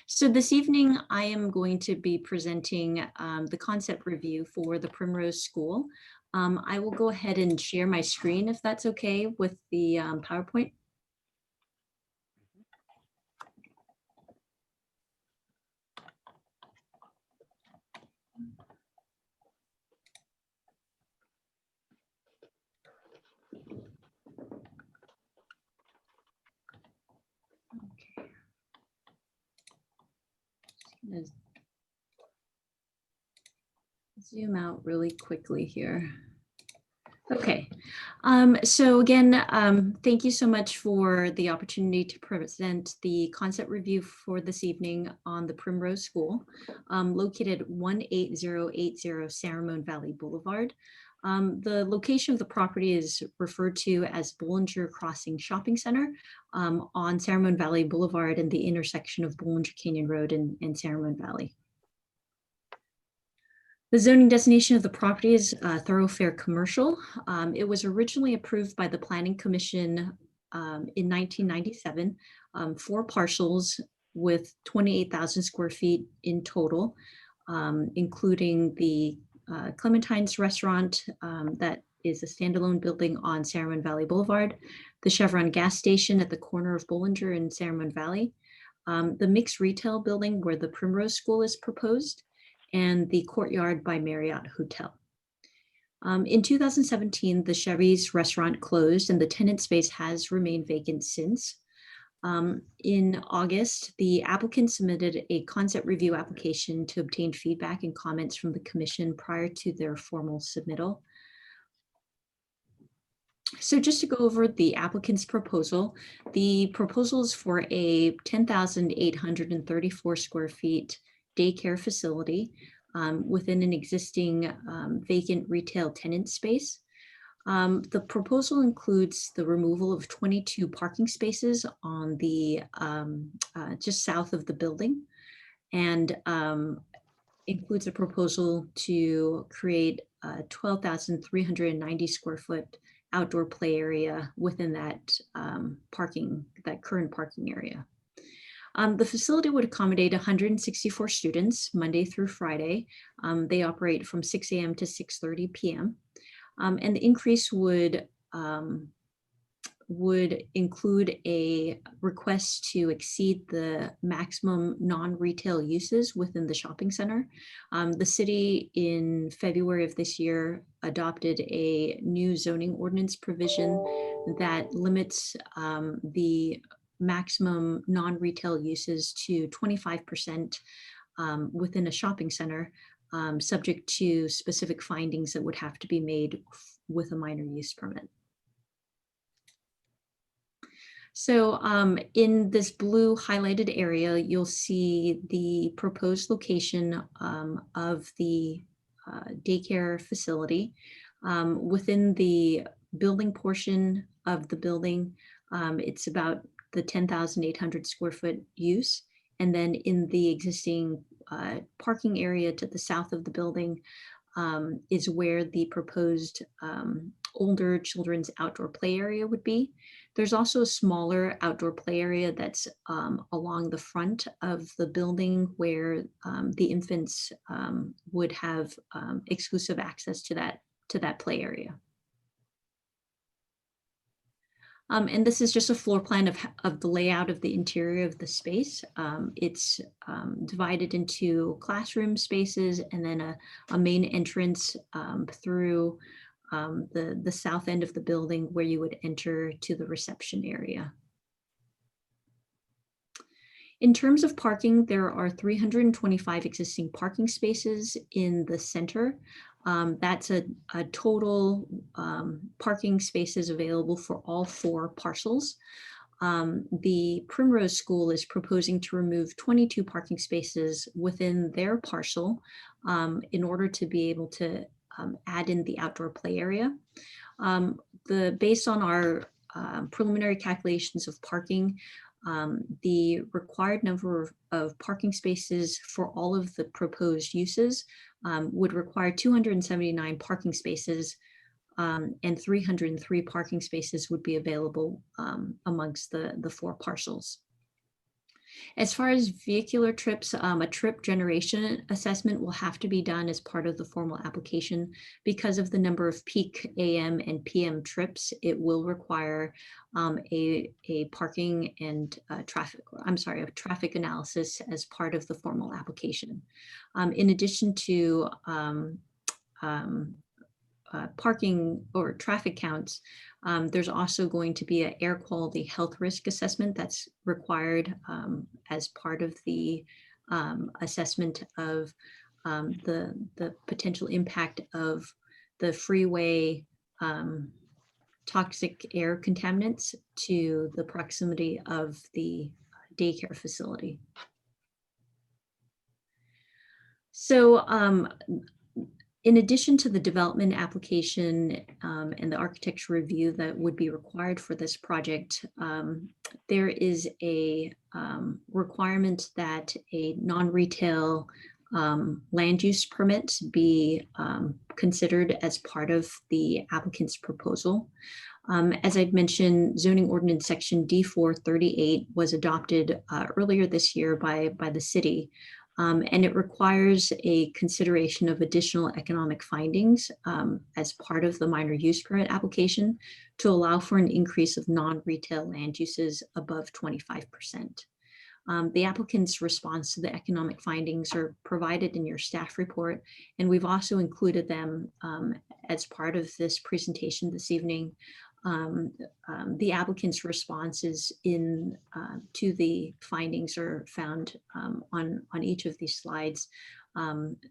So this evening, I am going to be presenting the concept review for the Primrose School. I will go ahead and share my screen if that's okay with the PowerPoint. Just gonna zoom out really quickly here. Okay, so again, thank you so much for the opportunity to present the concept review for this evening on the Primrose School, located at 18080 Saramone Valley Boulevard. The location of the property is referred to as Bollinger Crossing Shopping Center on Saramone Valley Boulevard and the intersection of Bollinger Canyon Road and Saramone Valley. The zoning designation of the property is thoroughfare commercial. It was originally approved by the Planning Commission in 1997 for parcels with 28,000 square feet in total, including the Clementine's restaurant that is a standalone building on Saramone Valley Boulevard, the Chevron gas station at the corner of Bollinger and Saramone Valley, the mixed retail building where the Primrose School is proposed, and the Courtyard by Marriott Hotel. In 2017, the Chevy's restaurant closed and the tenant space has remained vacant since. In August, the applicant submitted a concept review application to obtain feedback and comments from the commission prior to their formal submittal. So just to go over the applicant's proposal, the proposal is for a 10,834 square feet daycare facility within an existing vacant retail tenant space. The proposal includes the removal of 22 parking spaces on the just south of the building, and includes a proposal to create a 12,390 square foot outdoor play area within that current parking area. The facility would accommodate 164 students Monday through Friday. They operate from 6 a.m. to 6:30 p.m. And the increase would would include a request to exceed the maximum non-retail uses within the shopping center. The city in February of this year adopted a new zoning ordinance provision that limits the maximum non-retail uses to 25% within a shopping center, subject to specific findings that would have to be made with a minor use permit. So in this blue highlighted area, you'll see the proposed location of the daycare facility. Within the building portion of the building, it's about the 10,800 square foot use. And then in the existing parking area to the south of the building is where the proposed older children's outdoor play area would be. There's also a smaller outdoor play area that's along the front of the building where the infants would have exclusive access to that play area. And this is just a floor plan of the layout of the interior of the space. It's divided into classroom spaces and then a main entrance through the south end of the building where you would enter to the reception area. In terms of parking, there are 325 existing parking spaces in the center. That's a total parking spaces available for all 4 parcels. The Primrose School is proposing to remove 22 parking spaces within their parcel in order to be able to add in the outdoor play area. Based on our preliminary calculations of parking, the required number of parking spaces for all of the proposed uses would require 279 parking spaces, and 303 parking spaces would be available amongst the 4 parcels. As far as vehicular trips, a trip generation assessment will have to be done as part of the formal application. Because of the number of peak AM and PM trips, it will require a parking and a traffic analysis as part of the formal application. In addition to parking or traffic counts, there's also going to be an air quality health risk assessment that's required as part of the assessment of the potential impact of the freeway toxic air contaminants to the proximity of the daycare facility. So in addition to the development application and the architecture review that would be required for this project, there is a requirement that a non-retail land use permit be considered as part of the applicant's proposal. As I'd mentioned, zoning ordinance section D438 was adopted earlier this year by the city. And it requires a consideration of additional economic findings as part of the minor use permit application to allow for an increase of non-retail land uses above 25%. The applicant's response to the economic findings are provided in your staff report, and we've also included them as part of this presentation this evening. The applicant's responses to the findings are found on each of these slides.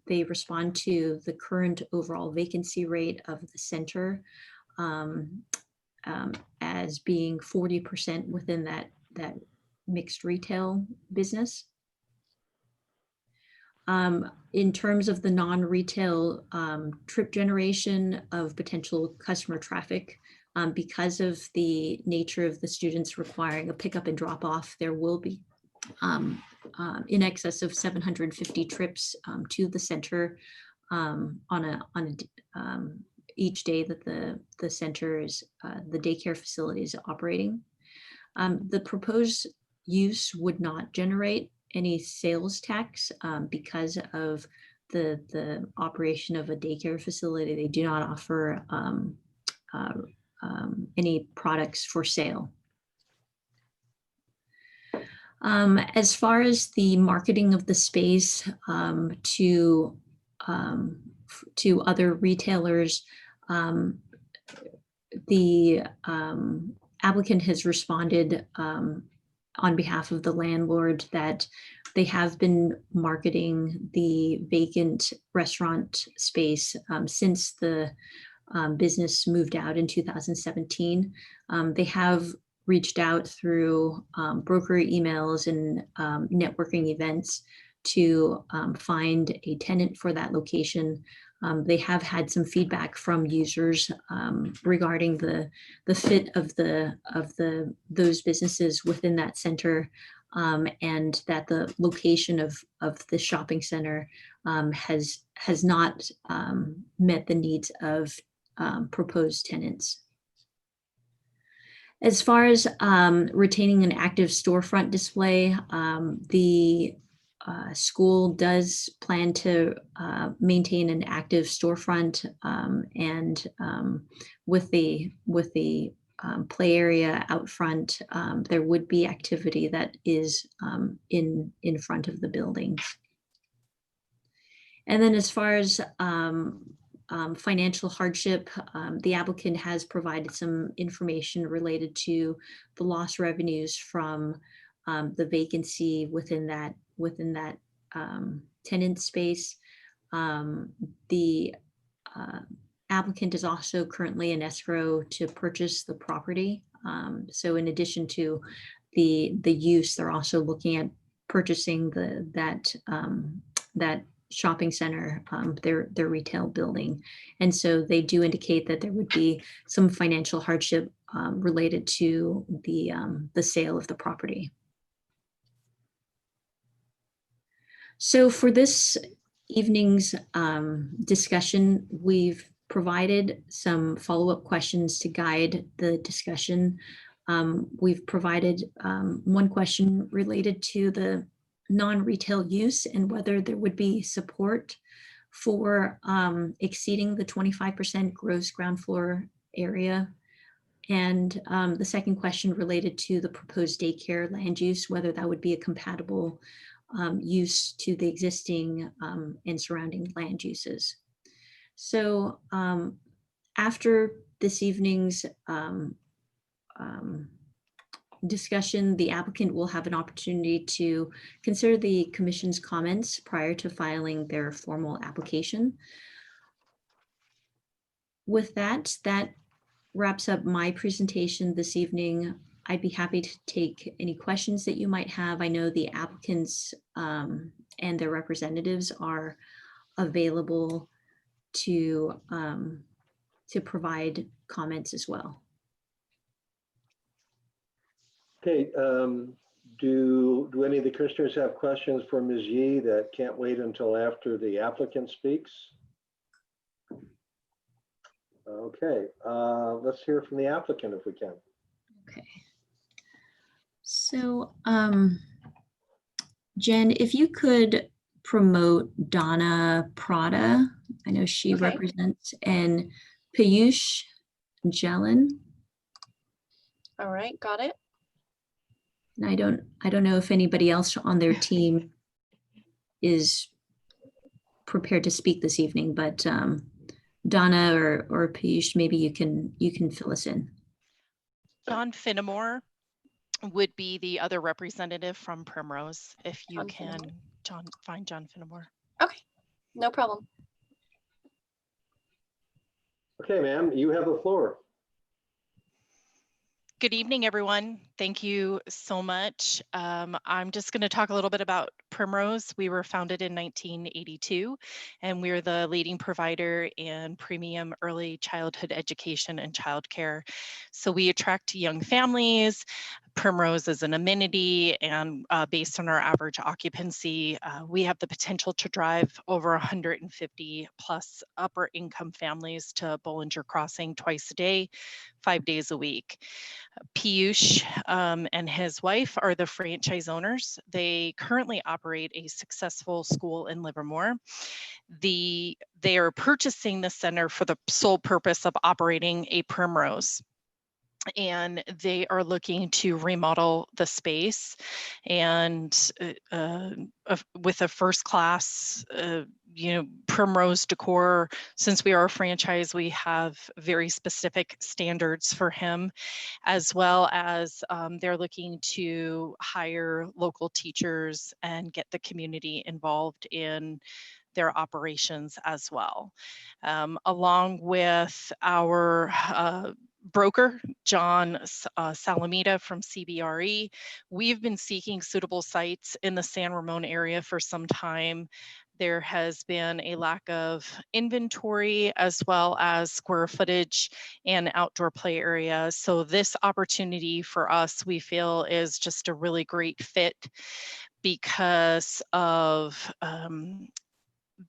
They respond to the current overall vacancy rate of the center as being 40% within that mixed retail business. In terms of the non-retail trip generation of potential customer traffic, because of the nature of the students requiring a pickup and drop off, there will be in excess of 750 trips to the center each day that the center is, the daycare facility is operating. The proposed use would not generate any sales tax because of the operation of a daycare facility. They do not offer any products for sale. As far as the marketing of the space to other retailers, the applicant has responded on behalf of the landlord that they have been marketing the vacant restaurant space since the business moved out in 2017. They have reached out through broker emails and networking events to find a tenant for that location. They have had some feedback from users regarding the fit of those businesses within that center, and that the location of the shopping center has not met the needs of proposed tenants. As far as retaining an active storefront display, the school does plan to maintain an active storefront, and with the play area out front, there would be activity that is in front of the buildings. And then as far as financial hardship, the applicant has provided some information related to the lost revenues from the vacancy within that tenant space. The applicant is also currently in escrow to purchase the property. So in addition to the use, they're also looking at purchasing that shopping center, their retail building. And so they do indicate that there would be some financial hardship related to the sale of the property. So for this evening's discussion, we've provided some follow-up questions to guide the discussion. We've provided one question related to the non-retail use and whether there would be support for exceeding the 25% gross ground floor area. And the second question related to the proposed daycare land use, whether that would be a compatible use to the existing and surrounding land uses. So after this evening's discussion, the applicant will have an opportunity to consider the commission's comments prior to filing their formal application. With that, that wraps up my presentation this evening. I'd be happy to take any questions that you might have. I know the applicants and their representatives are available to provide comments as well. Okay, do any of the commissioners have questions for Ms. Yee that can't wait until after the applicant speaks? Okay, let's hear from the applicant if we can. Okay. So, Jen, if you could promote Donna Prada, I know she represents, and Piyush Jalan. All right, got it. And I don't know if anybody else on their team is prepared to speak this evening, but Donna or Piyush, maybe you can fill us in. John Finnemore would be the other representative from Primrose, if you can find John Finnemore. Okay, no problem. Okay, ma'am, you have the floor. Good evening, everyone. Thank you so much. I'm just going to talk a little bit about Primrose. We were founded in 1982, and we're the leading provider in premium early childhood education and childcare. So we attract young families, Primrose is an amenity, and based on our average occupancy, we have the potential to drive over 150 plus upper income families to Bollinger Crossing twice a day, 5 days a week. Piyush and his wife are the franchise owners. They currently operate a successful school in Livermore. They are purchasing the center for the sole purpose of operating a Primrose, and they are looking to remodel the space, and with a first class Primrose decor. Since we are a franchise, we have very specific standards for him, as well as they're looking to hire local teachers and get the community involved in their operations as well. Along with our broker, John Salamita from CBRE, we've been seeking suitable sites in the San Ramon area for some time. There has been a lack of inventory as well as square footage and outdoor play areas. So this opportunity for us, we feel, is just a really great fit because of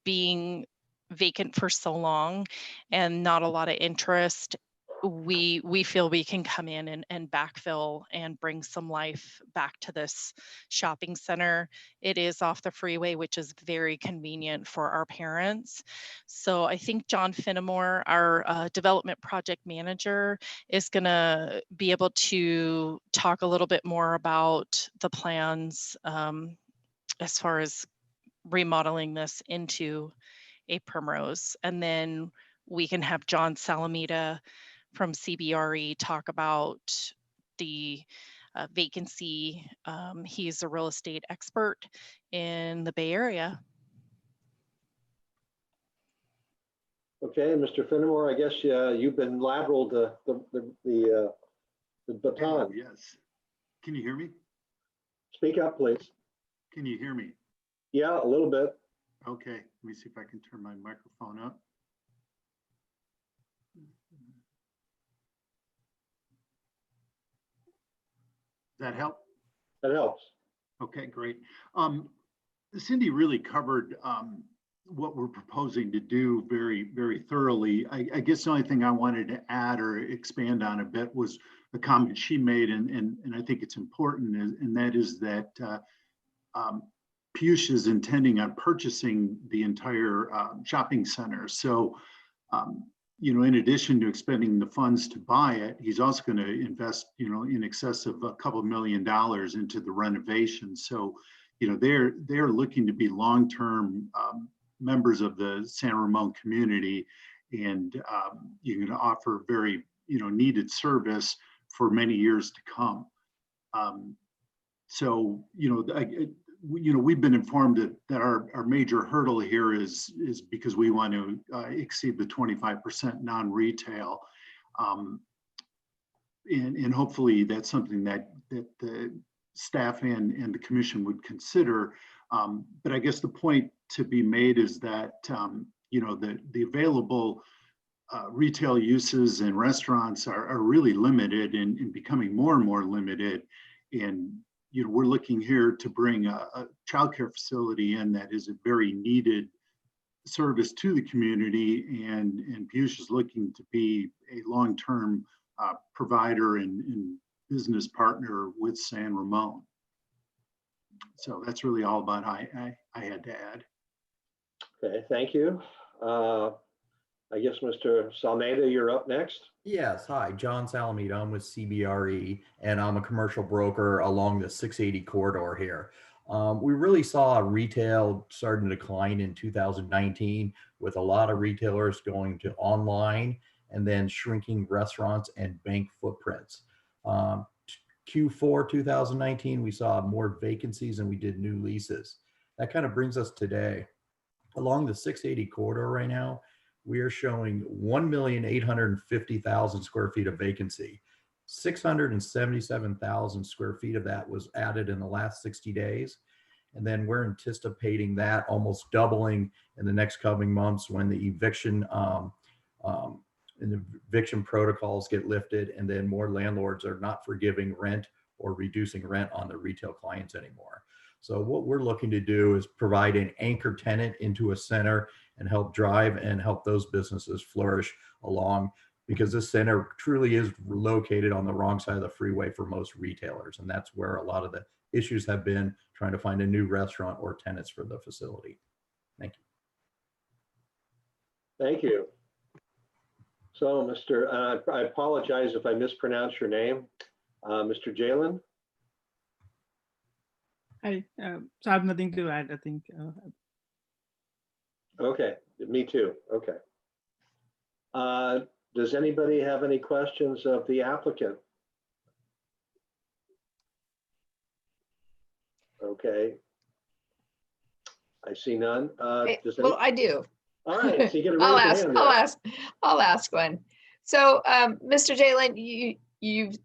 being vacant for so long and not a lot of interest. We feel we can come in and backfill and bring some life back to this shopping center. It is off the freeway, which is very convenient for our parents. So I think John Finnemore, our development project manager, is going to be able to talk a little bit more about the plans as far as remodeling this into a Primrose. And then we can have John Salamita from CBRE talk about the vacancy. He's a real estate expert in the Bay Area. Okay, Mr. Finnemore, I guess you've been lateraled the baton. Yes. Can you hear me? Speak up, please. Can you hear me? Yeah, a little bit. Okay, let me see if I can turn my microphone up. Does that help? That helps. Okay, great. Cindy really covered what we're proposing to do very, very thoroughly. I guess the only thing I wanted to add or expand on a bit was a comment she made, and I think it's important, and that is that Piyush is intending on purchasing the entire shopping center. So, in addition to expending the funds to buy it, he's also going to invest, in excess of a couple $1 million into the renovation. So, they're looking to be long-term members of the San Ramon community, and you're going to offer very, needed service for many years to come. So, we've been informed that our major hurdle here is because we want to exceed the 25% non-retail. And hopefully that's something that the staff and the commission would consider. But I guess the point to be made is that, the available retail uses and restaurants are really limited and becoming more and more limited. And we're looking here to bring a childcare facility in that is a very needed service to the community, and Piyush is looking to be a long-term provider and business partner with San Ramon. So that's really all about I had to add. Okay, thank you. I guess Mr. Salmeda, you're up next. Yes, hi, John Salamita. I'm with CBRE, and I'm a commercial broker along the 680 corridor here. We really saw retail starting to decline in 2019, with a lot of retailers going to online and then shrinking restaurants and bank footprints. Q4 2019, we saw more vacancies than we did new leases. That kind of brings us today. Along the 680 corridor right now, we are showing 1,850,000 square feet of vacancy. 677,000 square feet of that was added in the last 60 days. And then we're anticipating that almost doubling in the next coming months when the eviction protocols get lifted, and then more landlords are not forgiving rent or reducing rent on the retail clients anymore. So what we're looking to do is provide an anchor tenant into a center and help drive and help those businesses flourish along, because this center truly is located on the wrong side of the freeway for most retailers. And that's where a lot of the issues have been, trying to find a new restaurant or tenants for the facility. Thank you. Thank you. So, Mr. I apologize if I mispronounce your name, Mr. Jalen. So I have nothing to add, I think. Okay, me too. Okay. Does anybody have any questions of the applicant? Okay. I see none. Well, I do. All right, so you get a I'll raise ask. your hand there. I'll ask one. So, Mr. Jalen, you've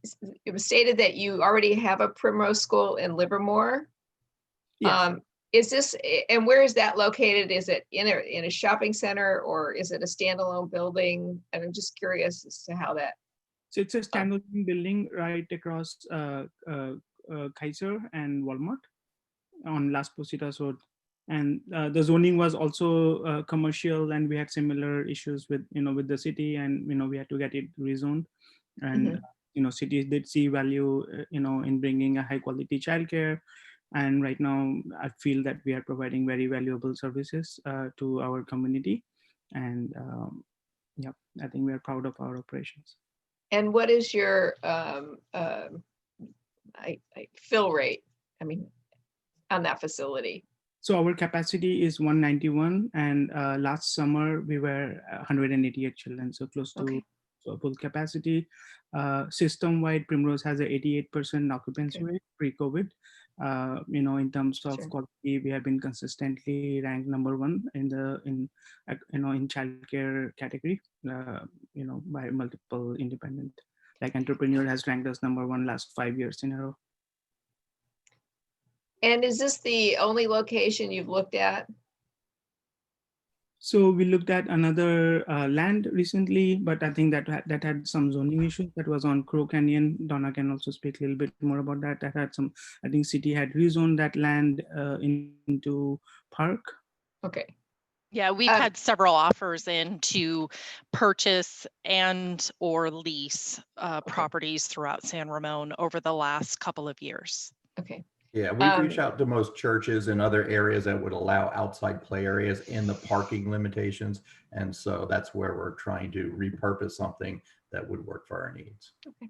stated that you already have a Primrose School in Livermore. Yes. Is this, and where is that located? Is it in a shopping center, or is it a standalone building? And I'm just curious as to how that. So it's a standalone building right across Kaiser and Walmart on Las Positas Road. And the zoning was also commercial, and we had similar issues with, with the city, and, we had to get it rezoned. And, cities did see value, in bringing a high quality childcare. And right now I feel that we are providing very valuable services to our community. And yeah, I think we are proud of our operations. And what is your fill rate? I mean, on that facility? So our capacity is 191, and last summer we were 188 children, so close to full capacity. System-wide, Primrose has a 88% occupancy rate pre-COVID. In terms of quality, we have been consistently ranked #1 in childcare category. By multiple independent, like Entrepreneur has ranked us #1 last 5 years in a row. And is this the only location you've looked at? So we looked at another land recently, but I think that had some zoning issues. That was on Crow Canyon. Donna can also speak a little bit more about that. That had some, I think city had rezoned that land into park. Okay. Yeah, we've had several offers in to purchase and or lease properties throughout San Ramon over the last couple of years. Okay. Yeah, we've reached out to most churches and other areas that would allow outside play areas in the parking limitations. And so that's where we're trying to repurpose something that would work for our needs. Okay.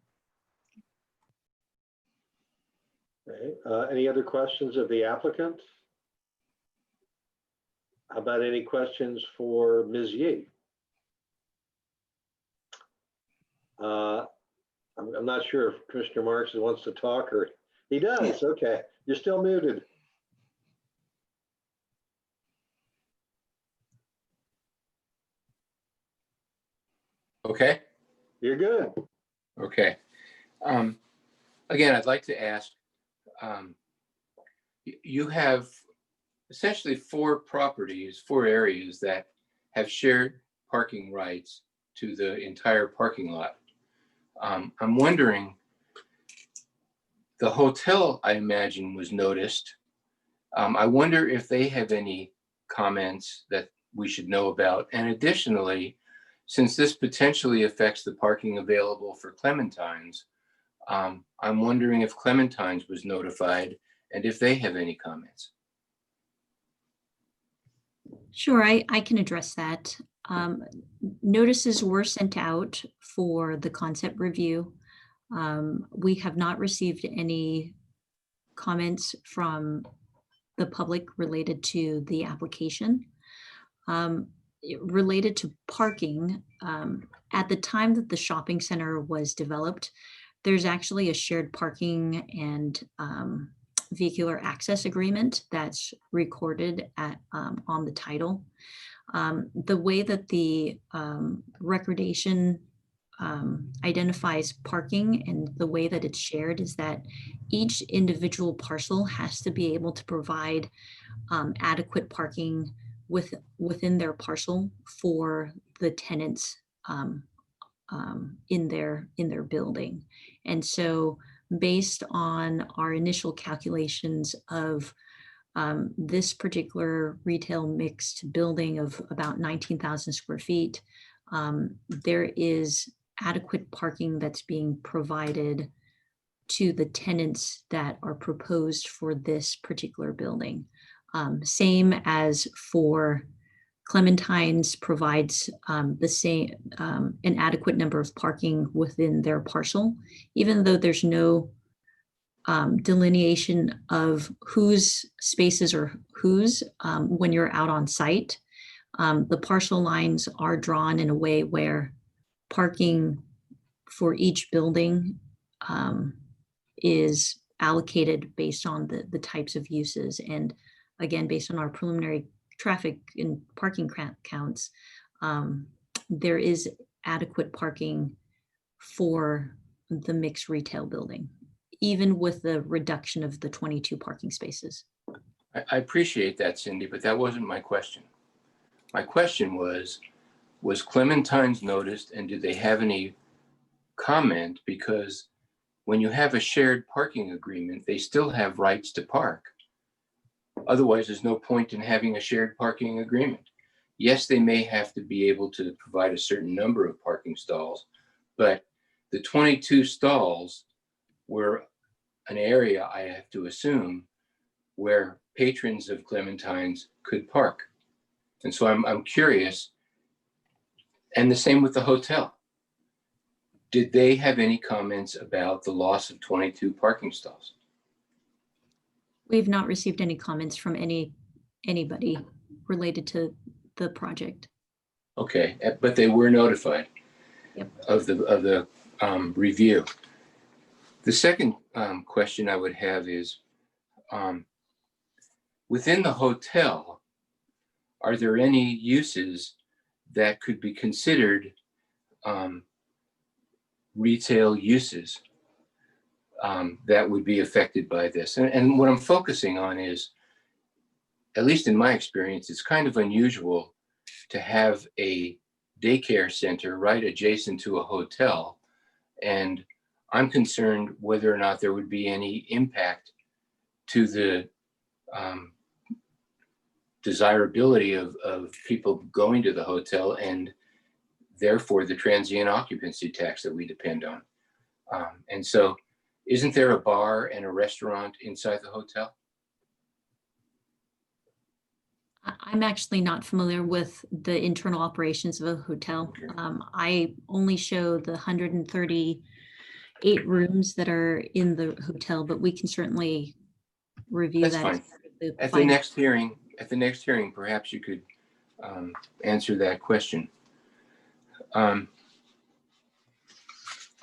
Any other questions of the applicant? How about any questions for Ms. Yee? I'm not sure if Commissioner Marks wants to talk, or he does. Okay, you're still muted. Okay. You're good. Okay. Again, I'd like to ask, you have essentially 4 areas that have shared parking rights to the entire parking lot. I'm wondering, the hotel, I imagine, was noticed. I wonder if they have any comments that we should know about. And additionally, since this potentially affects the parking available for Clementines, I'm wondering if Clementines was notified and if they have any comments. Sure, I can address that. Notices were sent out for the concept review. We have not received any comments from the public related to the application. Related to parking, at the time that the shopping center was developed, there's actually a shared parking and vehicular access agreement that's recorded at on the title. The way that the recordation identifies parking and the way that it's shared is that each individual parcel has to be able to provide adequate parking within their parcel for the tenants in their building. And so based on our initial calculations of this particular retail mixed building of about 19,000 square feet, there is adequate parking that's being provided to the tenants that are proposed for this particular building. Same as for Clementine's provides the same, an adequate number of parking within their parcel, even though there's no delineation of whose spaces are whose when you're out on site. The parcel lines are drawn in a way where parking for each building is allocated based on the types of uses. And again, based on our preliminary traffic and parking counts, there is adequate parking for the mixed retail building, even with the reduction of the 22 parking spaces. I appreciate that, Cindy, but that wasn't my question. My question was Clementine's noticed, and do they have any comment? Because when you have a shared parking agreement, they still have rights to park. Otherwise, there's no point in having a shared parking agreement. Yes, they may have to be able to provide a certain number of parking stalls, but the 22 stalls were an area, I have to assume, where patrons of Clementine's could park. And so I'm curious, and the same with the hotel. Did they have any comments about the loss of 22 parking stalls? We've not received any comments from anybody related to the project. Okay, but they were notified. Yep. of the review. The second question I would have is, within the hotel, are there any uses that could be considered retail uses that would be affected by this? And what I'm focusing on is, at least in my experience, it's kind of unusual to have a daycare center right adjacent to a hotel. And I'm concerned whether or not there would be any impact to the desirability of people going to the hotel, and therefore the transient occupancy tax that we depend on. And so isn't there a bar and a restaurant inside the hotel? I'm actually not familiar with the internal operations of a hotel. I only show the 138 rooms that are in the hotel, but we can certainly review That's that. fine. At the next hearing, perhaps you could answer that question. I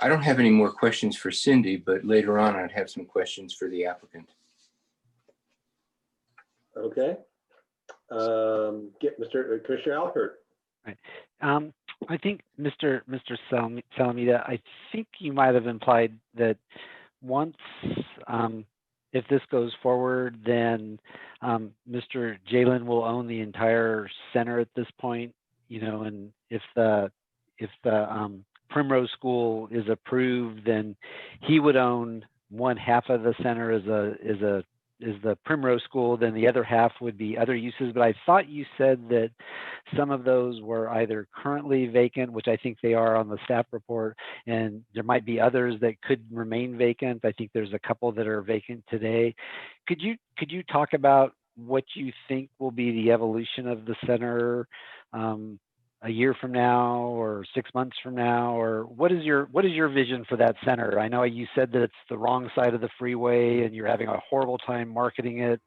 don't have any more questions for Cindy, but later on I'd have some questions for the applicant. Okay. Get Mr. Commissioner Alpert. Right. I think Mr. Salamita, I think you might have implied that once, if this goes forward, then Mr. Jalen will own the entire center at this point, you know, and if the Primrose School is approved, then he would own one half of the center as the Primrose School, then the other half would be other uses. But I thought you said that some of those were either currently vacant, which I think they are on the staff report, and there might be others that could remain vacant. I think there's a couple that are vacant today. Could you talk about what you think will be the evolution of the center a year from now or 6 months from now, or what is your vision for that center? I know you said that it's the wrong side of the freeway and you're having a horrible time marketing it.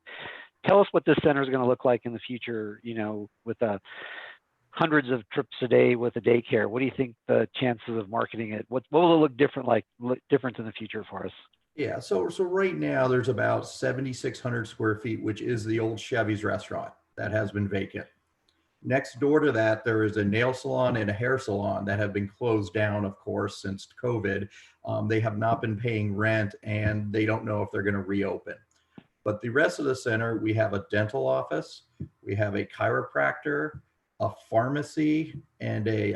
Tell us what this center is going to look like in the future, you know, with hundreds of trips a day with a daycare. What do you think the chances of marketing it? What will it look different in the future for us? Yeah, so right now there's about 7,600 square feet, which is the old Chevy's restaurant that has been vacant. Next door to that, there is a nail salon and a hair salon that have been closed down, of course, since COVID. They have not been paying rent and they don't know if they're going to reopen. But the rest of the center, we have a dental office, we have a chiropractor, a pharmacy, and a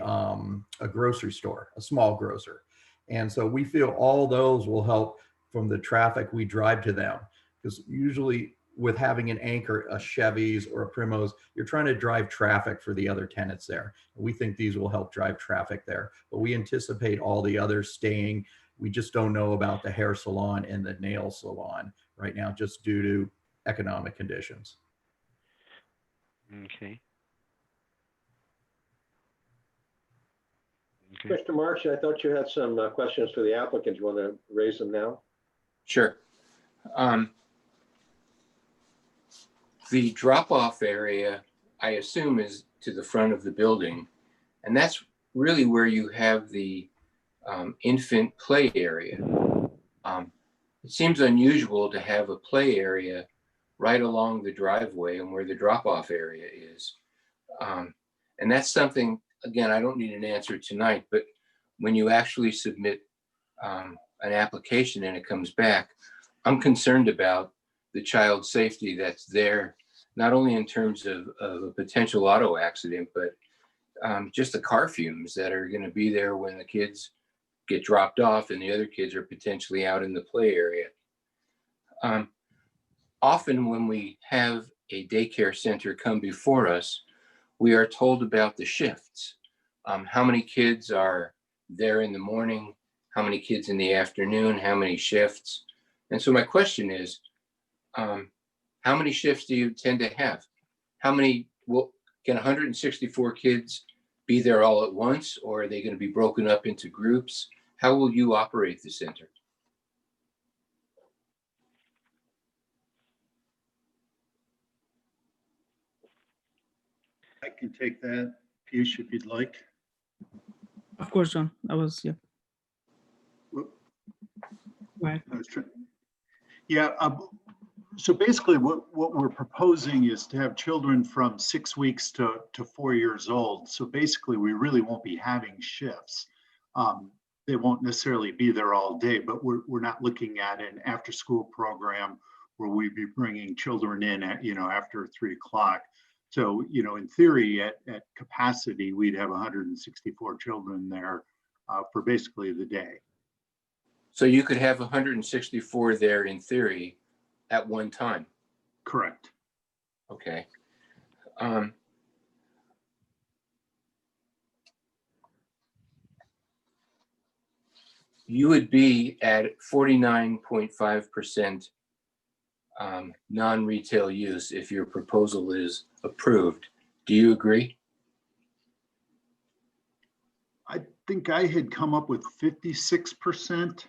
grocery store, a small grocer. And so we feel all those will help from the traffic we drive to them. Because usually with having an anchor, a Chevy's or a Primos, you're trying to drive traffic for the other tenants there. We think these will help drive traffic there, but we anticipate all the others staying. We just don't know about the hair salon and the nail salon right now, just due to economic conditions. Okay. Mr. March, I thought you had some questions for the applicant. You want to raise them now? Sure. The drop-off area, I assume, is to the front of the building, and that's really where you have the infant play area. It seems unusual to have a play area right along the driveway and where the drop-off area is. And that's something, again, I don't need an answer tonight, but when you actually submit an application and it comes back, I'm concerned about the child's safety that's there, not only in terms of a potential auto accident, but just the car fumes that are going to be there when the kids get dropped off and the other kids are potentially out in the play area. Often when we have a daycare center come before us, we are told about the shifts. How many kids are there in the morning? How many kids in the afternoon? How many shifts? And so my question is, how many shifts do you tend to have? How many, can 164 kids be there all at once, or are they going to be broken up into groups? How will you operate the center? I can take that, Piyush, if you'd like. Of course, John. Yeah. Whoop. Go ahead. I was trying. Yeah. So basically, what we're proposing is to have children from 6 weeks to 4 years old. So basically, we really won't be having shifts. They won't necessarily be there all day, but we're not looking at an after-school program where we'd be bringing children in at, after 3 o'clock. So, in theory, at capacity, we'd have 164 children there for basically the day. So you could have 164 there in theory at one time? Correct. Okay. You would be at 49.5% non-retail use if your proposal is approved. Do you agree? I think I had come up with 56%.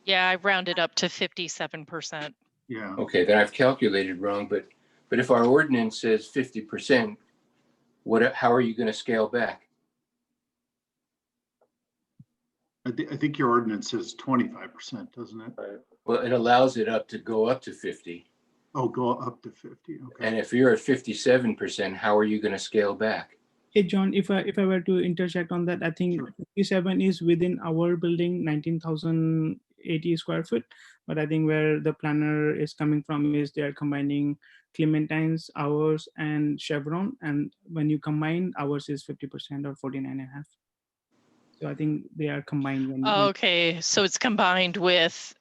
Yeah, I rounded up to 57%. Yeah. Okay, then I've calculated wrong, but if our ordinance says 50%, how are you going to scale back? I think your ordinance says 25%, doesn't it? Right. Well, it allows it to go up to 50. Oh, go up to 50. Okay. And if you're at 57%, how are you going to scale back? Hey, John, if I were to interject on that, I think Sure. 57 is within our building, 19,080 square foot. But I think where the planner is coming from is they are combining Clementine's, ours, and Chevron. And when you combine, ours is 50% or 49.5. So I think they are combined. Okay, so it's combined with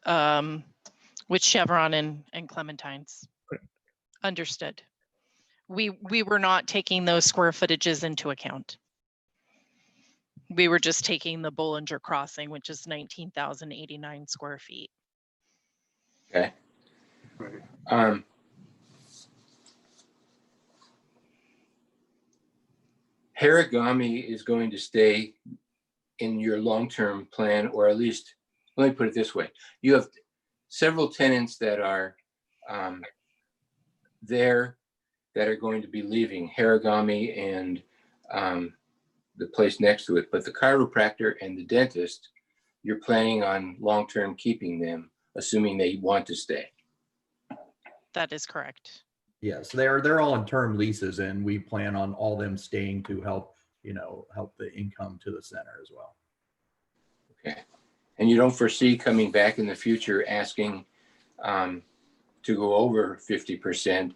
Chevron and Clementine's. Correct. Understood. We were not taking those square footages into account. We were just taking the Bollinger Crossing, which is 19,089 square feet. Okay. Right. Harigami is going to stay in your long-term plan, or at least, let me put it this way. You have several tenants that are there that are going to be leaving, Harigami and the place next to it. But the chiropractor and the dentist, you're planning on long-term keeping them, assuming they want to stay. That is correct. Yes, they're all in term leases, and we plan on all them staying to help the income to the center as well. Okay. And you don't foresee coming back in the future asking to go over 50%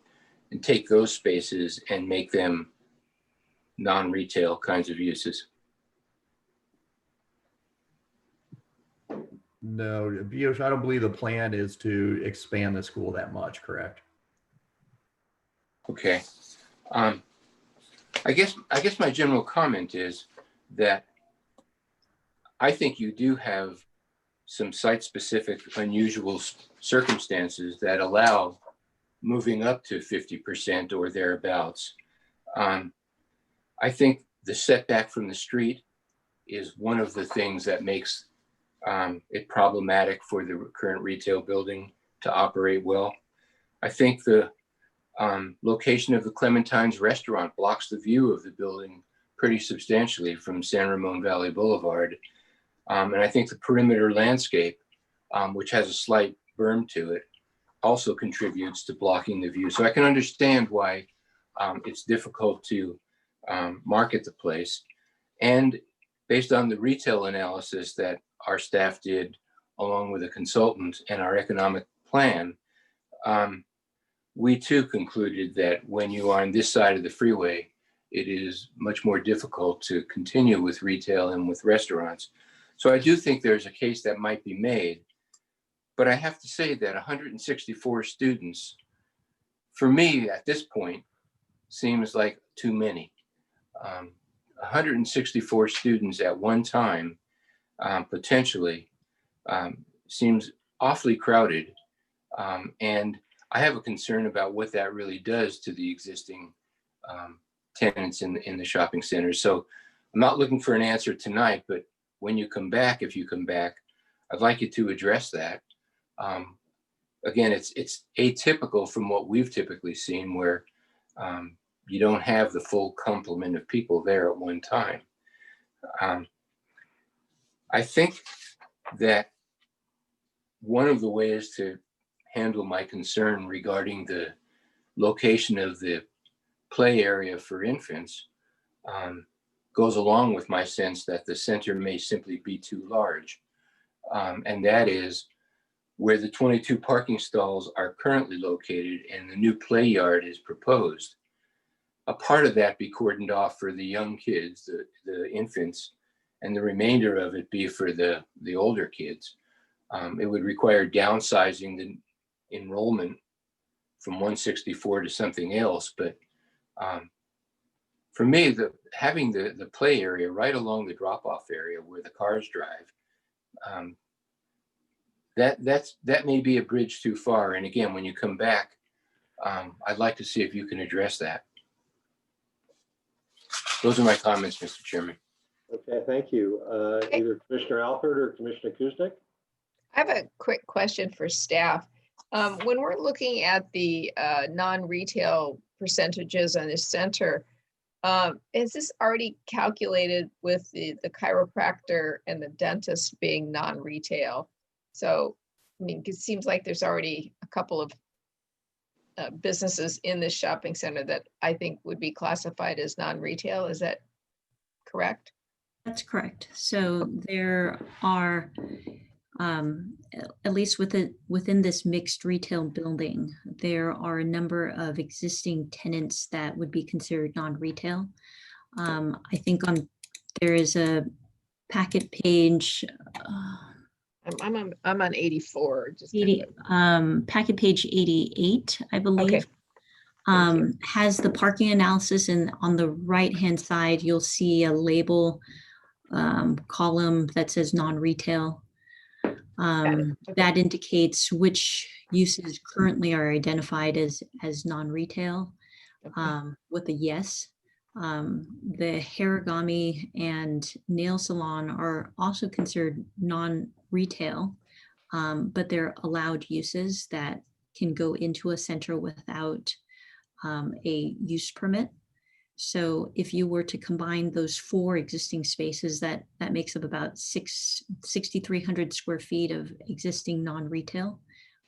and take those spaces and make them non-retail kinds of uses? No, Bios, I don't believe the plan is to expand the school that much, correct? Okay. I guess my general comment is that I think you do have some site-specific unusual circumstances that allow moving up to 50% or thereabouts. I think the setback from the street is one of the things that makes it problematic for the current retail building to operate well. I think the location of the Clementine's restaurant blocks the view of the building pretty substantially from San Ramon Valley Boulevard. And I think the perimeter landscape, which has a slight berm to it, also contributes to blocking the view. So I can understand why it's difficult to market the place. And based on the retail analysis that our staff did, along with a consultant and our economic plan, we too concluded that when you are on this side of the freeway, it is much more difficult to continue with retail and with restaurants. So I do think there's a case that might be made, but I have to say that 164 students, for me at this point, seems like too many. 164 students at one time, potentially, seems awfully crowded. And I have a concern about what that really does to the existing tenants in the shopping center. So I'm not looking for an answer tonight, but when you come back, if you come back, I'd like you to address that. Again, it's atypical from what we've typically seen, where you don't have the full complement of people there at one time. I think that one of the ways to handle my concern regarding the location of the play area for infants goes along with my sense that the center may simply be too large. And that is where the 22 parking stalls are currently located and the new play yard is proposed. A part of that be cordoned off for the young kids, the infants, and the remainder of it be for the older kids. It would require downsizing the enrollment from 164 to something else. But for me, having the play area right along the drop-off area where the cars drive, that may be a bridge too far. And again, when you come back, I'd like to see if you can address that. Those are my comments, Mr. Chairman. Okay, thank you. Either Commissioner Alpert or Commissioner Kuznick? I have a quick question for staff. When we're looking at the non-retail percentages on the center, is this already calculated with the chiropractor and the dentist being non-retail? So, I mean, it seems like there's already a couple of businesses in this shopping center that I think would be classified as non-retail. Is that correct? That's correct. So there are, at least within this mixed retail building, there are a number of existing tenants that would be considered non-retail. I think there is a packet page. I'm on 84. Just 80, packet page 88, I believe. Okay. Has the parking analysis, and on the right-hand side, you'll see a label column that says non-retail. That indicates which uses currently are identified as non-retail with a yes. The Harigami and nail salon are also considered non-retail, but they're allowed uses that can go into a center without a use permit. So if you were to combine those four existing spaces, that makes up about 6,300 square feet of existing non-retail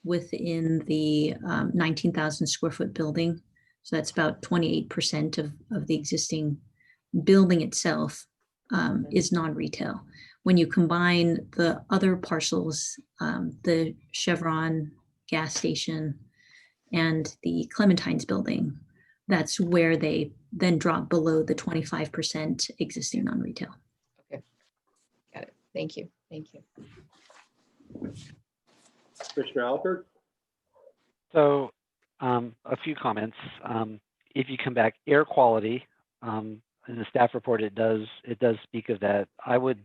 within the 19,000 square foot building. So that's about 28% of the existing building itself is non-retail. When you combine the other parcels, the Chevron gas station and the Clementine's building, that's where they then drop below the 25% existing non-retail. Okay, got it. Thank you. Thank you. Commissioner Alpert? So a few comments. If you come back, air quality, in the staff report, it does speak of that. I would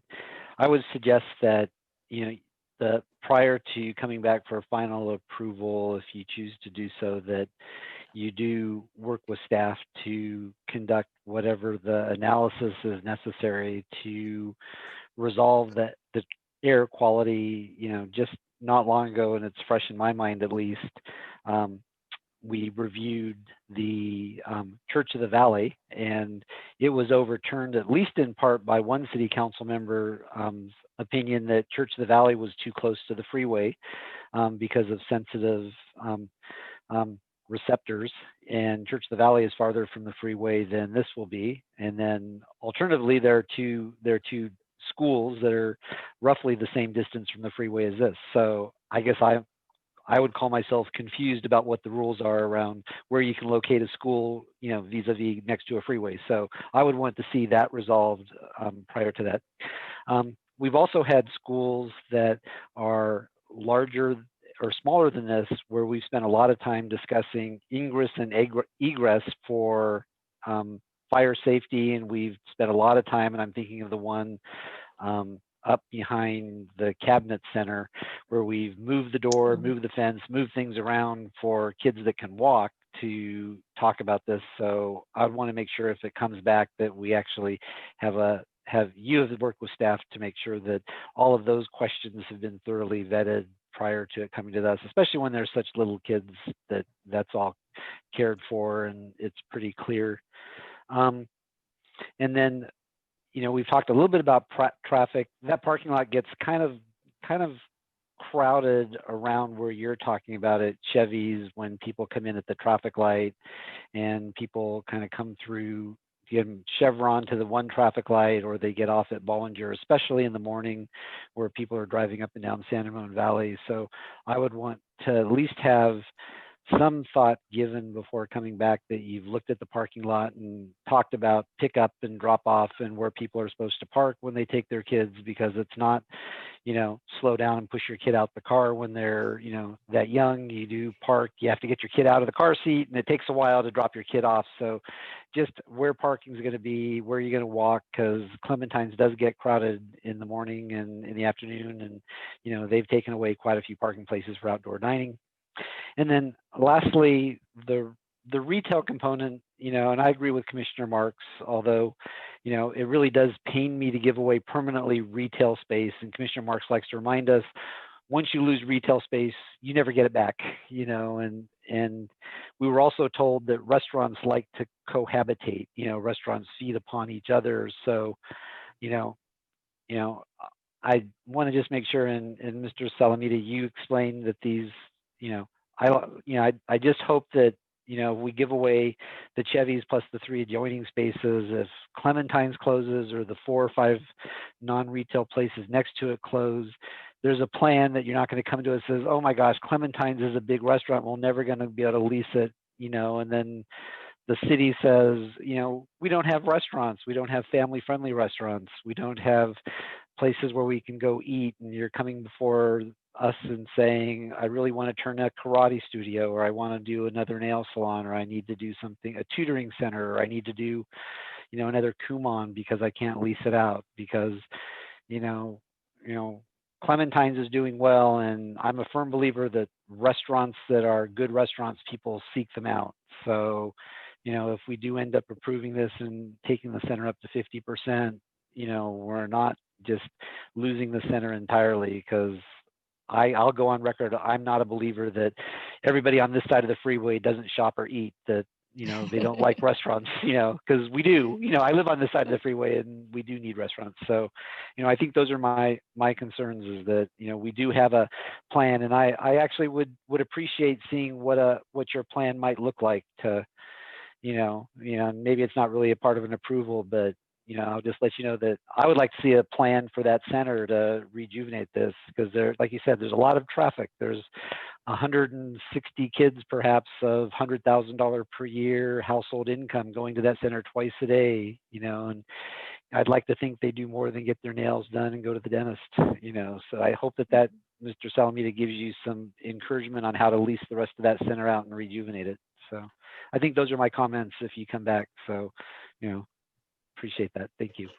suggest that, you know, prior to coming back for final approval, if you choose to do so, that you do work with staff to conduct whatever the analysis is necessary to resolve that the air quality. You know, just not long ago, and it's fresh in my mind at least, we reviewed the Church of the Valley, and it was overturned, at least in part, by one city council member opinion that Church of the Valley was too close to the freeway because of sensitive receptors, and Church of the Valley is farther from the freeway than this will be. And then alternatively, there are two schools that are roughly the same distance from the freeway as this. So I guess I would call myself confused about what the rules are around where you can locate a school, you know, vis-a-vis next to a freeway. So I would want to see that resolved prior to that. We've also had schools that are larger or smaller than this, where we've spent a lot of time discussing ingress and egress for fire safety, and we've spent a lot of time, and I'm thinking of the one up behind the Cabinet Center, where we've moved the door, moved the fence, moved things around for kids that can walk to talk about this. So I'd want to make sure if it comes back that we actually have you have worked with staff to make sure that all of those questions have been thoroughly vetted prior to it coming to us, especially when there's such little kids, that's all cared for and it's pretty clear. And then, you know, we've talked a little bit about traffic. That parking lot gets kind of crowded around where you're talking about it, Chevy's, when people come in at the traffic light and people kind of come through, get Chevron to the one traffic light, or they get off at Bollinger, especially in the morning where people are driving up and down San Ramon Valley. So I would want to at least have some thought given before coming back that you've looked at the parking lot and talked about pick up and drop off and where people are supposed to park when they take their kids, because it's not, you know, slow down and push your kid out the car when they're, you know, that young. You do park, you have to get your kid out of the car seat, and it takes a while to drop your kid off. So just where parking is going to be, where you're going to walk, because Clementine's does get crowded in the morning and in the afternoon, and, you know, they've taken away quite a few parking places for outdoor dining. And then lastly, the retail component, you know, and I agree with Commissioner Marks, although, you know, it really does pain me to give away permanently retail space. And Commissioner Marks likes to remind us, once you lose retail space, you never get it back, you know, and we were also told that restaurants like to cohabitate, you know, restaurants feed upon each other. So, you know, I want to just make sure, and Mr. Salamita, you explained that these, you know, I just hope that, you know, we give away the Chevys plus the 3 adjoining spaces. If Clementine's closes or the 4 or 5 non-retail places next to it close, there's a plan that you're not going to come to us and says, oh my gosh, Clementine's is a big restaurant, we're never going to be able to lease it, you know, and then the city says, you know, we don't have restaurants, we don't have family-friendly restaurants, we don't have places where we can go eat, and you're coming before us and saying, I really want to turn a karate studio, or I want to do another nail salon, or I need to do something, a tutoring center, or I need to do, you know, another Kumon because I can't lease it out because, you know, Clementine's is doing well, and I'm a firm believer that restaurants that are good restaurants, people seek them out. So, you know, if we do end up approving this and taking the center up to 50%, you know, we're not just losing the center entirely, because I'll go on record, I'm not a believer that everybody on this side of the freeway doesn't shop or eat, that, you know, they don't like restaurants, you know, because we do, you know, I live on this side of the freeway and we do need restaurants. So, you know, I think those are my concerns, is that, you know, we do have a plan, and I actually would appreciate seeing what your plan might look like to, you know, maybe it's not really a part of an approval, but, you know, I'll just let you know that I would like to see a plan for that center to rejuvenate this, because there, like you said, there's a lot of traffic. There's 160 kids, perhaps, of $100,000 per year household income going to that center twice a day, you know, and I'd like to think they do more than get their nails done and go to the dentist, you know, so I hope that Mr. Salamita gives you some encouragement on how to lease the rest of that center out and rejuvenate it. So I think those are my comments if you come back. So, appreciate that. Thank you.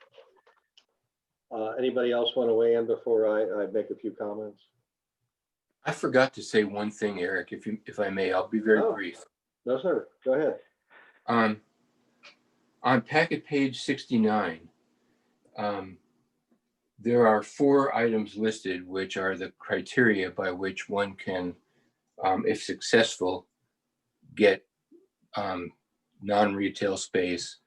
Anybody else want to weigh in before I make a few comments? I forgot to say one thing, Eric, if I may. I'll be very brief. No, sir. Go ahead. On packet page 69, there are 4 items listed, which are the criteria by which one can, if successful, get non-retail space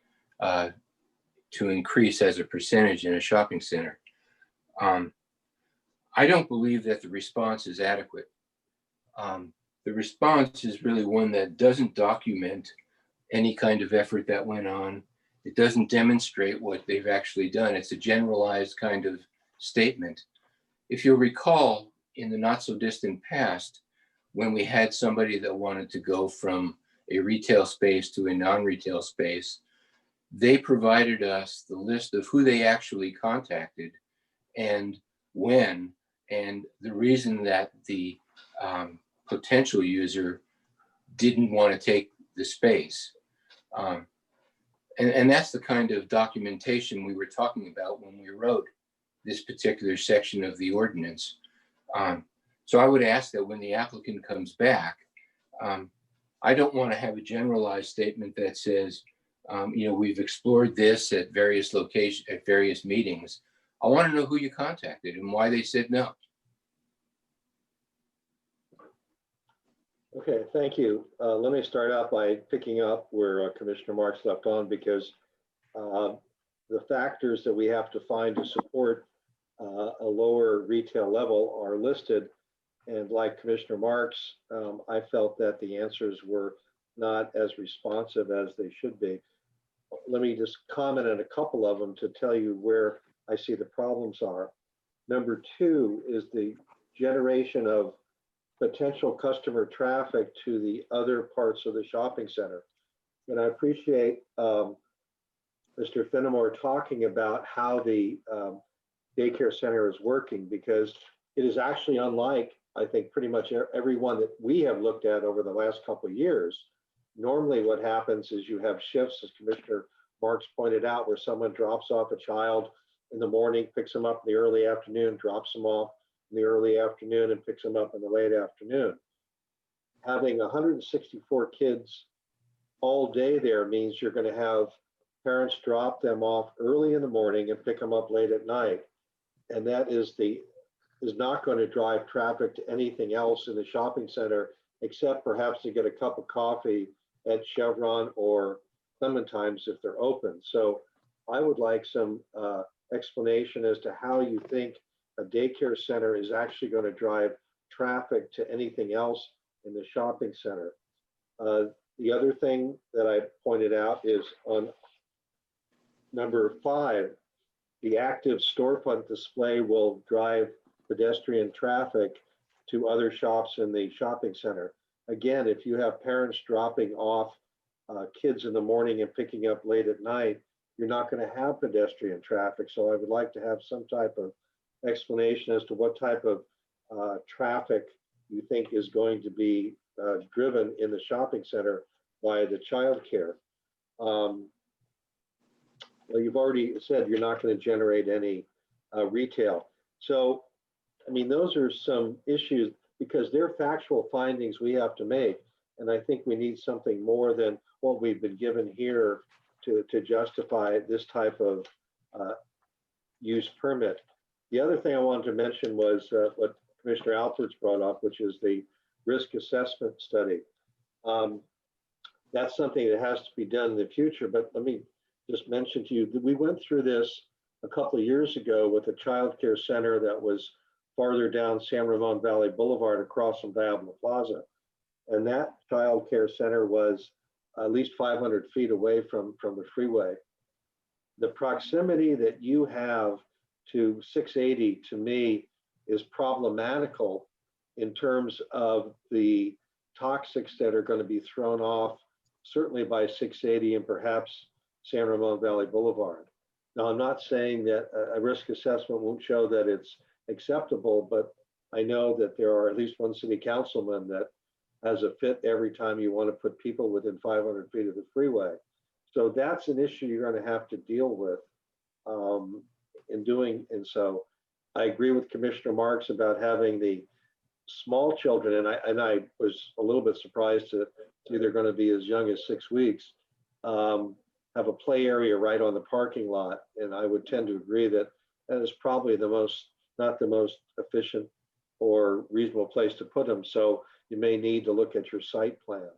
to increase as a percentage in a shopping center. I don't believe that the response is adequate. The response is really one that doesn't document any kind of effort that went on. It doesn't demonstrate what they've actually done. It's a generalized kind of statement. If you'll recall, in the not so distant past, when we had somebody that wanted to go from a retail space to a non-retail space, they provided us the list of who they actually contacted and when, and the reason that the potential user didn't want to take the space. And that's the kind of documentation we were talking about when we wrote this particular section of the ordinance. So I would ask that when the applicant comes back, I don't want to have a generalized statement that says, we've explored this at various locations, at various meetings. I want to know who you contacted and why they said no. Okay, thank you. Let me start out by picking up where Commissioner Marks left on, because the factors that we have to find to support a lower retail level are listed. And like Commissioner Marks, I felt that the answers were not as responsive as they should be. Let me just comment on a couple of them to tell you where I see the problems are. Number 2 is the generation of potential customer traffic to the other parts of the shopping center. And I appreciate Mr. Finnemore talking about how the daycare center is working, because it is actually unlike, I think, pretty much every one that we have looked at over the last couple of years. Normally what happens is you have shifts, as Commissioner Marks pointed out, where someone drops off a child in the morning, picks them up in the early afternoon, drops them off in the early afternoon, and picks them up in the late afternoon. Having 164 kids all day there means you're going to have parents drop them off early in the morning and pick them up late at night. And that is not going to drive traffic to anything else in the shopping center, except perhaps to get a cup of coffee at Chevron or Clementine's if they're open. So I would like some explanation as to how you think a daycare center is actually going to drive traffic to anything else in the shopping center. The other thing that I pointed out is on number 5, the active storefront display will drive pedestrian traffic to other shops in the shopping center. Again, if you have parents dropping off kids in the morning and picking up late at night, you're not going to have pedestrian traffic. So I would like to have some type of explanation as to what type of traffic you think is going to be driven in the shopping center by the childcare. Well, you've already said you're not going to generate any retail. So, I mean, those are some issues because they're factual findings we have to make. And I think we need something more than what we've been given here to justify this type of use permit. The other thing I wanted to mention was what Commissioner Alpert's brought up, which is the risk assessment study. That's something that has to be done in the future, but let me just mention to you that we went through this a couple of years ago with a child care center that was farther down San Ramon Valley Boulevard across from Diablo Plaza. And that child care center was at least 500 feet away from the freeway. The proximity that you have to 680 to me is problematical in terms of the toxics that are going to be thrown off, certainly by 680 and perhaps San Ramon Valley Boulevard. Now, I'm not saying that a risk assessment won't show that it's acceptable, but I know that there are at least one city councilman that has a fit every time you want to put people within 500 feet of the freeway. So that's an issue you're going to have to deal with in doing. And so I agree with Commissioner Marks about having the small children, and I was a little bit surprised to see they're going to be as young as 6 weeks, have a play area right on the parking lot. And I would tend to agree that that is probably not the most efficient or reasonable place to put them. So you may need to look at your site plan.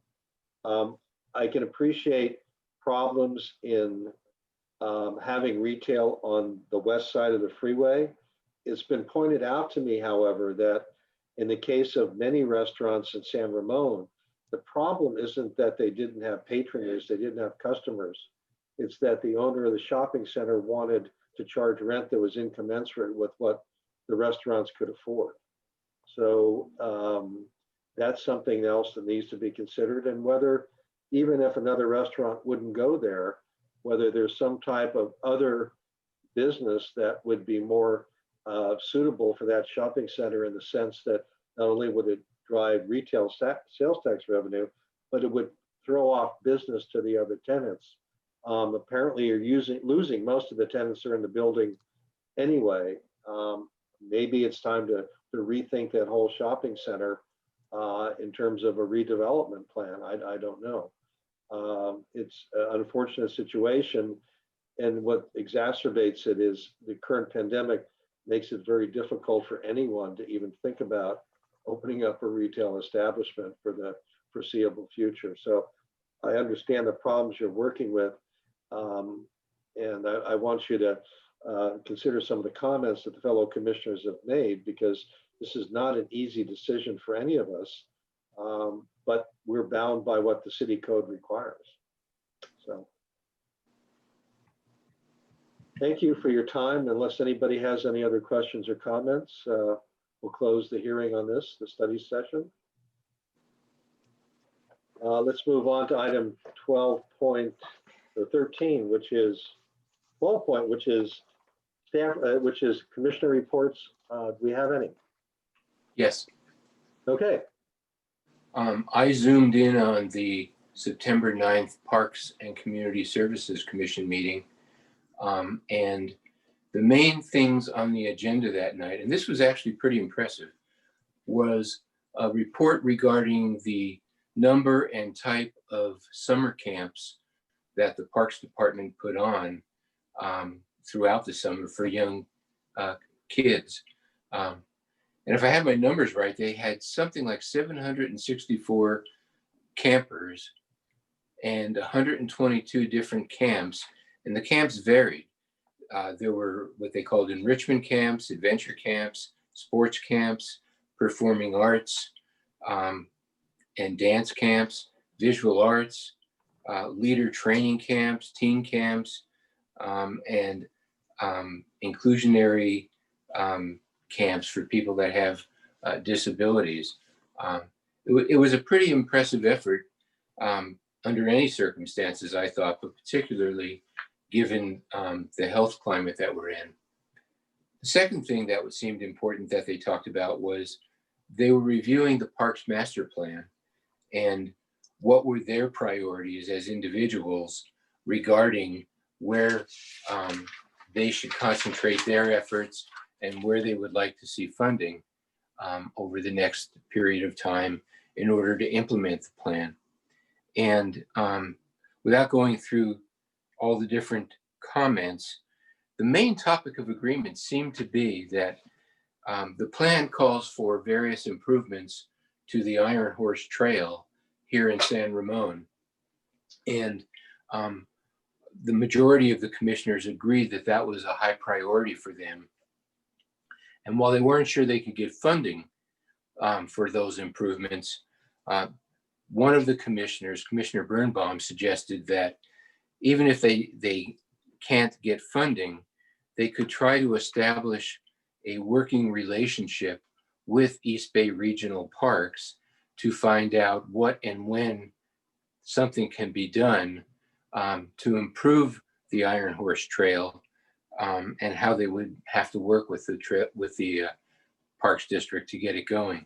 I can appreciate problems in having retail on the west side of the freeway. It's been pointed out to me, however, that in the case of many restaurants in San Ramon, the problem isn't that they didn't have patronage, they didn't have customers. It's that the owner of the shopping center wanted to charge rent that was incommensurate with what the restaurants could afford. So that's something else that needs to be considered, and whether, even if another restaurant wouldn't go there, whether there's some type of other business that would be more suitable for that shopping center, in the sense that not only would it drive retail sales tax revenue, but it would throw off business to the other tenants. Apparently you're losing most of the tenants that are in the building anyway. Maybe it's time to rethink that whole shopping center in terms of a redevelopment plan. I don't know. It's an unfortunate situation, and what exacerbates it is the current pandemic makes it very difficult for anyone to even think about opening up a retail establishment for the foreseeable future. So I understand the problems you're working with, and I want you to consider some of the comments that the fellow commissioners have made, because this is not an easy decision for any of us, but we're bound by what the city code requires. So thank you for your time. Unless anybody has any other questions or comments, we'll close the hearing on this, the study session. Let's move on to item 13, which is 12 point, which is staff, which is commissioner reports. Do we have any? Yes. Okay. I zoomed in on the September 9th Parks and Community Services Commission meeting. And the main things on the agenda that night, and this was actually pretty impressive, was a report regarding the number and type of summer camps that the Parks Department put on throughout the summer for young kids. And if I have my numbers right, they had something like 764 campers and 122 different camps, and the camps varied. There were what they called enrichment camps, adventure camps, sports camps, performing arts, and dance camps, visual arts, leader training camps, teen camps, and inclusionary camps for people that have disabilities. It was a pretty impressive effort under any circumstances, I thought, but particularly given the health climate that we're in. The second thing that seemed important that they talked about was they were reviewing the Parks Master Plan and what were their priorities as individuals regarding where they should concentrate their efforts and where they would like to see funding over the next period of time in order to implement the plan. And without going through all the different comments, the main topic of agreement seemed to be that the plan calls for various improvements to the Iron Horse Trail here in San Ramon. And the majority of the commissioners agreed that that was a high priority for them. And while they weren't sure they could get funding for those improvements, one of the commissioners, Commissioner Birnbaum, suggested that even if they can't get funding, they could try to establish a working relationship with East Bay Regional Parks to find out what and when something can be done to improve the Iron Horse Trail, and how they would have to work with the Parks District to get it going.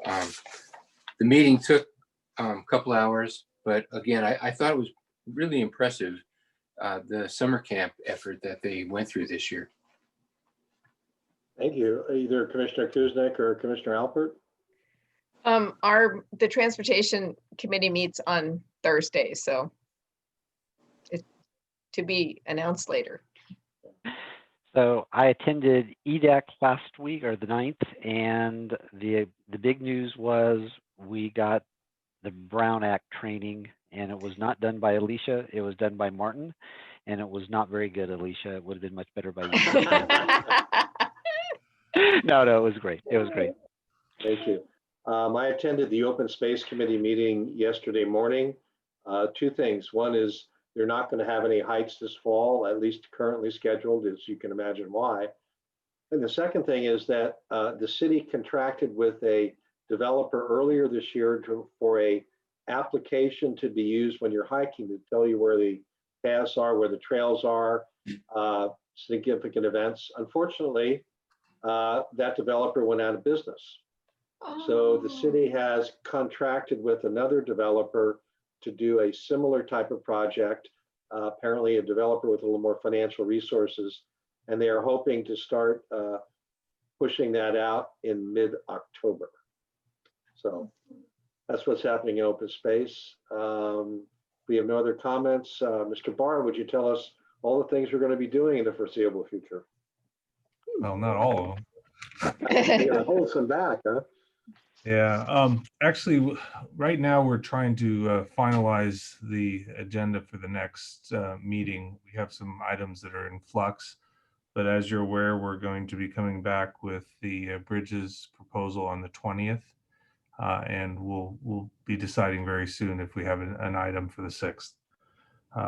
The meeting took a couple hours, but again, I thought it was really impressive, the summer camp effort that they went through this year. Thank you. Either Commissioner Kuznick or Commissioner Alpert? The Transportation Committee meets on Thursday, so it's to be announced later. So I attended EDAC last week, or the 9th, and the big news was we got the Brown Act training, and it was not done by Alicia, it was done by Martin, and it was not very good, Alicia. It would have been much better by you. No, it was great. It was great. Thank you. I attended the Open Space Committee meeting yesterday morning. Two things. One is they're not going to have any hikes this fall, at least currently scheduled, as you can imagine why. And the second thing is that the city contracted with a developer earlier this year for a application to be used when you're hiking to tell you where the paths are, where the trails are, significant events. Unfortunately, that developer went out of business. So the city has contracted with another developer to do a similar type of project, apparently a developer with a little more financial resources, and they are hoping to start pushing that out in mid-October. So that's what's happening in open space. We have no other comments. Mr. Barr, would you tell us all the things we're going to be doing in the foreseeable future? Well, not all of them. You're going to hold some back, huh? Yeah, actually, right now we're trying to finalize the agenda for the next meeting. We have some items that are in flux, but as you're aware, we're going to be coming back with the bridges proposal on the 20th, and we'll be deciding very soon if we have an item for the 6th.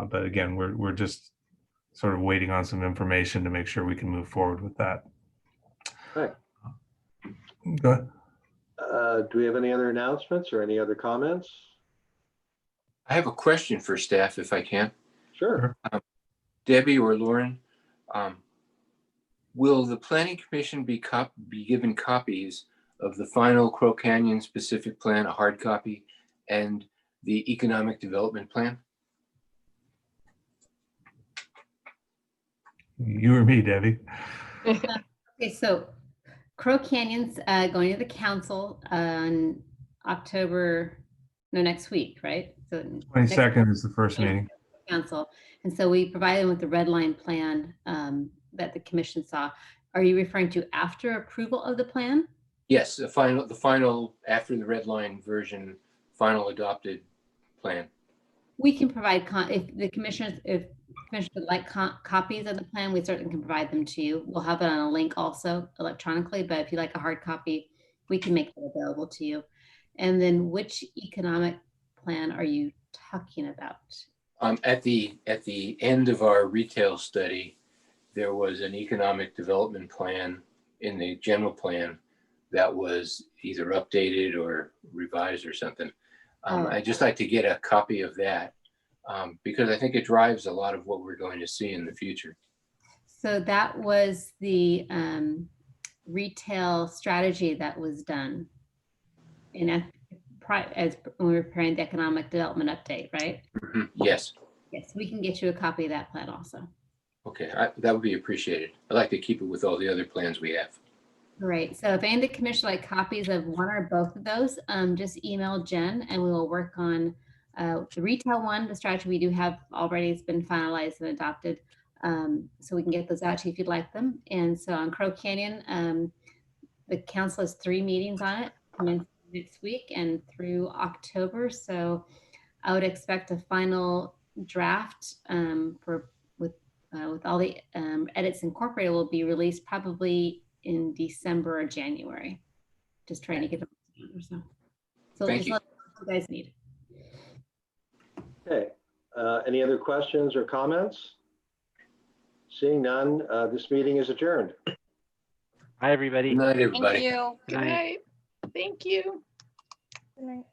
But again, we're just sort of waiting on some information to make sure we can move forward with that. Right. Go ahead. Do we have any other announcements or any other comments? I have a question for staff, if I can. Sure. Debbie or Lauren, will the Planning Commission be given copies of the final Crow Canyon specific plan, a hard copy, and the economic development plan? You or me, Debbie? Okay, so Crow Canyon's going to the council on next week, right? So 22nd is the first meeting. Council. And so we provide them with the red line plan that the commission saw. Are you referring to after approval of the plan? Yes, the final after the red line version, final adopted plan. We can provide, if the commissioners would like copies of the plan, we certainly can provide them to you. We'll have it on a link also electronically, but if you like a hard copy, we can make it available to you. And then which economic plan are you talking about? At the end of our retail study, there was an economic development plan in the general plan that was either updated or revised or something. I'd just like to get a copy of that because I think it drives a lot of what we're going to see in the future. So that was the retail strategy that was done as when we were preparing the economic development update, right? Mm-hmm. Yes. Yes, we can get you a copy of that plan also. Okay, that would be appreciated. I'd like to keep it with all the other plans we have. Great. So if any of the commission like copies of one or both of those, just email Jen and we will work on the retail one. The strategy we do have already has been finalized and adopted. So we can get those out to you if you'd like them. And so on Crow Canyon, the council has 3 meetings on it next week and through October. So I would expect a final draft with all the edits incorporated will be released probably in December or January. Just trying to get them or so. So Thank just you. let what you guys need. Okay. Any other questions or comments? Seeing none, this meeting is adjourned. Hi, everybody. Good night, everybody. Thank you. Good night. Thank you. Good night.